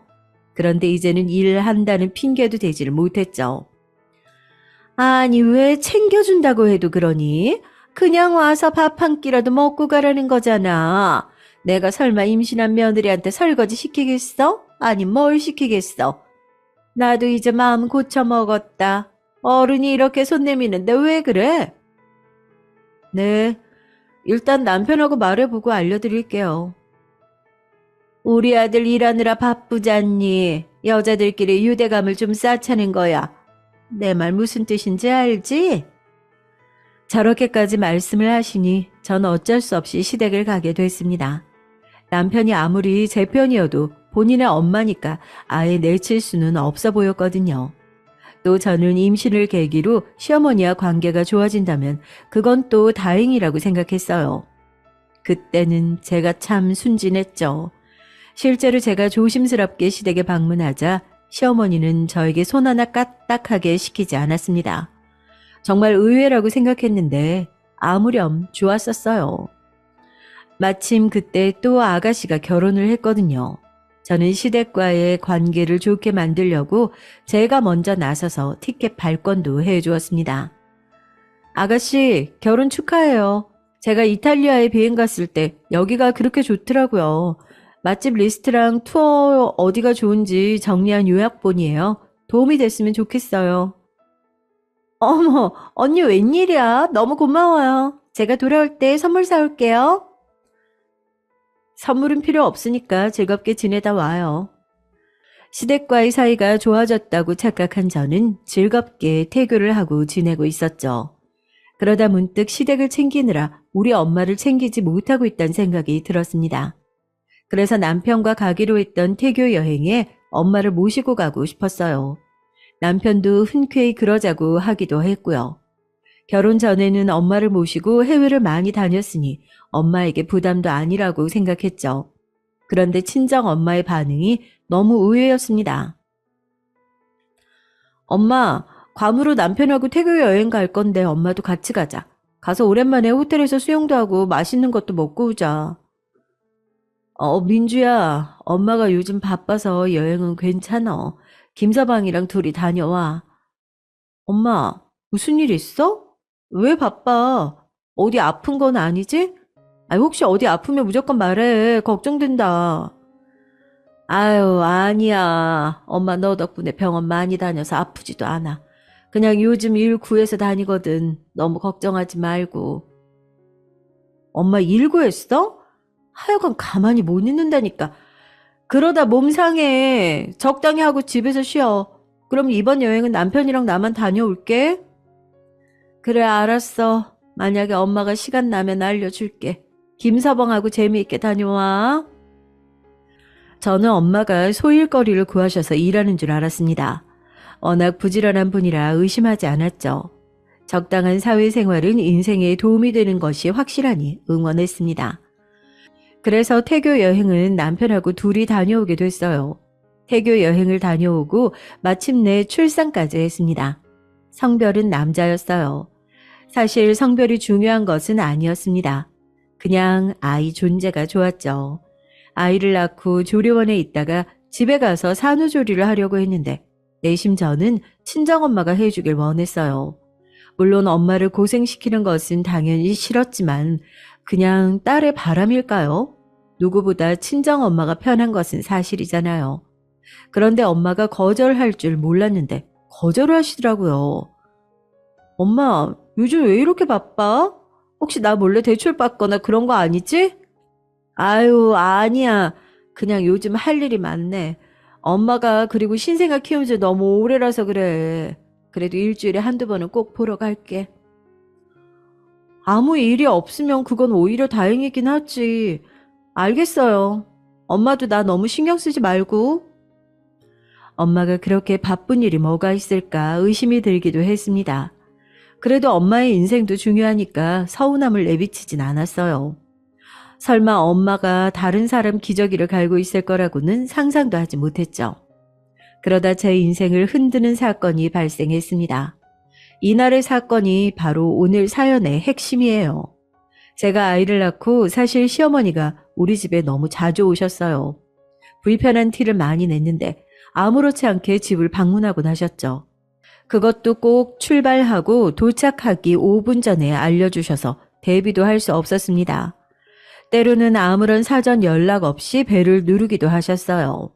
그런데 이제는 일한다는 핑계도 대지를 못했죠. 아니 왜 챙겨준다고 해도 그러니? 그냥 와서 밥 한 끼라도 먹고 가라는 거잖아. 내가 설마 임신한 며느리한테 설거지 시키겠어? 아니 뭘 시키겠어? 나도 이제 마음 고쳐 먹었다. 어른이 이렇게 손 내미는데 왜 그래? 네, 일단 남편하고 말해보고 알려드릴게요. 우리 아들 일하느라 바쁘잖니. 여자들끼리 유대감을 좀 쌓자는 거야. 내 말 무슨 뜻인지 알지? 저렇게까지 말씀을 하시니 전 어쩔 수 없이 시댁을 가게 됐습니다. 남편이 아무리 제 편이어도 본인의 엄마니까 아예 내칠 수는 없어 보였거든요. 또 저는 임신을 계기로 시어머니와 관계가 좋아진다면 그건 또 다행이라고 생각했어요. 그때는 제가 참 순진했죠. 실제로 제가 조심스럽게 시댁에 방문하자 시어머니는 저에게 손 하나 까딱하게 시키지 않았습니다. 정말 의외라고 생각했는데 아무렴 좋았었어요. 마침 그때 또 아가씨가 결혼을 했거든요. 저는 시댁과의 관계를 좋게 만들려고 제가 먼저 나서서 티켓 발권도 해주었습니다. 아가씨, 결혼 축하해요. 제가 이탈리아에 비행 갔을 때 여기가 그렇게 좋더라고요. 맛집 리스트랑 투어 어디가 좋은지 정리한 요약본이에요. 도움이 됐으면 좋겠어요. 어머, 언니 웬일이야? 너무 고마워요. 제가 돌아올 때 선물 사올게요. 선물은 필요 없으니까 즐겁게 지내다 와요. 시댁과의 사이가 좋아졌다고 착각한 저는 즐겁게 태교를 하고 지내고 있었죠. 그러다 문득 시댁을 챙기느라 우리 엄마를 챙기지 못하고 있다는 생각이 들었습니다. 그래서 남편과 가기로 했던 태교 여행에 엄마를 모시고 가고 싶었어요. 남편도 흔쾌히 그러자고 하기도 했고요. 결혼 전에는 엄마를 모시고 해외를 많이 다녔으니 엄마에게 부담도 아니라고 생각했죠. 그런데 친정 엄마의 반응이 너무 의외였습니다. 엄마, 괌으로 남편하고 태교 여행 갈 건데 엄마도 같이 가자. 가서 오랜만에 호텔에서 수영도 하고 맛있는 것도 먹고 오자. 민주야, 엄마가 요즘 바빠서 여행은 괜찮아. 김서방이랑 둘이 다녀와. 엄마, 무슨 일 있어? 왜 바빠? 어디 아픈 건 아니지? 아니, 혹시 어디 아프면 무조건 말해. 걱정된다. 아유, 아니야. 엄마 너 덕분에 병원 많이 다녀서 아프지도 않아. 그냥 요즘 일 구해서 다니거든. 너무 걱정하지 말고. 엄마 일 구했어? 하여간 가만히 못 있는다니까. 그러다 몸 상해. 적당히 하고 집에서 쉬어. 그럼 이번 여행은 남편이랑 나만 다녀올게. 그래, 알았어. 만약에 엄마가 시간 나면 알려줄게. 김서방하고 재미있게 다녀와. 저는 엄마가 소일거리를 구하셔서 일하는 줄 알았습니다. 워낙 부지런한 분이라 의심하지 않았죠. 적당한 사회생활은 인생에 도움이 되는 것이 확실하니 응원했습니다. 그래서 태교 여행은 남편하고 둘이 다녀오게 됐어요. 태교 여행을 다녀오고 마침내 출산까지 했습니다. 성별은 남자였어요. 사실 성별이 중요한 것은 아니었습니다. 그냥 아이 존재가 좋았죠. 아이를 낳고 조리원에 있다가 집에 가서 산후조리를 하려고 했는데 내심 저는 친정엄마가 해주길 원했어요. 물론 엄마를 고생시키는 것은 당연히 싫었지만 그냥 딸의 바람일까요? 누구보다 친정엄마가 편한 것은 사실이잖아요. 그런데 엄마가 거절할 줄 몰랐는데 거절을 하시더라고요. 엄마, 요즘 왜 이렇게 바빠? 혹시 나 몰래 대출 받거나 그런 거 아니지? 아유, 아니야. 그냥 요즘 할 일이 많네. 엄마가 그리고 신생아 키운 지 너무 오래라서 그래. 그래도 일주일에 한두 번은 꼭 보러 갈게. 아무 일이 없으면 그건 오히려 다행이긴 하지. 알겠어요. 엄마도 나 너무 신경 쓰지 말고. 엄마가 그렇게 바쁜 일이 뭐가 있을까 의심이 들기도 했습니다. 그래도 엄마의 인생도 중요하니까 서운함을 내비치진 않았어요. 설마 엄마가 다른 사람 기저귀를 갈고 있을 거라고는 상상도 하지 못했죠. 그러다 제 인생을 흔드는 사건이 발생했습니다. 이날의 사건이 바로 오늘 사연의 핵심이에요. 제가 아이를 낳고 사실 시어머니가 우리 집에 너무 자주 오셨어요. 불편한 티를 많이 냈는데 아무렇지 않게 집을 방문하곤 하셨죠. 그것도 꼭 출발하고 도착하기 5분 전에 알려주셔서 대비도 할 수 없었습니다. 때로는 아무런 사전 연락 없이 배를 누르기도 하셨어요.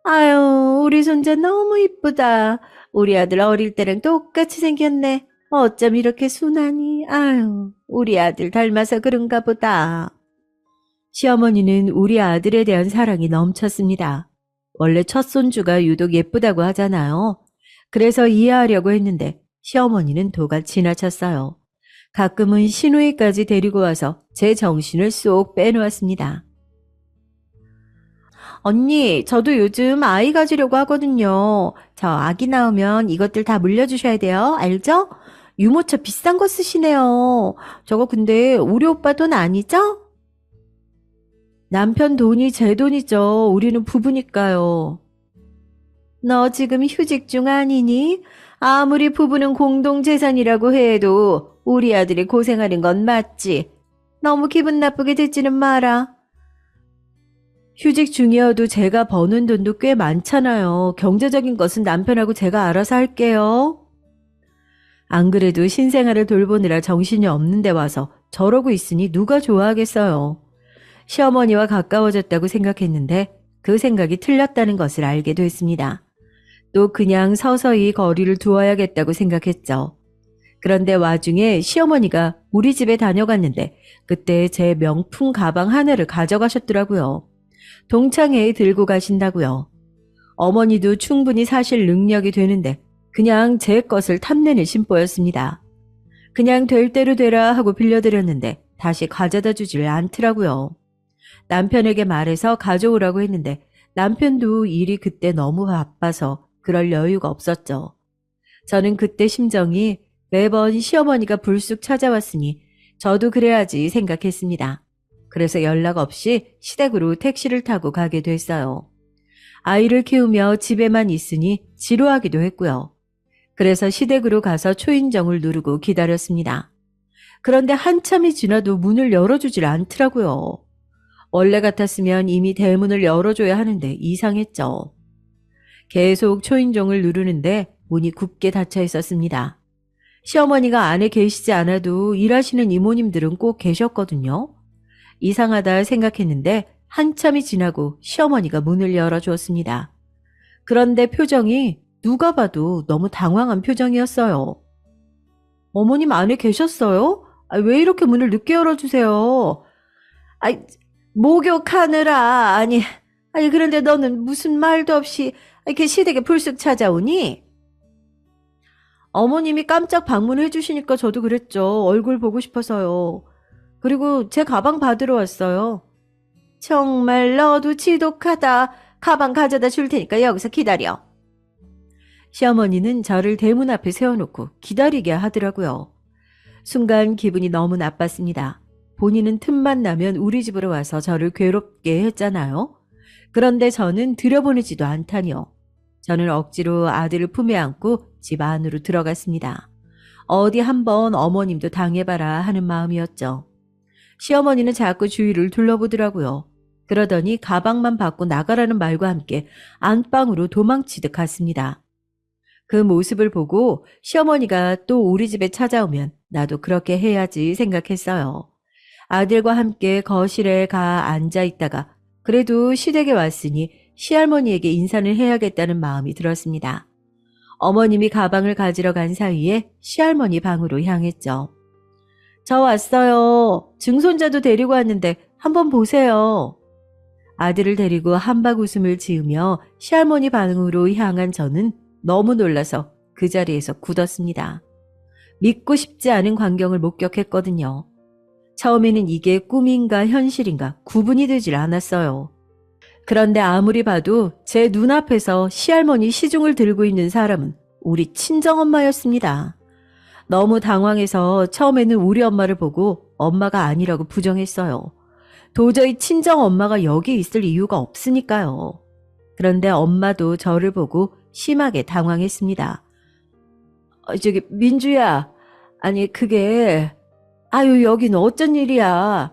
아유, 우리 손자 너무 이쁘다. 우리 아들 어릴 때랑 똑같이 생겼네. 어쩜 이렇게 순하니? 아유, 우리 아들 닮아서 그런가 보다. 시어머니는 우리 아들에 대한 사랑이 넘쳤습니다. 원래 첫 손주가 유독 예쁘다고 하잖아요. 그래서 이해하려고 했는데 시어머니는 도가 지나쳤어요. 가끔은 시누이까지 데리고 와서 제 정신을 쏙 빼놓았습니다. 언니, 저도 요즘 아이 가지려고 하거든요. 저 아기 나오면 이것들 다 물려주셔야 돼요. 알죠? 유모차 비싼 거 쓰시네요. 저거 근데 우리 오빠 돈 아니죠? 남편 돈이 제 돈이죠. 우리는 부부니까요. 너 지금 휴직 중 아니니? 아무리 부부는 공동재산이라고 해도 우리 아들이 고생하는 건 맞지. 너무 기분 나쁘게 듣지는 마라. 휴직 중이어도 제가 버는 돈도 꽤 많잖아요. 경제적인 것은 남편하고 제가 알아서 할게요. 안 그래도 신생아를 돌보느라 정신이 없는데 와서 저러고 있으니 누가 좋아하겠어요. 시어머니와 가까워졌다고 생각했는데 그 생각이 틀렸다는 것을 알게 됐습니다. 또 그냥 서서히 거리를 두어야겠다고 생각했죠. 그런데 와중에 시어머니가 우리 집에 다녀갔는데 그때 제 명품 가방 하나를 가져가셨더라고요. 동창회에 들고 가신다고요. 어머니도 충분히 사실 능력이 되는데 그냥 제 것을 탐내는 심보였습니다. 그냥 될 대로 되라 하고 빌려드렸는데 다시 가져다 주질 않더라고요. 남편에게 말해서 가져오라고 했는데 남편도 일이 그때 너무 바빠서 그럴 여유가 없었죠. 저는 그때 심정이 매번 시어머니가 불쑥 찾아왔으니 저도 그래야지 생각했습니다. 그래서 연락 없이 시댁으로 택시를 타고 가게 됐어요. 아이를 키우며 집에만 있으니 지루하기도 했고요. 그래서 시댁으로 가서 초인종을 누르고 기다렸습니다. 그런데 한참이 지나도 문을 열어주질 않더라고요. 원래 같았으면 이미 대문을 열어줘야 하는데 이상했죠. 계속 초인종을 누르는데 문이 굳게 닫혀 있었습니다. 시어머니가 안에 계시지 않아도 일하시는 이모님들은 꼭 계셨거든요. 이상하다 생각했는데 한참이 지나고 시어머니가 문을 열어주었습니다. 그런데 표정이 누가 봐도 너무 당황한 표정이었어요. 어머님 안에 계셨어요? 왜 이렇게 문을 늦게 열어주세요? 아이, 목욕하느라. 아니, 그런데 너는 무슨 말도 없이 이렇게 시댁에 불쑥 찾아오니? 어머님이 깜짝 방문해 주시니까 저도 그랬죠. 얼굴 보고 싶어서요. 그리고 제 가방 받으러 왔어요. 정말 너도 지독하다. 가방 가져다 줄 테니까 여기서 기다려. 시어머니는 저를 대문 앞에 세워놓고 기다리게 하더라고요. 순간 기분이 너무 나빴습니다. 본인은 틈만 나면 우리 집으로 와서 저를 괴롭게 했잖아요. 그런데 저는 들여보내지도 않다니요. 저는 억지로 아들을 품에 안고 집 안으로 들어갔습니다. 어디 한번 어머님도 당해봐라 하는 마음이었죠. 시어머니는 자꾸 주위를 둘러보더라고요. 그러더니 가방만 받고 나가라는 말과 함께 안방으로 도망치듯 갔습니다. 그 모습을 보고 시어머니가 또 우리 집에 찾아오면 나도 그렇게 해야지 생각했어요. 아들과 함께 거실에 가 앉아 있다가 그래도 시댁에 왔으니 시할머니에게 인사를 해야겠다는 마음이 들었습니다. 어머님이 가방을 가지러 간 사이에 시할머니 방으로 향했죠. 저 왔어요. 증손자도 데리고 왔는데 한번 보세요. 아들을 데리고 한박 웃음을 지으며 시할머니 방으로 향한 저는 너무 놀라서 그 자리에서 굳었습니다. 믿고 싶지 않은 광경을 목격했거든요. 처음에는 이게 꿈인가 현실인가 구분이 되질 않았어요. 그런데 아무리 봐도 제 눈앞에서 시할머니 시중을 들고 있는 사람은 우리 친정엄마였습니다. 너무 당황해서 처음에는 우리 엄마를 보고 엄마가 아니라고 부정했어요. 도저히 친정엄마가 여기 있을 이유가 없으니까요. 그런데 엄마도 저를 보고 심하게 당황했습니다. 저기 민주야, 아니 그게 아유 여긴 어쩐 일이야.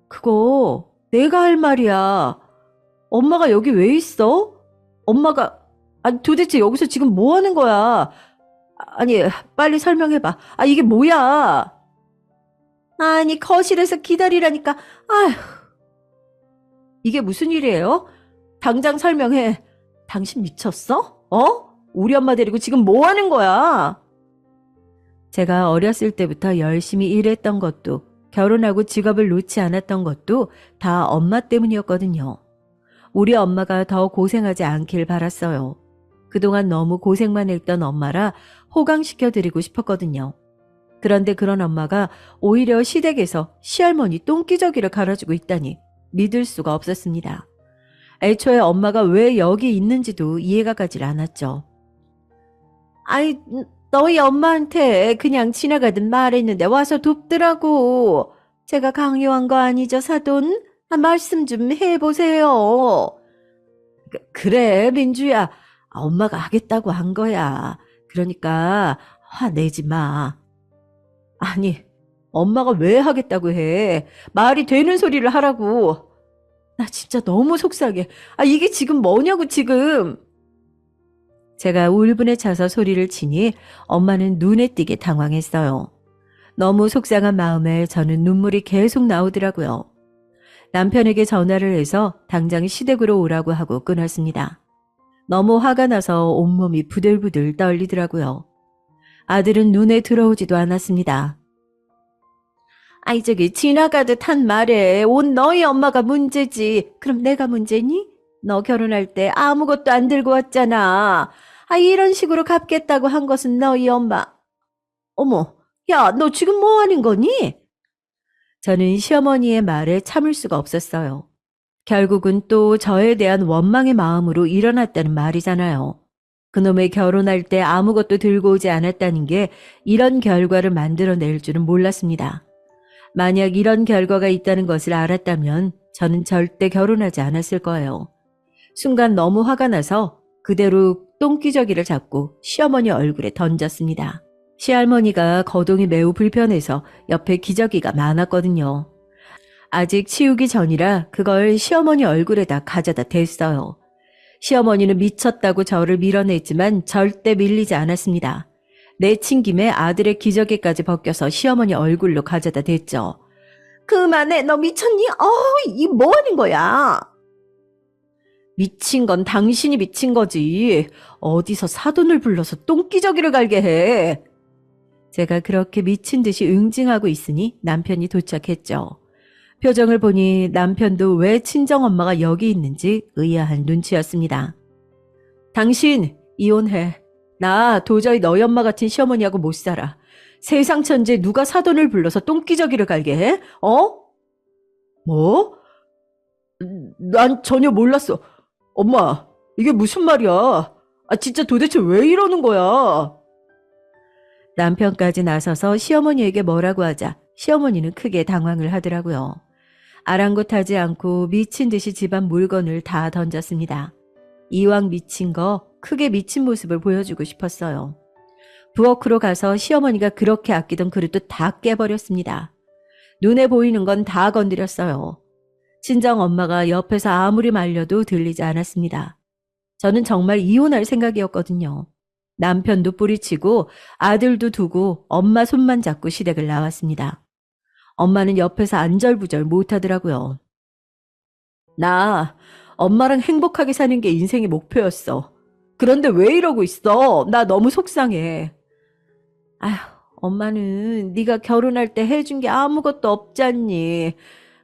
그거 내가 할 말이야. 엄마가 여기 왜 있어? 엄마가 아니 도대체 여기서 지금 뭐 하는 거야? 아니 빨리 설명해봐. 이게 뭐야? 아니 거실에서 기다리라니까. 아휴 이게 무슨 일이에요? 당장 설명해. 당신 미쳤어? 우리 엄마 데리고 지금 뭐 하는 거야? 제가 어렸을 때부터 열심히 일했던 것도 결혼하고 직업을 놓지 않았던 것도 다 엄마 때문이었거든요. 우리 엄마가 더 고생하지 않길 바랐어요. 그동안 너무 고생만 했던 엄마라 호강시켜드리고 싶었거든요. 그런데 그런 엄마가 오히려 시댁에서 시할머니 똥기저귀를 갈아주고 있다니 믿을 수가 없었습니다. 애초에 엄마가 왜 여기 있는지도 이해가 가질 않았죠. 아이, 너희 엄마한테 그냥 지나가듯 말했는데 와서 돕더라고. 제가 강요한 거 아니죠, 사돈? 말씀 좀 해보세요. 그래, 민주야. 엄마가 하겠다고 한 거야. 그러니까 화내지 마. 아니, 엄마가 왜 하겠다고 해? 말이 되는 소리를 하라고. 나 진짜 너무 속상해. 이게 지금 뭐냐고 지금. 제가 울분에 차서 소리를 치니 엄마는 눈에 띄게 당황했어요. 너무 속상한 마음에 저는 눈물이 계속 나오더라고요. 남편에게 전화를 해서 당장 시댁으로 오라고 하고 끊었습니다. 너무 화가 나서 온몸이 부들부들 떨리더라고요. 아들은 눈에 들어오지도 않았습니다. 저기 지나가듯 한 말에 온 너희 엄마가 문제지. 그럼 내가 문제니? 너 결혼할 때 아무것도 안 들고 왔잖아. 이런 식으로 갚겠다고 한 것은 너희 엄마. 어머, 야, 너 지금 뭐 하는 거니? 저는 시어머니의 말에 참을 수가 없었어요. 결국은 또 저에 대한 원망의 마음으로 일어났다는 말이잖아요. 그놈의 결혼할 때 아무것도 들고 오지 않았다는 게 이런 결과를 만들어낼 줄은 몰랐습니다. 만약 이런 결과가 있다는 것을 알았다면 저는 절대 결혼하지 않았을 거예요. 순간 너무 화가 나서 그대로 똥기저귀를 잡고 시어머니 얼굴에 던졌습니다. 시할머니가 거동이 매우 불편해서 옆에 기저귀가 많았거든요. 아직 치우기 전이라 그걸 시어머니 얼굴에다 가져다 댔어요. 시어머니는 미쳤다고 저를 밀어냈지만 절대 밀리지 않았습니다. 내친 김에 아들의 기저귀까지 벗겨서 시어머니 얼굴로 가져다 댔죠. 그만해, 너 미쳤니? 이 뭐 하는 거야? 미친 건 당신이 미친 거지. 어디서 사돈을 불러서 똥기저귀를 갈게 해. 제가 그렇게 미친 듯이 응징하고 있으니 남편이 도착했죠. 표정을 보니 남편도 왜 친정엄마가 여기 있는지 의아한 눈치였습니다. 당신 이혼해. 나 도저히 너희 엄마 같은 시어머니하고 못 살아. 세상 천지에 누가 사돈을 불러서 똥기저귀를 갈게 해? 뭐? 난 전혀 몰랐어. 엄마, 이게 무슨 말이야? 진짜 도대체 왜 이러는 거야? 남편까지 나서서 시어머니에게 뭐라고 하자 시어머니는 크게 당황을 하더라고요. 아랑곳하지 않고 미친 듯이 집안 물건을 다 던졌습니다. 이왕 미친 거 크게 미친 모습을 보여주고 싶었어요. 부엌으로 가서 시어머니가 그렇게 아끼던 그릇도 다 깨버렸습니다. 눈에 보이는 건 다 건드렸어요. 친정 엄마가 옆에서 아무리 말려도 들리지 않았습니다. 저는 정말 이혼할 생각이었거든요. 남편도 뿌리치고 아들도 두고 엄마 손만 잡고 시댁을 나왔습니다. 엄마는 옆에서 안절부절 못하더라고요. 나 엄마랑 행복하게 사는 게 인생의 목표였어. 그런데 왜 이러고 있어? 나 너무 속상해. 아휴, 엄마는 네가 결혼할 때 해준 게 아무것도 없잖니.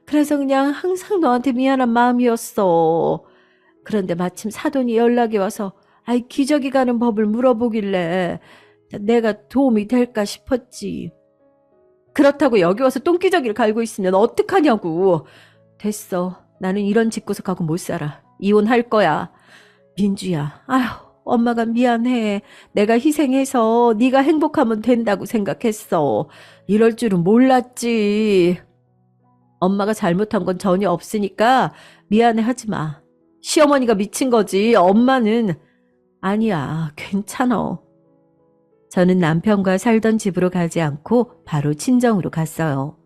그래서 그냥 항상 너한테 미안한 마음이었어. 그런데 마침 사돈이 연락이 와서 기저귀 가는 법을 물어보길래 내가 도움이 될까 싶었지. 그렇다고 여기 와서 똥기저귀를 갈고 있으면 어떡하냐고. 됐어. 나는 이런 집구석하고 못 살아. 이혼할 거야. 민주야, 엄마가 미안해. 내가 희생해서 네가 행복하면 된다고 생각했어. 이럴 줄은 몰랐지. 엄마가 잘못한 건 전혀 없으니까 미안해 하지 마. 시어머니가 미친 거지. 엄마는 아니야. 괜찮아. 저는 남편과 살던 집으로 가지 않고 바로 친정으로 갔어요.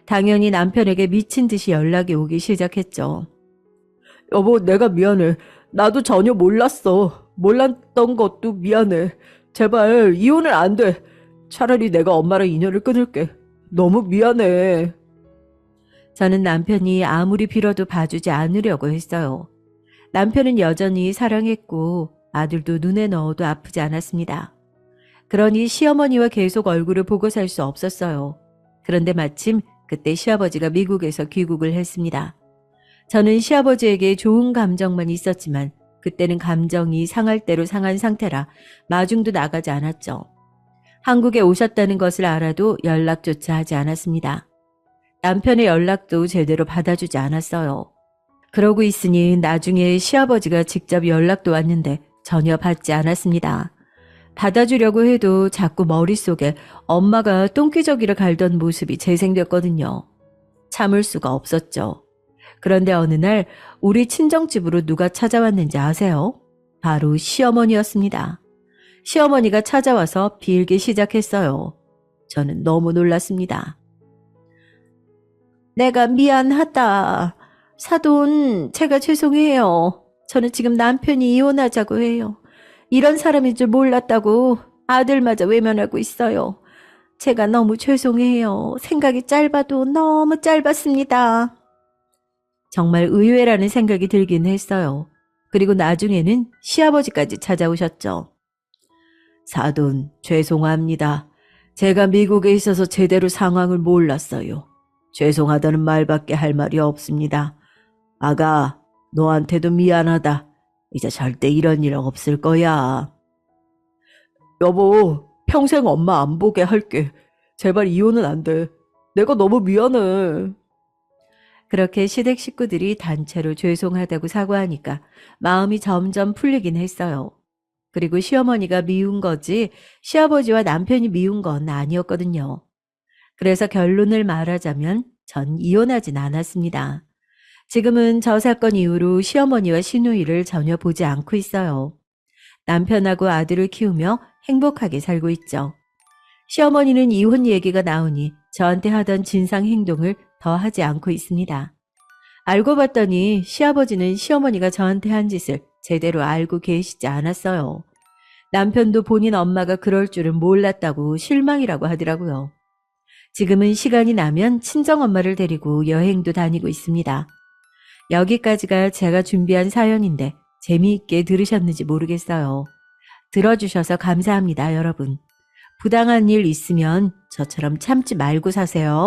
당연히 남편에게 미친 듯이 연락이 오기 시작했죠. 여보, 내가 미안해. 나도 전혀 몰랐어. 몰랐던 것도 미안해. 제발 이혼은 안 돼. 차라리 내가 엄마랑 인연을 끊을게. 너무 미안해. 저는 남편이 아무리 빌어도 봐주지 않으려고 했어요. 남편은 여전히 사랑했고 아들도 눈에 넣어도 아프지 않았습니다. 그러니 시어머니와 계속 얼굴을 보고 살 수 없었어요. 그런데 마침 그때 시아버지가 미국에서 귀국을 했습니다. 저는 시아버지에게 좋은 감정만 있었지만 그때는 감정이 상할 대로 상한 상태라 마중도 나가지 않았죠. 한국에 오셨다는 것을 알아도 연락조차 하지 않았습니다. 남편의 연락도 제대로 받아주지 않았어요. 그러고 있으니 나중에 시아버지가 직접 연락도 왔는데 전혀 받지 않았습니다. 받아주려고 해도 자꾸 머릿속에 엄마가 똥기저귀를 갈던 모습이 재생됐거든요. 참을 수가 없었죠. 그런데 어느 날 우리 친정집으로 누가 찾아왔는지 아세요? 바로 시어머니였습니다. 시어머니가 찾아와서 빌기 시작했어요. 저는 너무 놀랐습니다. 내가 미안하다. 사돈, 제가 죄송해요. 저는 지금 남편이 이혼하자고 해요. 이런 사람인 줄 몰랐다고 아들마저 외면하고 있어요. 제가 너무 죄송해요. 생각이 짧아도 너무 짧았습니다. 정말 의외라는 생각이 들긴 했어요. 그리고 나중에는 시아버지까지 찾아오셨죠. 사돈, 죄송합니다. 제가 미국에 있어서 제대로 상황을 몰랐어요. 죄송하다는 말밖에 할 말이 없습니다. 아가, 너한테도 미안하다. 이제 절대 이런 일 없을 거야. 여보, 평생 엄마 안 보게 할게. 제발 이혼은 안 돼. 내가 너무 미안해. 그렇게 시댁 식구들이 단체로 죄송하다고 사과하니까 마음이 점점 풀리긴 했어요. 그리고 시어머니가 미운 거지 시아버지와 남편이 미운 건 아니었거든요. 그래서 결론을 말하자면 전 이혼하진 않았습니다. 지금은 저 사건 이후로 시어머니와 시누이를 전혀 보지 않고 있어요. 남편하고 아들을 키우며 행복하게 살고 있죠. 시어머니는 이혼 얘기가 나오니 저한테 하던 진상 행동을 더 하지 않고 있습니다. 알고 봤더니 시아버지는 시어머니가 저한테 한 짓을 제대로 알고 계시지 않았어요. 남편도 본인 엄마가 그럴 줄은 몰랐다고 실망이라고 하더라고요. 지금은 시간이 나면 친정엄마를 데리고 여행도 다니고 있습니다. 여기까지가 제가 준비한 사연인데 재미있게 들으셨는지 모르겠어요. 들어주셔서 감사합니다, 여러분. 부당한 일 있으면 저처럼 참지 말고 사세요.